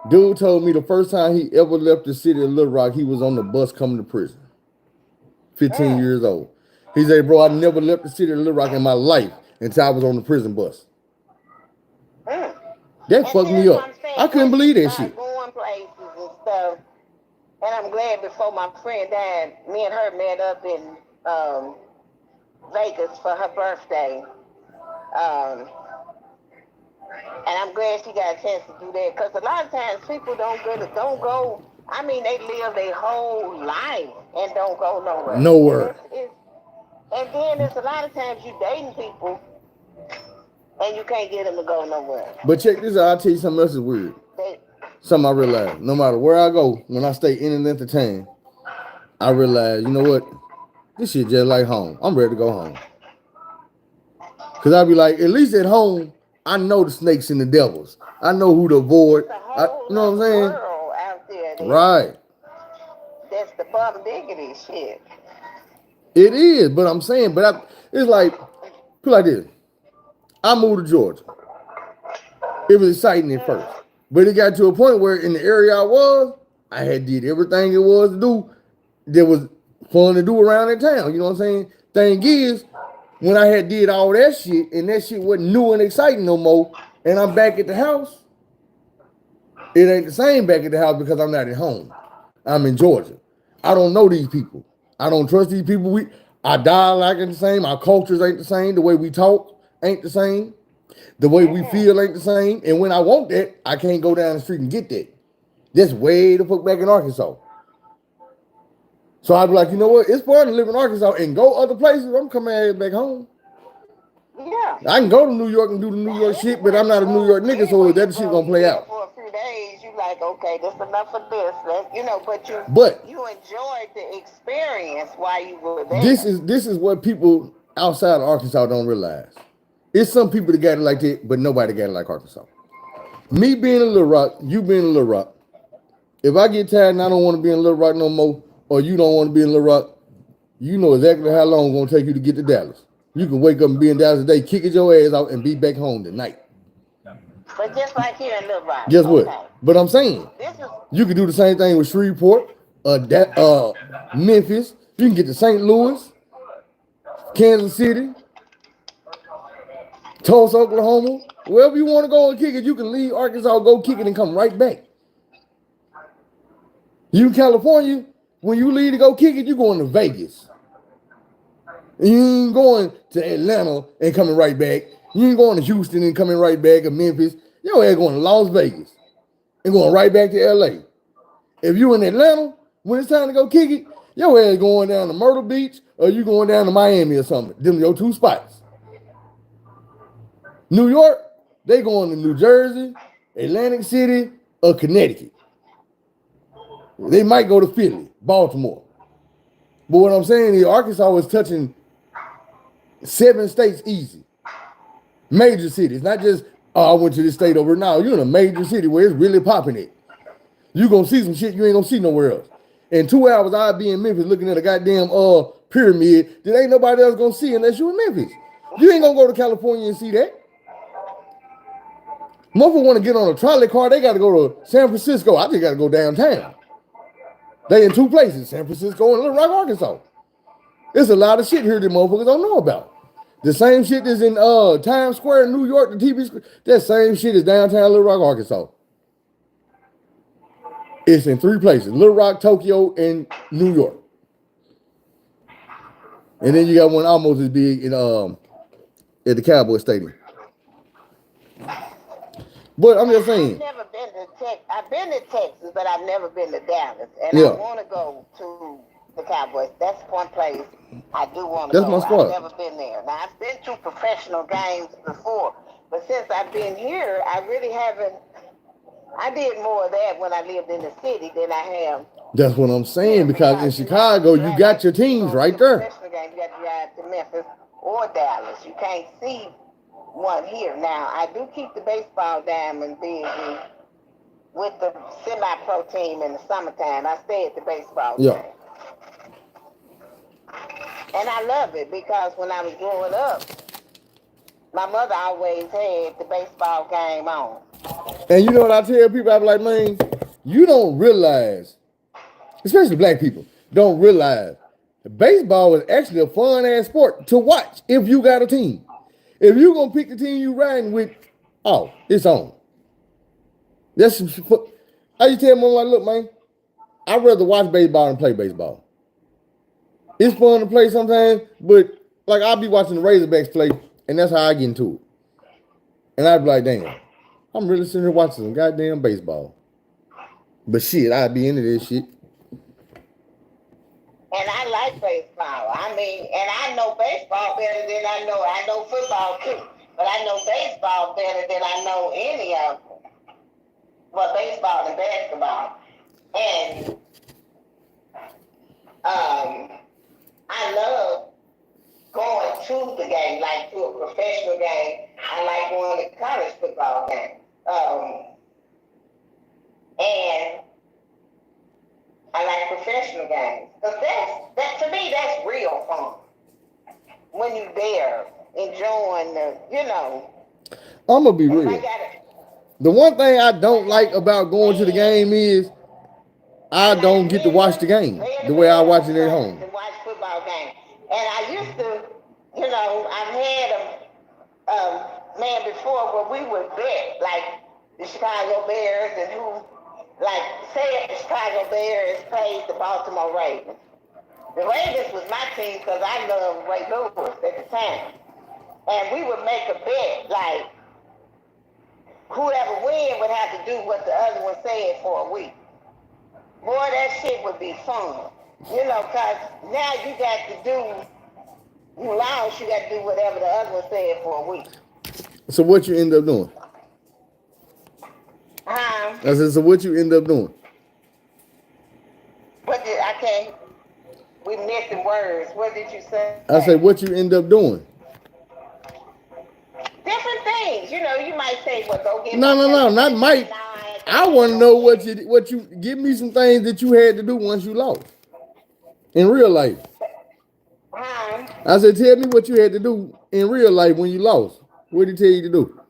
Dude told me the first time he ever left the city of Little Rock, he was on the bus coming to prison. 15 years old. He said, bro, I never left the city of Little Rock in my life until I was on the prison bus. That fucked me up. I couldn't believe that shit. Going places and stuff. And I'm glad before my friend died, me and her met up in Vegas for her birthday. And I'm glad she got a chance to do that. Because a lot of times people don't go. I mean, they live their whole life and don't go nowhere. Nowhere. And then there's a lot of times you dating people and you can't get them to go nowhere. But check this out. I'll tell you something else is weird. Something I realized. No matter where I go, when I stay in and entertain, I realize, you know what? This shit just like home. I'm ready to go home. Because I be like, at least at home, I know the snakes and the devils. I know who to avoid. You know what I'm saying? Out there right. That's the bum diggity shit. It is, but I'm saying, it's like, put like this. I moved to Georgia. It was exciting at first. But it got to a point where in the area I was, I had did everything it was to do that was fun to do around that town. You know what I'm saying? Thing is, when I had did all that shit and that shit wasn't new and exciting no more, and I'm back at the house, it ain't the same back at the house because I'm not at home. I'm in Georgia. I don't know these people. I don't trust these people. Our dialect ain't the same. Our cultures ain't the same. The way we talk ain't the same. The way we feel ain't the same. And when I want that, I can't go down the street and get that. That's way the fuck back in Arkansas. So I'd be like, you know what? It's fun to live in Arkansas and go other places. I'm coming back home. Yeah. I can go to New York and do the New York shit, but I'm not a New York nigga, so that shit gonna play out. For a few days, you like, okay, that's enough of this. But you enjoyed the experience while you were there. This is what people outside of Arkansas don't realize. It's some people that got it like that, but nobody got it like Arkansas. Me being in Little Rock, you being in Little Rock. If I get tired and I don't want to be in Little Rock no more, or you don't want to be in Little Rock, you know exactly how long it's gonna take you to get to Dallas. You can wake up and be in Dallas today, kicking your ass out, and be back home tonight. But just like here in Little Rock. Guess what? But I'm saying, you can do the same thing with Shreveport, Memphis. You can get to St. Louis, Kansas City, Tulsa, Oklahoma. Wherever you want to go and kick it, you can leave Arkansas, go kick it, and come right back. You in California, when you leave to go kick it, you going to Vegas. You ain't going to Atlanta and coming right back. You ain't going to Houston and coming right back, or Memphis. Your ass going to Las Vegas and going right back to LA. If you in Atlanta, when it's time to go kick it, your ass going down to Myrtle Beach or you going down to Miami or something. Them your two spots. New York, they going to New Jersey, Atlantic City, or Connecticut. They might go to Philly, Baltimore. But what I'm saying is Arkansas was touching 7 states easy. Major cities, not just, oh, I went to this state over now. You're in a major city where it's really popping it. You're going to see some shit you ain't going to see nowhere else. In 2 hours, I'll be in Memphis looking at a goddamn pyramid that ain't nobody else going to see unless you in Memphis. You ain't going to go to California and see that. Motherfuckers want to get on a trolley car, they got to go to San Francisco. I just got to go downtown. They in 2 places, San Francisco and Little Rock, Arkansas. There's a lot of shit here that motherfuckers don't know about. The same shit that's in Times Square in New York, the TV screen, that same shit is downtown Little Rock, Arkansas. It's in 3 places, Little Rock, Tokyo, and New York. And then you got one almost as big in at the Cowboy Stadium. But I'm just saying. I've never been to Texas. I've been to Texas, but I've never been to Dallas. And Yeah. I want to go to the Cowboys. That's one place I do want to That's go. my squad. I've never been there. Now, I've been to professional games before, but since I've been here, I really haven't. I did more of that when I lived in the city than I have. That's what I'm saying, because in Chicago, you got your teams right there. Professional game, you got to drive to Memphis or Dallas. You can't see one here. Now, I do keep the baseball diamond busy with the semi-pro team in the summertime. I stay at the baseball game. And I love it because when I was growing up, my mother always had the baseball game on. And you know what I tell people? I be like, man, you don't realize, especially black people, don't realize baseball is actually a fun-ass sport to watch if you got a team. If you going to pick the team you riding with, oh, it's on. That's how you tell them, like, look, man, I'd rather watch baseball than play baseball. It's fun to play sometimes, but like I'll be watching the Razorbacks play, and that's how I get into it. And I'd be like, damn, I'm really sitting here watching some goddamn baseball. But shit, I'd be into this shit. And I like baseball. I mean, and I know baseball better than I know football too. But I know baseball better than I know any of them. Well, baseball and basketball. And I love going to the game, like to a professional game. I like going to college football games. And I like professional games. Because that to me, that's real fun. When you're there, enjoying the, you know. I'm going to be real. The one thing I don't like about going to the game is I don't get to watch the game the way I watch it at home. To watch football games. And I used to, you know, I've had a man before where we would bet, like the Chicago Bears and who, like, say if the Chicago Bears played the Baltimore Ravens. The Ravens was my team because I loved Ray Lewis at the time. And we would make a bet, like, whoever win would have to do what the other one said for a week. Boy, that shit would be fun. You know, because now you got to do, you lost, you got to do whatever the other one said for a week. So what you end up doing? I said, so what you end up doing? We missing words. What did you say? I said, what you end up doing? Different things. You know, you might say, well, go get No, not might. I want to know what you give me some things that you had to do once you lost. In real life. I said, tell me what you had to do in real life when you lost. What did he tell you to do?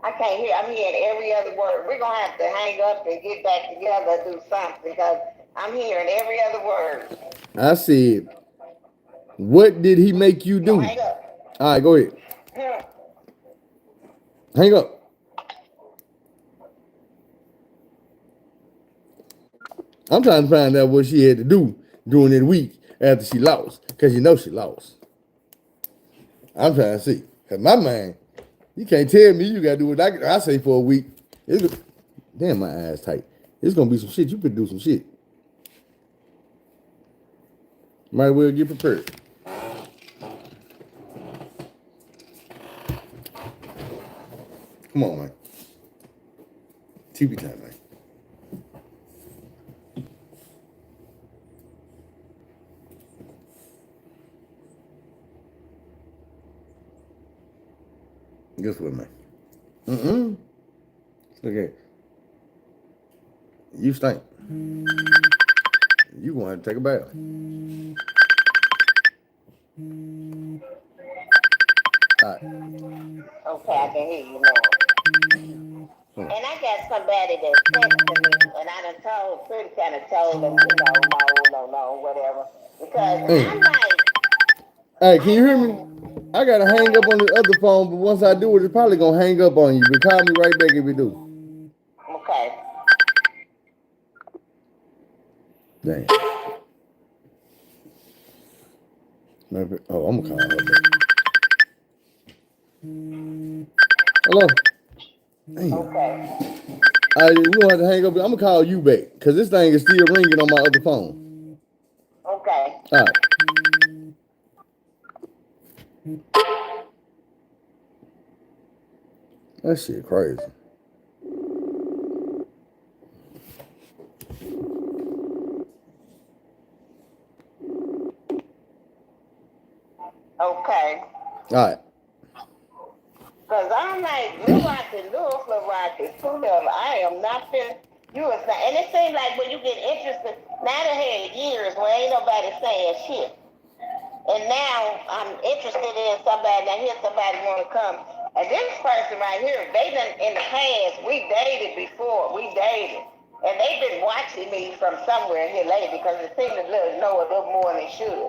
I can't hear. I'm hearing every other word. We're going to have to hang up and get back together and do something because I'm hearing every other word. I said, what did he make you do? Hang up. All right, go ahead. Hang up. I'm trying to find out what she had to do during that week after she lost, because you know she lost. I'm trying to see. Because my man, you can't tell me you got to do what I say for a week. Damn, my ass tight. It's going to be some shit. You could do some shit. Might well get prepared. Come on, man. TV time, man. Guess what, man? Look at it. You stink. You want to take a bath. All right. Okay, I can hear you now. And I got somebody that texted me, and I done told, pretty kind of told them, no, whatever. Because I'm like, hey, can you hear me? I gotta hang up on the other phone, but once I do it, it's probably gonna hang up on you. But call me right back if you do. okay. Dang. Maybe, oh, I'm gonna call her back. Hello. Damn. Okay. We gonna have to hang up. I'm gonna call you back because this thing is still ringing on my other phone. Okay. All right. That shit crazy. Okay. All right. Because I'm like, Lil Rocky, whoever. I am not feeling you was not, and it seems like when you get interested, now they had years where ain't nobody saying shit. And now I'm interested in somebody, I hear somebody want to come. And this person right here, they done, in the past, we dated before, And they've been watching me from somewhere here lately because it seems to know a little more than they should.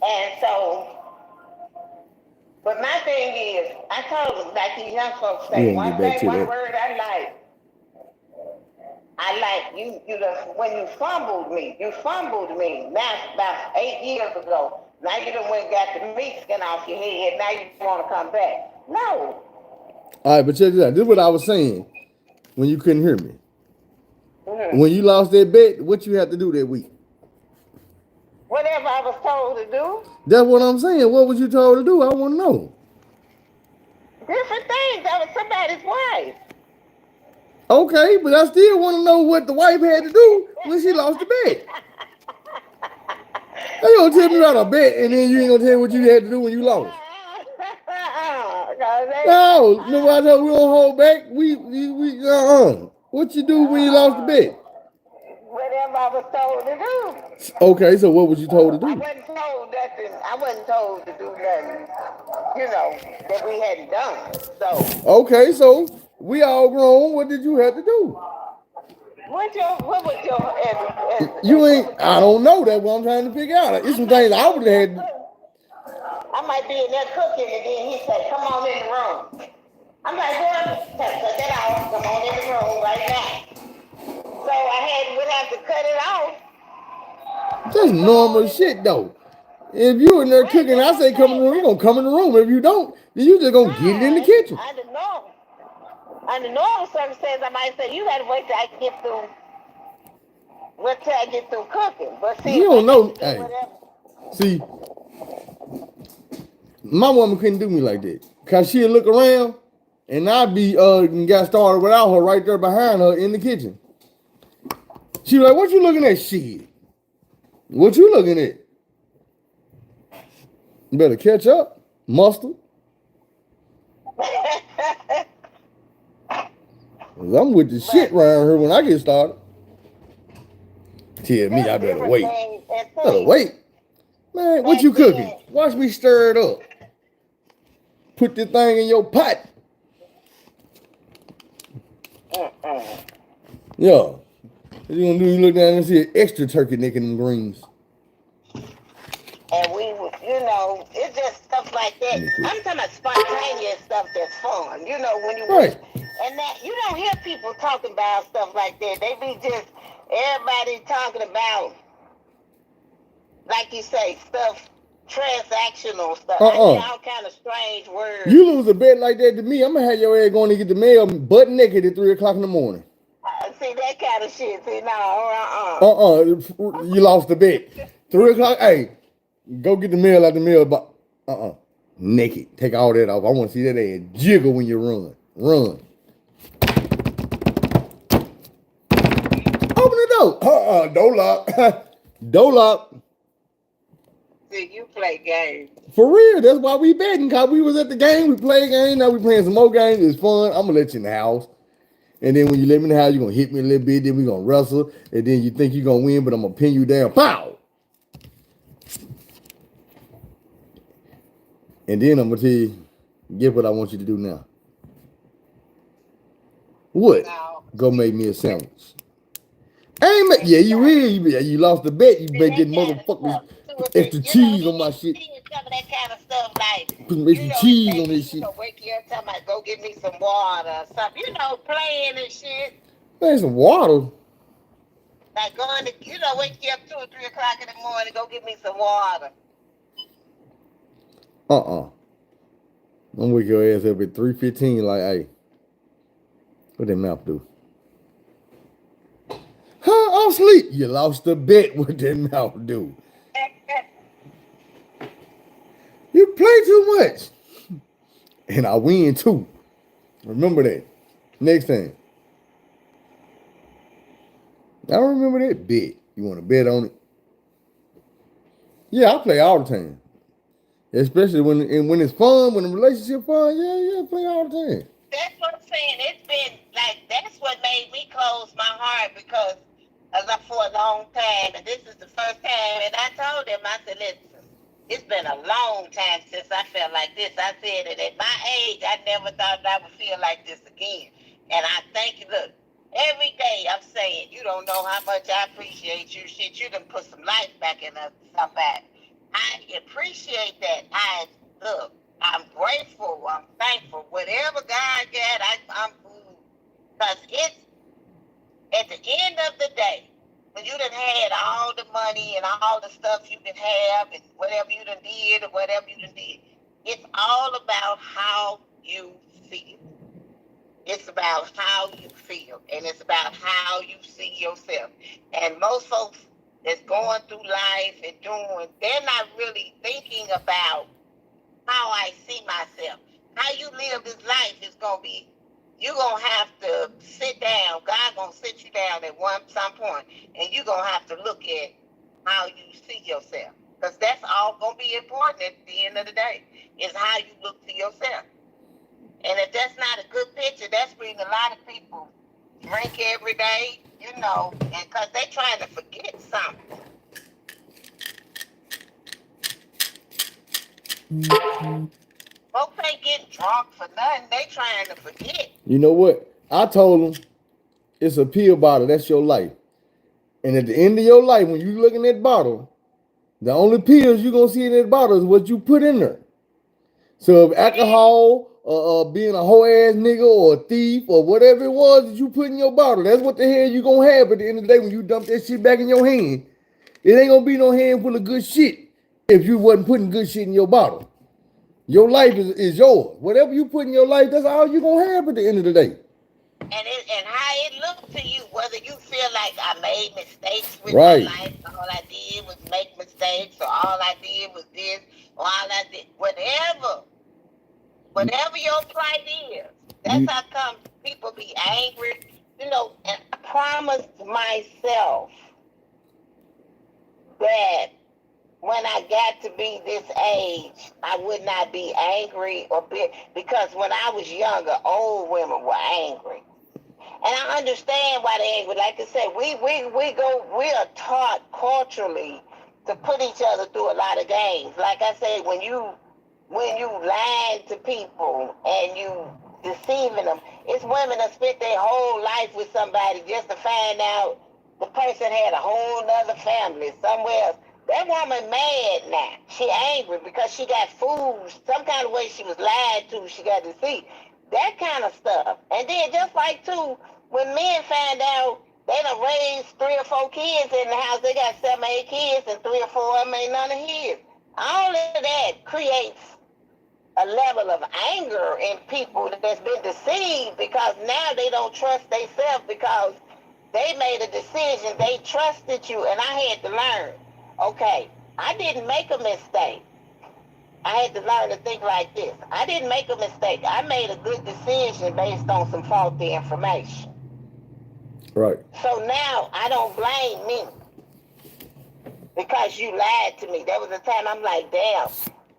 And so, but my thing is, I told them, like these young folks say, one word I like you just, when you fumbled me. Now, about 8 years ago. Now you done went and got the meat skin off your head. Now you want to come back. No. All right, but check this out. This is what I was saying when you couldn't hear me. Mm-hmm. When you lost that bet, what you had to do that week? Whatever I was told to do. That's what I'm saying. What was you told to do? I want to know. Different things. That was somebody's wife. Okay, but I still want to know what the wife had to do when she lost the bet. How you gonna tell me about a bet and then you ain't gonna tell me what you had to do when you lost? No, remember I told we don't hold back. What you do when you lost the bet? Whatever I was told to do. Okay, so what was you told to do? I wasn't told nothing. I wasn't told to do nothing, that we hadn't done. So. Okay, so we all grown. What did you have to do? What was your you ain't, I don't know. That's what I'm trying to figure out. It's some things I would have had to. I might be in there cooking and then he said, come on in the room. I'm like, well, cut that off. Come on in the room right now. So would have to cut it off. That's normal shit though. If you in there cooking, I say come in the room, you're gonna come in the room. If you don't, then you just gonna get it in the kitchen. Under normal circumstances, I might say you gotta wait till I get through. Wait till I get through cooking. But see, you don't know. Hey, see, my woman couldn't do me like that. Cause she'd look around and I'd be got started without her right there behind her in the kitchen. She was like, what you looking at? Shit. What you looking at? You better catch up, mustard. I'm with the shit around her when I get started. Tell me I better wait. Better wait. Man, what you cooking? Watch me stir it up. Put this thing in your pot. Yeah. What you gonna do? You look down and see an extra turkey neck in them greens. And it's just stuff like that. I'm talking about spontaneous stuff that's fun. When you right. And that you don't hear people talking about stuff like that. They be just Everybody talking about, like you say, stuff, transactional stuff. I hear all kind of strange words. You lose a bet like that to me, I'm gonna have your ass going to get the mail butt naked at 3 o'clock in the morning. See that kind of shit. See, no, You lost the bet. 3 o'clock. Hey, go get the mail out the mail. But naked. Take all that off. I want to see that ass jiggle when you run. Run. Open the door. Door lock. Door lock. See, you play games. For real. That's why we betting. Cause we was at the game. We played a game. Now we playing some more games. It's fun. I'm gonna let you in the house. And then when you let me in the house, you're gonna hit me a little bit. Then we gonna wrestle. And then you think you're gonna win, but I'm gonna pin you down. Pow! And then I'm gonna tell you, guess what I want you to do now. What? No. Go make me a sandwich. Yeah, you will. You lost the bet. You better get motherfuckers extra cheese on my shit. Some of that kind of stuff, like put some extra cheese on this shit. Wake you up, talking about go get me some water or something. Playing and shit. Man, some water. Like going to, wake you up 2 or 3 o'clock in the morning, go get me some water. I'm gonna wake your ass up at 3:15. Like, hey, what that mouth do? I'm asleep. You lost the bet. What that mouth do? You play too much. And I win too. Remember that. Next time. I remember that bet. You want to bet on it? Yeah, I play all the time. Especially when it's fun, when the relationship fun. Yeah, I play all the time. That's what I'm saying. It's been like, that's what made me close my heart, because for a long time, and this is the first time, and I told them, I said, listen, it's been a long time since I felt like this. I said that at my age, I never thought I would feel like this again. And I thank you. Look, every day I'm saying, you don't know how much I appreciate you. Shit, you done put some life back in us, somebody. I appreciate that. I'm grateful. I'm thankful. Whatever God got, I'm because it's at the end of the day, when you done had all the money and all the stuff you can have and whatever you done did or whatever you done did, it's all about how you feel. It's about how you feel, and it's about how you see yourself. And most folks that's going through life and they're not really thinking about how I see myself. How you live this life is going to be, you're going to have to sit down. God going to sit you down at some point, and you're going to have to look at how you see yourself. Because that's all going to be important at the end of the day, is how you look to yourself. And if that's not a good picture, that's reason a lot of people drink every day, and because they're trying to forget something. Folks ain't getting drunk for nothing. They trying to forget. You know what? I told them it's a pill bottle. That's your life. And at the end of your life, when you look in that bottle, the only pills you're going to see in that bottle is what you put in there. So if alcohol, being a whole ass nigga or a thief or whatever it was that you put in your bottle, that's what the hell you going to have at the end of the day when you dump that shit back in your hand. It ain't going to be no handful of good shit if you wasn't putting good shit in your bottle. Your life is yours. Whatever you put in your life, that's all you're going to have at the end of the day. And how it looked to you, whether you feel like I made mistakes with my life, all I did was make mistakes, or all I did was this, or all I did, whatever your plight is, that's how come people be angry. And I promised myself that when I got to be this age, I would not be angry or bitter, because when I was younger, old women were angry. And I understand why they're angry. Like I said, we are taught culturally to put each other through a lot of games. Like I say, when you lying to people and you deceiving them, it's women that spent their whole life with somebody just to find out the person had a whole nother family somewhere else. That woman mad now. She angry because she got fooled. Some kind of way she was lied to. She got deceived. That kind of stuff. And then just like too, when men find out They done raised 3 or 4 kids in the house. They got 7 or 8 kids, and 3 or 4 of them ain't none of his. All of that creates a level of anger in people that's been deceived because now they don't trust themselves because they made a decision. They trusted you, and I had to learn. Okay, I didn't make a mistake. I had to learn to think like this. I didn't make a mistake. I made a good decision based on some faulty information. Right. So now I don't blame me because you lied to me. There was a time I'm like, damn,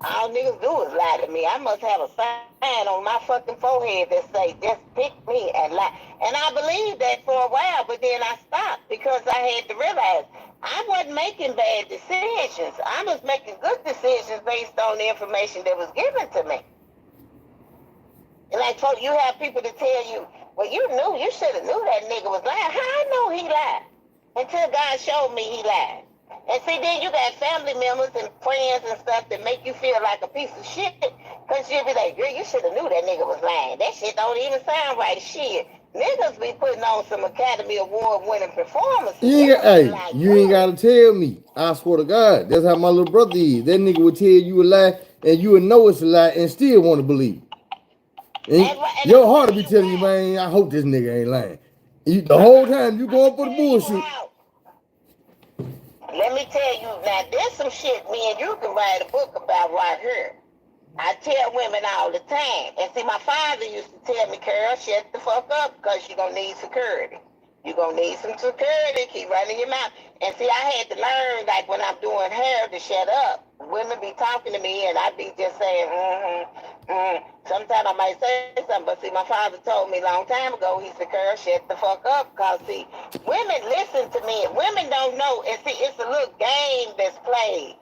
all niggas do is lie to me. I must have a sign on my fucking forehead that say, just pick me and lie. And I believed that for a while, but then I stopped because I had to realize I wasn't making bad decisions. I was making good decisions based on the information that was given to me. And like, folks, you have people to tell you, well, you should have knew that nigga was lying. How I know he lied? Until God showed me he lied. And see, then you got family members and friends and stuff that make you feel like a piece of shit. Because you'll be like, girl, you should have knew that nigga was lying. That shit don't even sound right. Shit. Niggas be putting on some Academy Award winning performances. You ain't gotta tell me. I swear to God, that's how my little brother is. That nigga would tell you a lie, and you would know it's a lie, and still want to believe. And your heart will be telling you, man, I hope this nigga ain't lying. The whole time you going for the bullshit. Let me tell you now, there's some shit me and you can write a book about right here. I tell women all the time. And see, my father used to tell me, Carol, shut the fuck up because you're going to need security. You're going to need some security. Keep running your mouth. And see, I had to learn, like when I'm doing hair, to shut up. Women be talking to me and I be just saying, Sometimes I might say something, but see, my father told me a long time ago, he said, Carol, shut the fuck up. Because see, women listen to me. Women don't know. And see, it's a little game that's played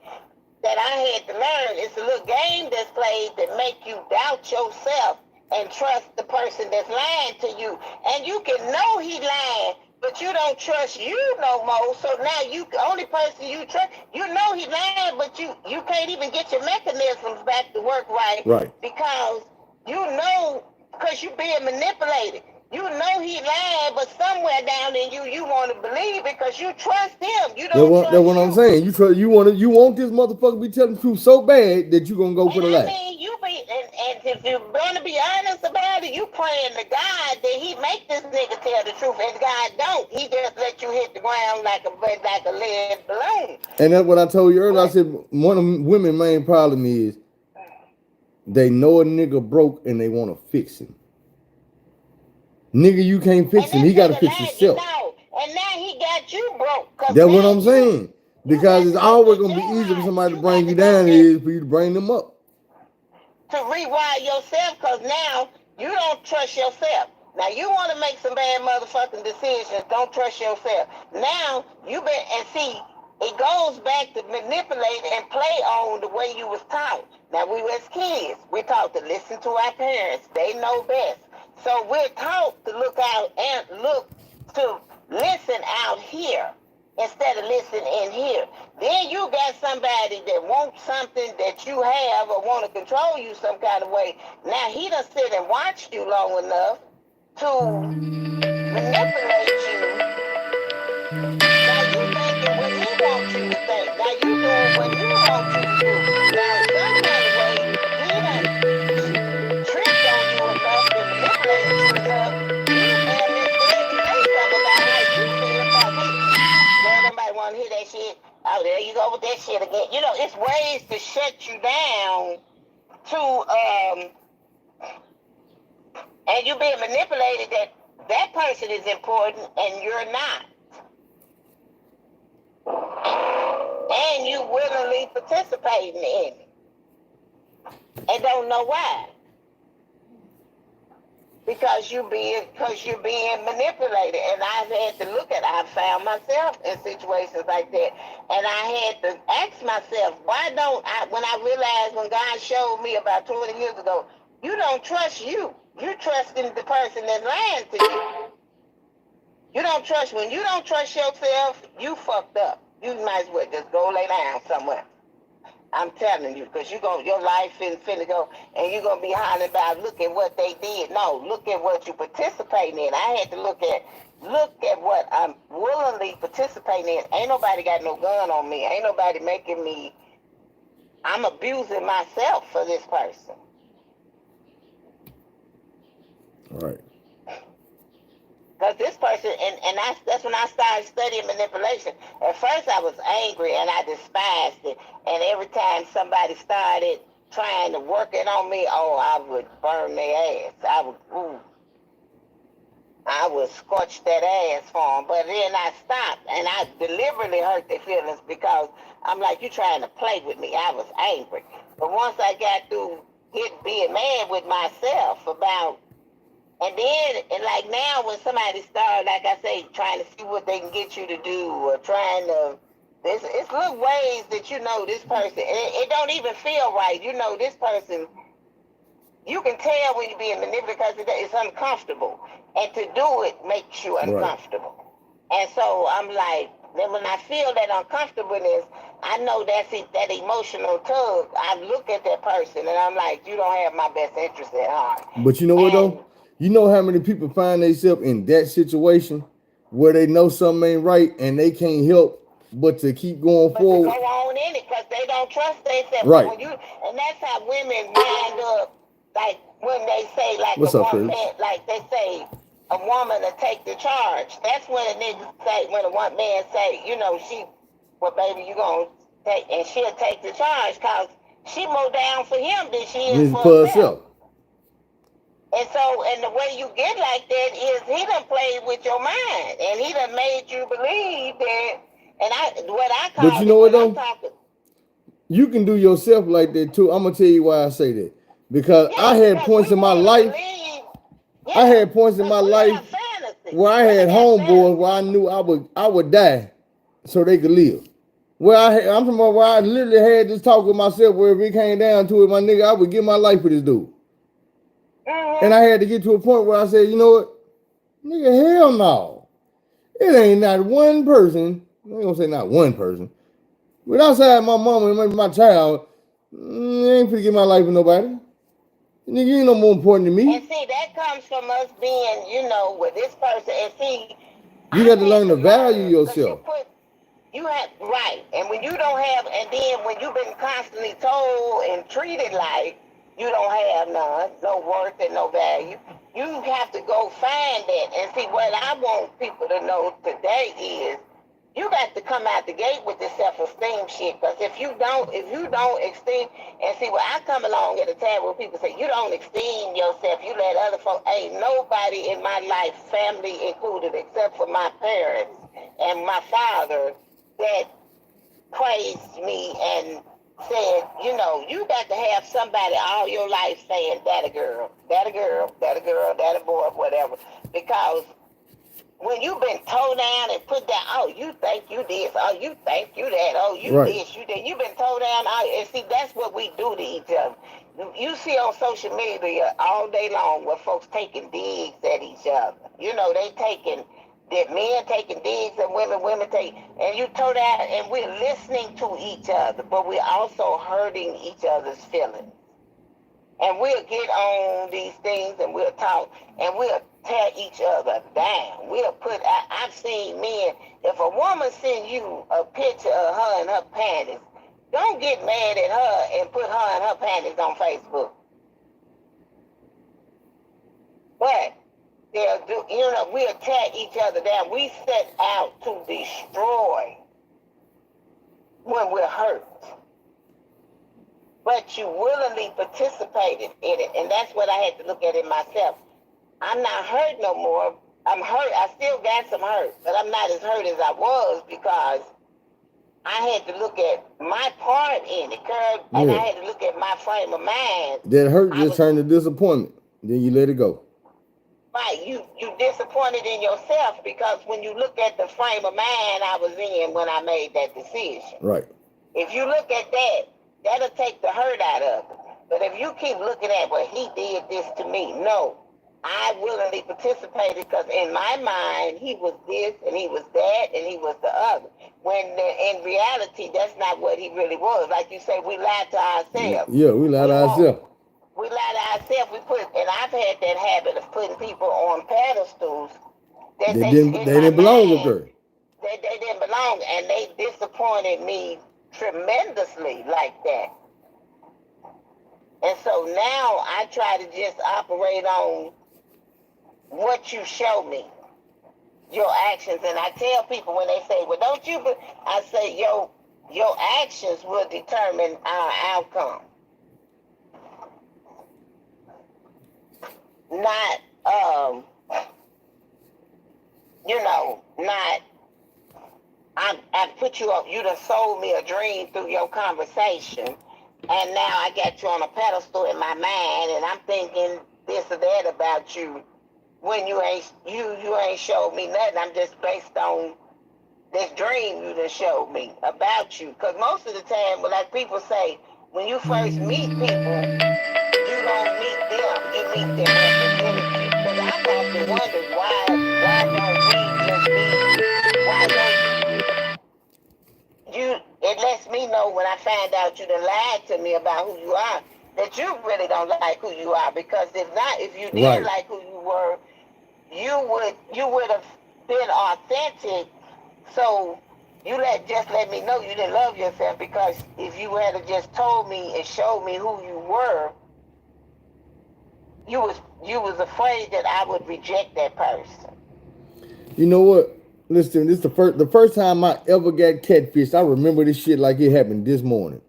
that I had to learn. It's a little game that's played that make you doubt yourself and trust the person that's lying to you. And you can know he lying, but you don't trust you no more. So now you, the only person you trust, you know he lying, but you can't even get your mechanisms back to work right. Because you know, because you're being manipulated. You know he lying, but somewhere down in you want to believe it because you trust him. You don't trust That's what I'm saying. You want this motherfucker to be telling the truth so bad that you gonna go for the lie. I mean, and if you're gonna be honest about it, you praying to God that he make this nigga tell the truth, and God don't. He just let you hit the ground like a lead balloon. And that's what I told you earlier. I said one of women's main problem is they know a nigga broke and they want to fix him. Nigga, you can't fix him. He got to fix himself. And now he got you broke. That's what I'm saying. Because it's always going to be easier for somebody to bring you down than it is for you to bring them up. To rewire yourself, because now you don't trust yourself. Now you want to make some bad motherfucking decisions. Don't trust yourself. Now you've been, and see, it goes back to manipulate and play on the way you was taught. Now we as kids, we're taught to listen to our parents. They know best. So we're taught to look out and look to listen out here instead of listening in here. Then you got somebody that wants something that you have or want to control you some kind of way. Now he done sit and watched you long enough to manipulate you. Now you thinking what he wants you to think. Now you doing what he wants you to do. Now some kind of way he done tricked on you enough and manipulated you enough, you damn near scared to say something about how you feel because girl, nobody want to hear that shit. Oh, there you go with that shit again. You know, it's ways to shut you down to, and you being manipulated that person is important and you're not. And you willingly participating in it. And don't know why. Because you're being manipulated. And I've had to look at it. I've found myself in situations like that. And I had to ask myself, why don't I, when I realized when God showed me about 20 years ago, you don't trust you. You're trusting the person that's lying to you. When you don't trust yourself, you fucked up. You might as well just go lay down somewhere. I'm telling you, because your life is finna go, and you're gonna be hollering about look at what they did. No, look at what you participating in. I had to look at what I'm willingly participating in. Ain't nobody got no gun on me. Ain't nobody making me. I'm abusing myself for this person. Right. Because this person, and that's when I started studying manipulation. At first I was angry and I despised it. And every time somebody started trying to work it on me, oh, I would burn their ass. I would scorch that ass for them. But then I stopped and I deliberately hurt their feelings because I'm like, you trying to play with me. I was angry. But once I got through being mad with myself about, and then, and like now when somebody starts, like I say, trying to see what they can get you to do or trying to, it's little ways that you know this person, it don't even feel right. You know this person, you can tell when you're being manipulated because it's uncomfortable. And to do it makes you uncomfortable. Right. And so I'm like, then when I feel that uncomfortableness, I know that's it, that emotional tug. I look at that person and I'm like, you don't have my best interest at heart. But you know what though? You know how many people find themselves in that situation where they know something ain't right and they can't help but to keep going forward. To go on in it because they don't trust themselves. Right. And that's how women wind up, like when they say, like what's a up, woman, Chris? like they say, a woman to take the charge. That's when a nigga say, when a one man say, you know, well, baby, you gonna take, and she'll take the charge because she more down for him than she is for herself. And so, and the way you get like that is he done played with your mind, and he done made you believe that. And what I call, but you know what though? You can do yourself like that too. I'm gonna tell you why I say that because I had points in my life. I had points in my life where I had homeboys where I knew I would die so they could live. I'm talking about where I literally had this talk with myself where if it came down to it, my nigga, I would give my life for this dude. And I had to get to a point where I said, you know what? Nigga, hell no. It ain't not one person, I ain't gonna say not one person, but outside my mama and maybe my child, I ain't finna give my life for nobody. Nigga, you ain't no more important than me. And see, that comes from us being, you know, with this person. And see, you got to learn to value yourself. You have, right. And when you don't have, and then when you've been constantly told and treated like you don't have none, no worth and no value, you have to go find that. And see, what I want people to know today is you got to come out the gate with this self-esteem shit. Because if you don't esteem, and see, well, I come along at a time where people say, you don't esteem yourself, you let other folks, ain't nobody in my life, family included, except for my parents and my father, that praised me and said, you know, you got to have somebody all your life saying, that a girl, that a girl, that a girl, that a boy, whatever. Because when you've been towed down and put down, oh, you think you this, oh, you think you that, oh, you this, you that, you've been towed down, and see, that's what we do to each other. You see on social media all day long where folks taking digs at each other. You know, that men taking digs and women take, and you tow down, and we're listening to each other, but we're also hurting each other's feelings. And we'll get on these things and we'll talk and we'll tear each other down. I've seen men, if a woman sends you a picture of her and her panties, don't get mad at her and put her and her panties on Facebook. But they'll do, you know, we'll tear each other down. We set out to destroy when we're hurt. But you willingly participated in it. And that's what I had to look at in myself. I'm not hurt no more. I'm hurt. I still got some hurt, but I'm not as hurt as I was because I had to look at my part in it, girl, and I had to look at my frame of mind. That hurt just turned to disappointment. Then you let it go. Right. You disappointed in yourself because when you look at the frame of mind I was in when I made that decision. Right. If you look at that, that'll take the hurt out of it. But if you keep looking at, well, he did this to me, no. I willingly participated because in my mind he was this and he was that and he was the other. When in reality that's not what he really was. Like you say, we lied to ourselves. Yeah, we lied to ourselves. We lie to ourselves. We put, and I've had that habit of putting people on pedestals that They they in my didn't belong up mind there. they didn't belong, and they disappointed me tremendously like that. And so now I try to just operate on what you show me, your actions, and I tell people when they say, "Well, don't you?" I say, your actions will determine our outcome, not not I put you up. You done sold me a dream through your conversation, and now I got you on a pedestal in my mind, and I'm thinking this or that about you. When you ain't showed me nothing. I'm just based on this dream you done showed me about you. Because most of the time, like people say, when you first meet people, you don't meet them. You meet their representative. But I've often wondered why don't we just be why don't you it lets me know when I find out you done lied to me about who you are, that you really don't like who you are. Because if you did Right. like who you were, you would have been authentic. So just let me know you didn't love yourself, because if you had just told me and showed me who you were, you was afraid that I would reject that person. You know what? Listen, this is the first time I ever got catfished. I remember this shit like it happened this morning.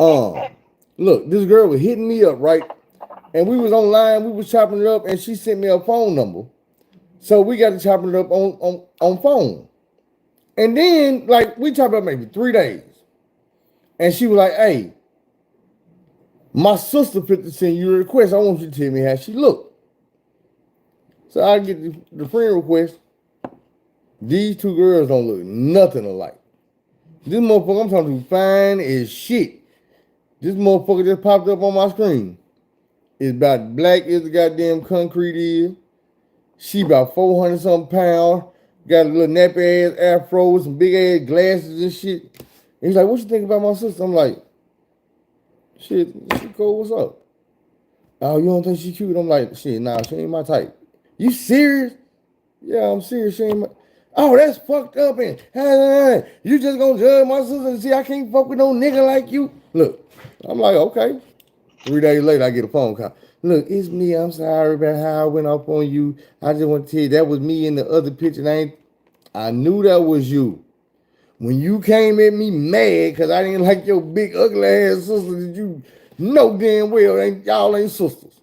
Look, this girl was hitting me up, right? And we was online, we was chopping it up, and she sent me a phone number. So we got to chopping it up on phone. And then, like, we chopped up maybe 3 days. And she was like, hey, my sister fit to send you a request. I want you to tell me how she looked. So I get the friend request. These two girls don't look nothing alike. This motherfucker I'm talking to fine as shit. This motherfucker just popped up on my screen. It's about black as the goddamn concrete is. She about 400 something pounds. Got a little nappy ass afro with some big ass glasses and shit. And he's like, what you think about my sister? I'm like, shit, she cool, what's up? Oh, you don't think she cute? I'm like, shit, nah, she ain't my type. You serious? Yeah, I'm serious. She ain't my. Oh, that's fucked up. And you just gonna judge my sister and see I can't fuck with no nigga like you? Look, I'm like, okay. 3 days later, I get a phone call. Look, it's me. I'm sorry about how I went off on you. I just want to tell you that was me in the other picture. I knew that was you. When you came at me mad because I didn't like your big ugly ass sister that you know damn well y'all ain't sisters.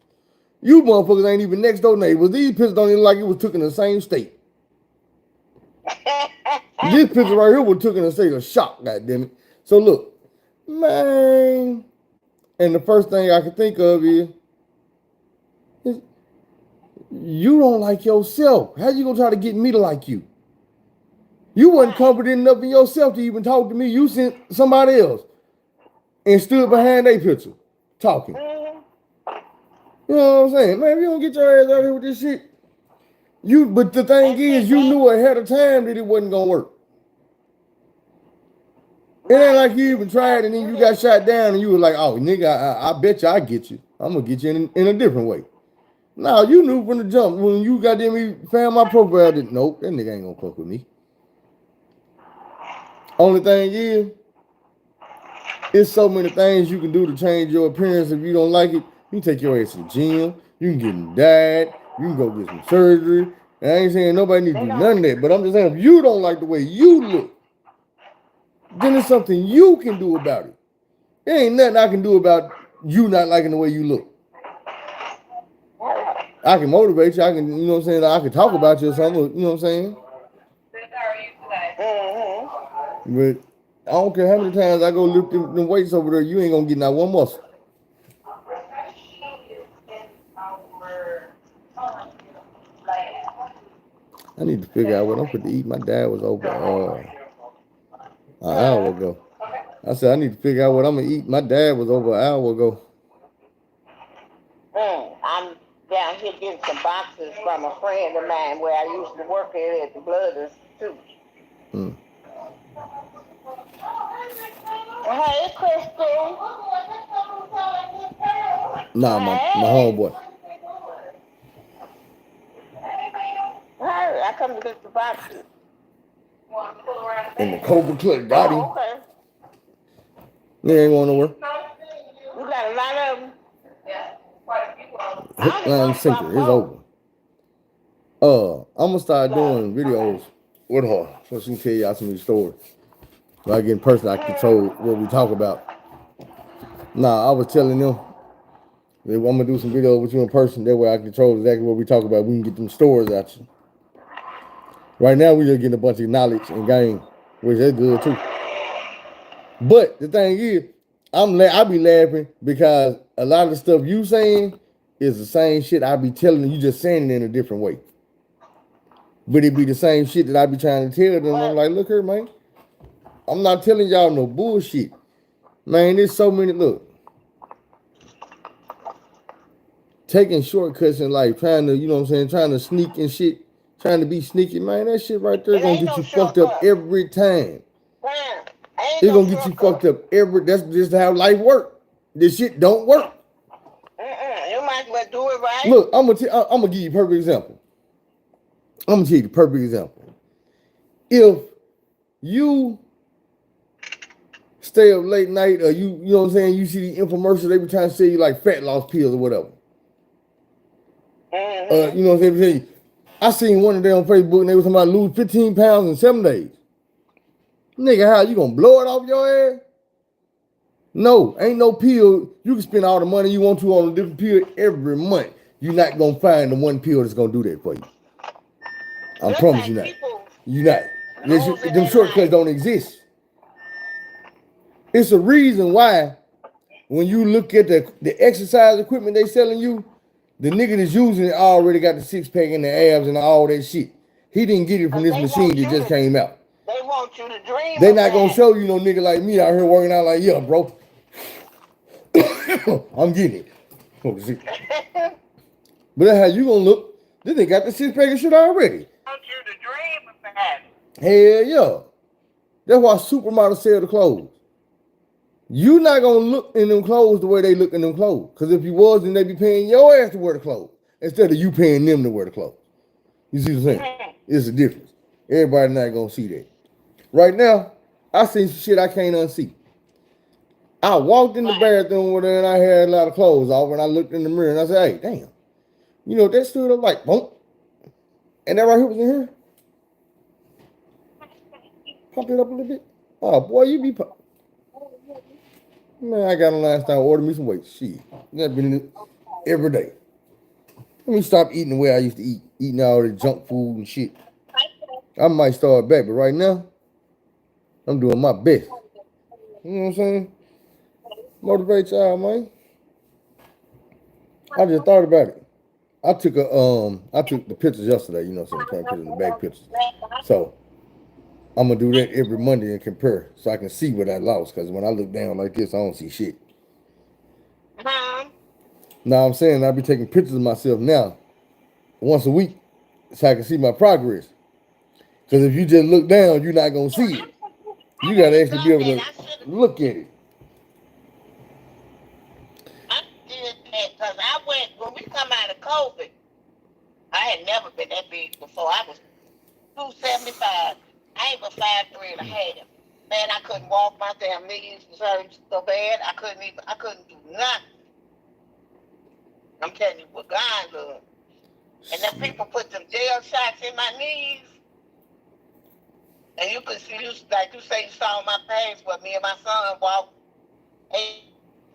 You motherfuckers ain't even next door neighbors. These pictures don't even like it was took in the same state. This picture right here was took in a state of shock, goddammit. So look, man, and the first thing I can think of is you don't like yourself. How you gonna try to get me to like you? You wasn't confident enough in yourself to even talk to me. You sent somebody else and stood behind their picture talking. You know what I'm saying? Man, if you don't get your ass out here with this shit, but the thing is, you knew ahead of time that it wasn't gonna work. It ain't like you even tried and then you got shot down and you were like, oh, nigga, I bet you I get you. I'm gonna get you in a different way. Now you knew from the jump when you got them found my profile that nope, that nigga ain't gonna fuck with me. Only thing is, it's so many things you can do to change your appearance. If you don't like it, you can take your ass to the gym. You can get in diet. You can go get some surgery. And I ain't saying nobody needs to do none of that, but I'm just saying if you don't like the way you look, then it's something you can do about it. There ain't nothing I can do about you not liking the way you look. I can motivate you. I can, you know what I'm saying? I can talk about you or something, you know what I'm saying? But I don't care how many times I go lift them weights over there, you ain't gonna get not one muscle. I need to figure out what I'm going to eat. My dad was over an hour ago. I said I need to figure out what I'm gonna eat. My dad was over an hour ago. down here getting some boxes from a friend of mine where I used to work at the Blood Institute. Mm. Hey, Crystal. Nah, my homeboy. Hey, I come to get the boxes. In the Cobra Club, got him. Oh, okay. He ain't going nowhere. You got a lot of them. Hook, line, and sinker. It's over. I'm gonna start doing videos with her so she can tell y'all some of these stories. When I get in person, I control what we talk about. Nah, I was telling them that I'm gonna do some videos with you in person. That way I control exactly what we talk about. We can get them stories out you. Right now, we just getting a bunch of knowledge and game, which is good too. But the thing is, I be laughing because a lot of the stuff you saying is the same shit I be telling you, just saying it in a different way. But it be the same shit that I be trying to tell them. I'm like, look here, man. I'm not telling y'all no bullshit. Man, there's so many, look. Taking shortcuts in life, trying to, you know what I'm saying, trying to sneak and shit, trying to be sneaky, man, that shit right there gonna get you fucked up every time. It's gonna get you fucked up that's just how life works. This shit don't work. You might as well do it right. Look, I'm gonna give you a perfect example. I'm gonna tell you the perfect example. If you stay up late night or you know what I'm saying, you see the infomercials, they be trying to sell you like fat loss pills or whatever. You know what I'm saying? I seen one of them on Facebook and they was talking about lose 15 pounds in 7 days. Nigga, how you gonna blow it off your ass? No, ain't no pill. You can spend all the money you want to on a different pill every month. You're not gonna find the one pill that's gonna do that for you. I promise you not. You're not. Them shortcuts don't exist. It's a reason why when you look at the exercise equipment they selling you, the nigga that's using it already got the six pack and the abs and all that shit. He didn't get it from this machine that just came out. They want you to dream. They not gonna show you no nigga like me out here working out like, yeah, bro. I'm getting it. But that's how you gonna look. This nigga got the six pack and shit already. Want you to dream about it. Hell yeah. That's why supermodels sell the clothes. You not gonna look in them clothes the way they look in them clothes. Because if you was, then they be paying your ass to wear the clothes instead of you paying them to wear the clothes. You see what I'm saying? It's a difference. Everybody not gonna see that. Right now, I seen some shit I can't unsee. I walked in the bathroom over there and I had a lot of clothes off and I looked in the mirror and I said, hey, damn. You know, that stood up like, boom. And that right here was in here. Pump it up a little bit. Oh, boy, you be... Man, I got on last time, ordered me some weight. Shit. That been every day. Let me stop eating the way I used to eat. Eating all the junk food and shit. I might start back, but right now, I'm doing my best. You know what I'm saying? Motivate y'all, man. I just thought about it. I took the pictures yesterday, you know what I'm saying? Putting the back pictures. So I'm gonna do that every Monday and compare so I can see what I lost. Cause when I look down like this, I don't see shit. Now I'm saying I'll be taking pictures of myself now once a week so I can see my progress. Because if you just look down, you're not gonna see it. You gotta actually be able to look at it. I did that because when we come out of COVID, I had never been that big before. I was 275. I ain't but 5'3.5". Man, I couldn't walk. My damn knees was hurting so bad. I couldn't do nothing. I'm telling you what God does. And then people put them gel shots in my knees. And you could see, like you say, you saw my page where me and my son walked, ate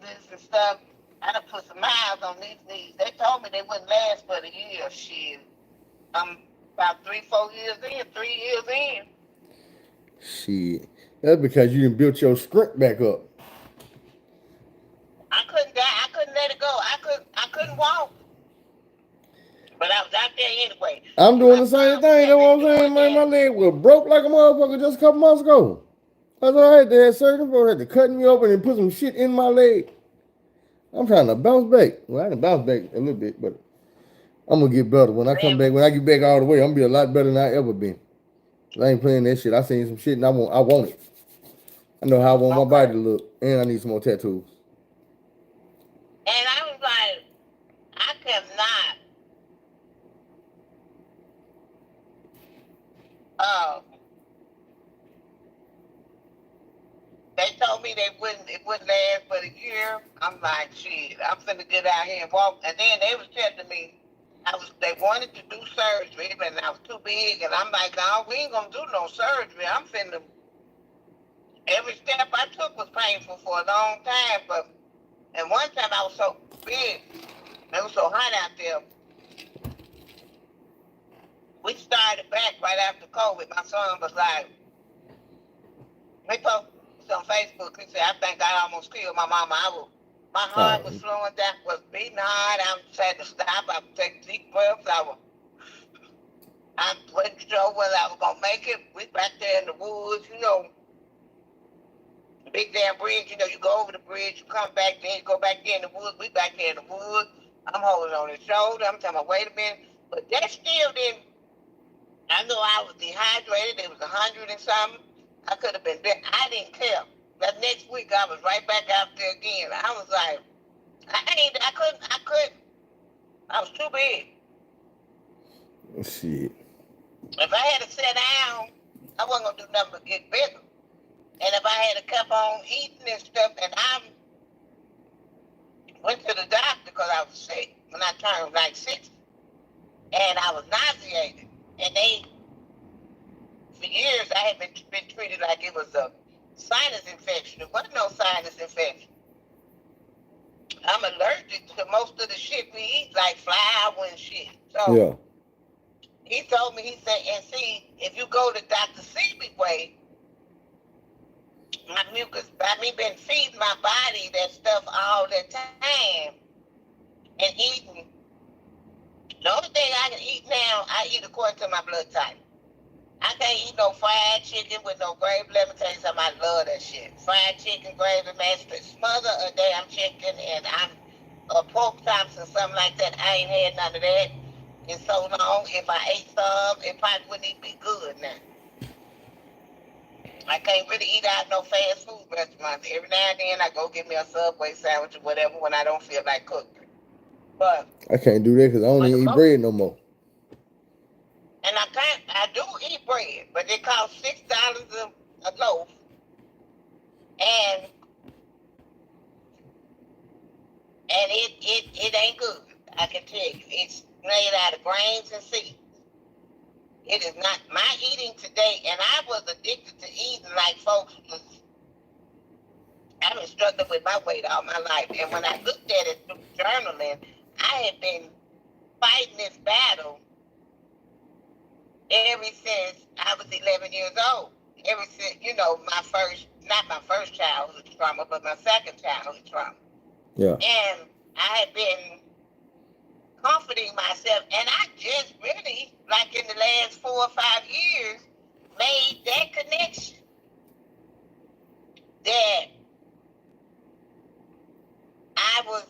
this and stuff. I done put some miles on these knees. They told me they wouldn't last but a year. Shit. I'm about 3-4 years in, 3 years in. Shit. That's because you done built your strength back up. I couldn't die. I couldn't let it go. I couldn't walk. But I was out there anyway. I'm doing the same thing. That's what I'm saying, man. My leg was broke like a motherfucker just a couple months ago. That's all right. They had surgery for it. Had to cut me open and put some shit in my leg. I'm trying to bounce back. Well, I done bounced back a little bit, but I'm gonna get better when I come Man, back. When I get back all the way, I'm gonna be a lot better than I ever been. I ain't playing that shit. I seen some shit and I want it. I know how I want my body okay. to look, and I need some more tattoos. And I was like, I cannot. Uh, they told me it wouldn't last but a year. I'm like, shit, I'm finna get out here and walk. And then they was telling me they wanted to do surgery, but I was too big. And I'm like, no, we ain't gonna do no surgery. I'm finna. Every step I took was painful for a long time, but and one time I was so big, it was so hot out there. We started back right after COVID. My son was like, we posted on Facebook. He said, I think I almost killed my mama. My heart was Oh, slowing down, was beating hard. I had to stop. I would take deep breaths. I wasn't sure whether I was gonna make it. We back there in the woods, big damn bridge. You go over the bridge, you come back, then you go back there in the woods. We back there in the woods. I'm holding on his shoulder. I'm talking about, wait a minute. But that still didn't. I know I was dehydrated. It was 100 and something. I could have been dead. I didn't care. That next week I was right back out there again. I was like, I couldn't. I was too big. shit. If I had to sit down, I wasn't gonna do nothing but get bigger. And if I had to keep on eating and stuff, and I went to the doctor because I was sick when I turned like 60, and I was nauseated. And for years, I had been treated like it was a sinus infection. It wasn't no sinus infection. I'm allergic to most of the shit we eat, like flour and shit. So Yeah. he told me, he said, and see, if you go the Dr. Seeley way, my mucus, by me been feeding my body that stuff all the time and eating. The only thing I can eat now, I eat according to my blood type. I can't eat no fried chicken with no gravy. Let me tell you something, I love that shit. Fried chicken, gravy, mashed potatoes, smother a damn chicken, and I'm a pork chops or something like that. I ain't had none of that in so long. If I ate some, it probably wouldn't even be good now. I can't really eat out no fast food restaurants. Every now and then I go get me a Subway sandwich or whatever when I don't feel like cooking. But I can't do that because I don't for the even eat most, bread no more. and I do eat bread, but it costs $6 a loaf, and it ain't good. I can tell you, it's made out of grains and seeds. It is not my eating today, and I was addicted to eating like folks was. I've been struggling with my weight all my life, and when I looked at it through journaling, I had been fighting this battle ever since I was 11 years old. Ever since, my first, not my first childhood trauma, but my second childhood trauma. Yeah. And I had been comforting myself, and I just really, like in the last 4 or 5 years, made that connection that I was,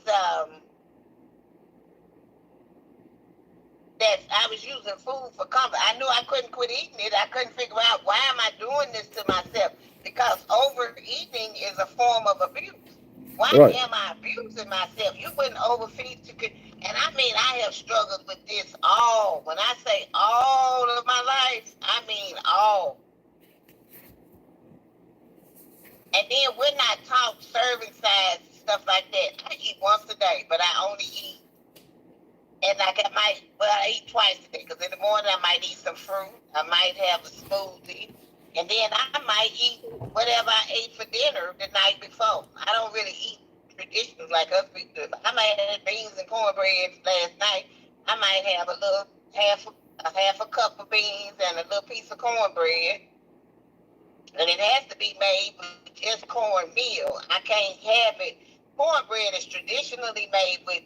that I was using food for comfort. I knew I couldn't quit eating it. I couldn't figure out, why am I doing this to myself? Because overeating is a form of abuse. Why Right. am I abusing myself? You wouldn't overfeed and I mean, I have struggled with this all. When I say all of my life, I mean all. And then we're not taught serving size and stuff like that. I eat once a day, but I only eat. And like I eat twice a day because in the morning I might eat some fruit. I might have a smoothie. And then I might eat whatever I ate for dinner the night before. I don't really eat traditional like us people do. I might have beans and cornbread last night. I might have a little half a cup of beans and a little piece of cornbread. And it has to be made with just cornmeal. I can't have it. Cornbread is traditionally made with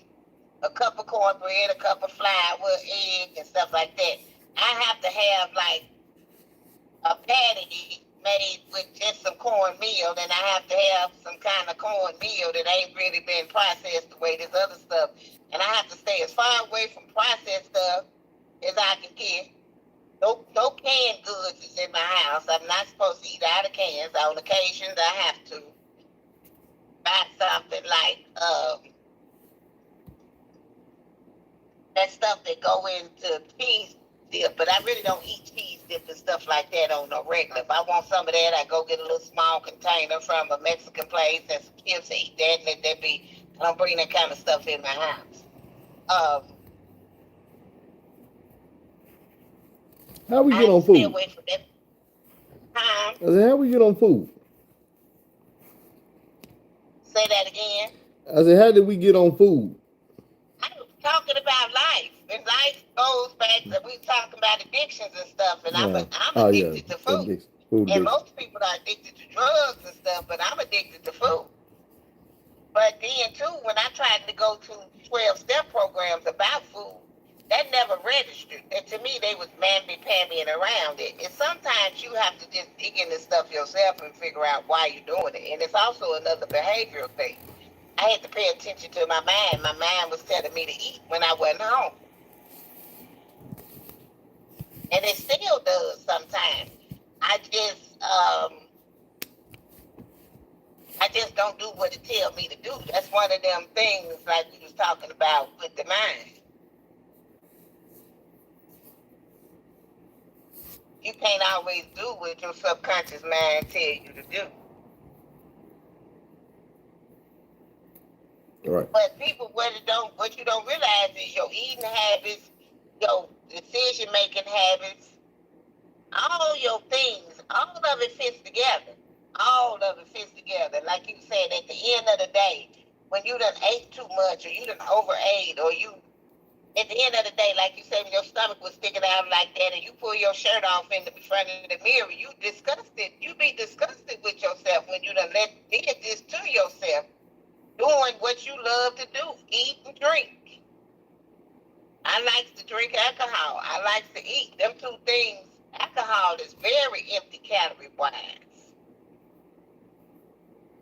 a cup of cornbread, a cup of flour, egg, and stuff like that. I have to have like a patty made with just some cornmeal, then I have to have some kind of cornmeal that ain't really been processed the way this other stuff. And I have to stay as far away from processed stuff as I can get. No canned goods is in my house. I'm not supposed to eat out of cans. On occasions, I have to buy something like that stuff that go into cheese dip, but I really don't eat cheese dip and stuff like that on no regular. If I want some of that, I go get a little small container from a Mexican place and some chips and eat that, and let that be. I don't bring that kind of stuff in my house. How we I get on stay food? away from that. I said, how we get on food? Say that again. I said, how did we get on food? I'm talking about life, and life goes back to we talking about addictions and stuff, and I'm addicted to food. Food and most people are addicted to drugs and stuff, but I'm addicted to food. But then too, when I tried to go to 12-step programs about food, that never registered. And to me, they was mamby-pammying around it. And sometimes you have to just dig into stuff yourself and figure out why you're doing it. And it's also another behavioral thing. I had to pay attention to my mind. My mind was telling me to eat when I wasn't home. And it still does sometimes. I just don't do what it tells me to do. That's one of them things like we was talking about with the mind. You can't always do what your subconscious mind tell you to do. Right. But people, what you don't realize is your eating habits, your decision-making habits, all your things, all of it fits together. All of it fits together. Like you said, at the end of the day, when you done ate too much or you done overate or you, at the end of the day, like you said, when your stomach was sticking out like that and you pull your shirt off in the front of the mirror, you disgusted. You be disgusted with yourself when you done did this to yourself, doing what you love to do, eat and drink. I like to drink alcohol. I like to eat. Them two things, alcohol is very empty calorie-wise.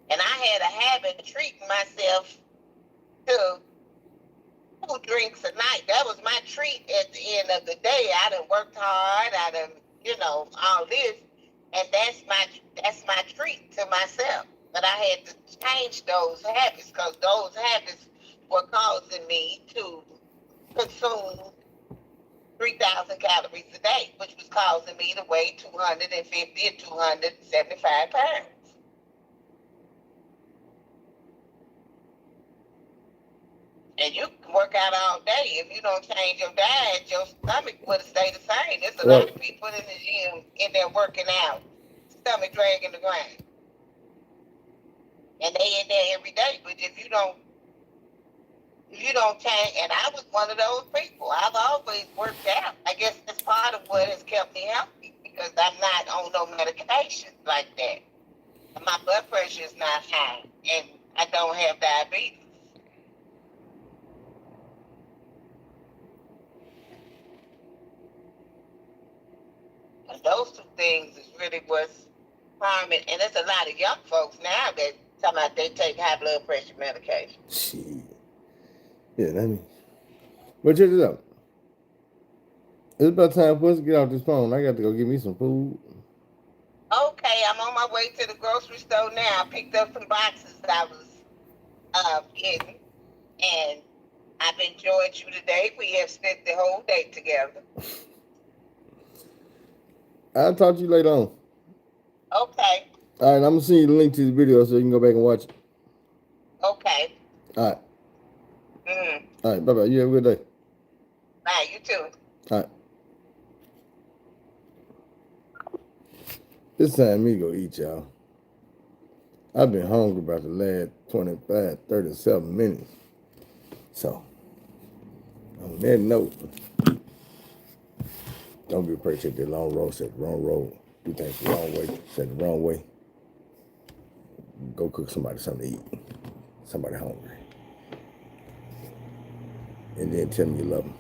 And I had a habit of treating myself to 2 drinks a night. That was my treat at the end of the day. I done worked hard. I done, all this. And that's my treat to myself. But I had to change those habits because those habits were causing me to consume 3,000 calories a day, which was causing me to weigh 250 and 275 pounds. And you can work out all day. If you don't change your diet, your stomach will stay the same. There's a lot of people in the gym in there working out, stomach dragging the ground. And they in there every day. But if you don't change, and I was one of those people. I've always worked out. I guess that's part of what has kept me healthy because I'm not on no medication like that. My blood pressure is not high, and I don't have diabetes. And those 2 things is really what's harming. And there's a lot of young folks now that talking about they take high blood pressure medication. Shit. Yeah, but check this out. It's about time for us to get off this phone. I got to go get me some food. Okay, I'm on my way to the grocery store now. I picked up some boxes that I was getting, and I've enjoyed you today. We have spent the whole day together. I'll talk to you later on. Okay. All right, I'm going to send you the link to the video so you can go back and watch it. Okay. All right. Mm-hmm. All right, bye-bye. You have a good day. Bye, you too. All right. It's time me to go eat, y'all. I've been hungry about the last 25, 37 minutes. So, on that note, don't be afraid to take that long road, set the wrong road, do things the wrong way, set the wrong way. Go cook somebody something to eat. Somebody hungry. And then tell them you love them.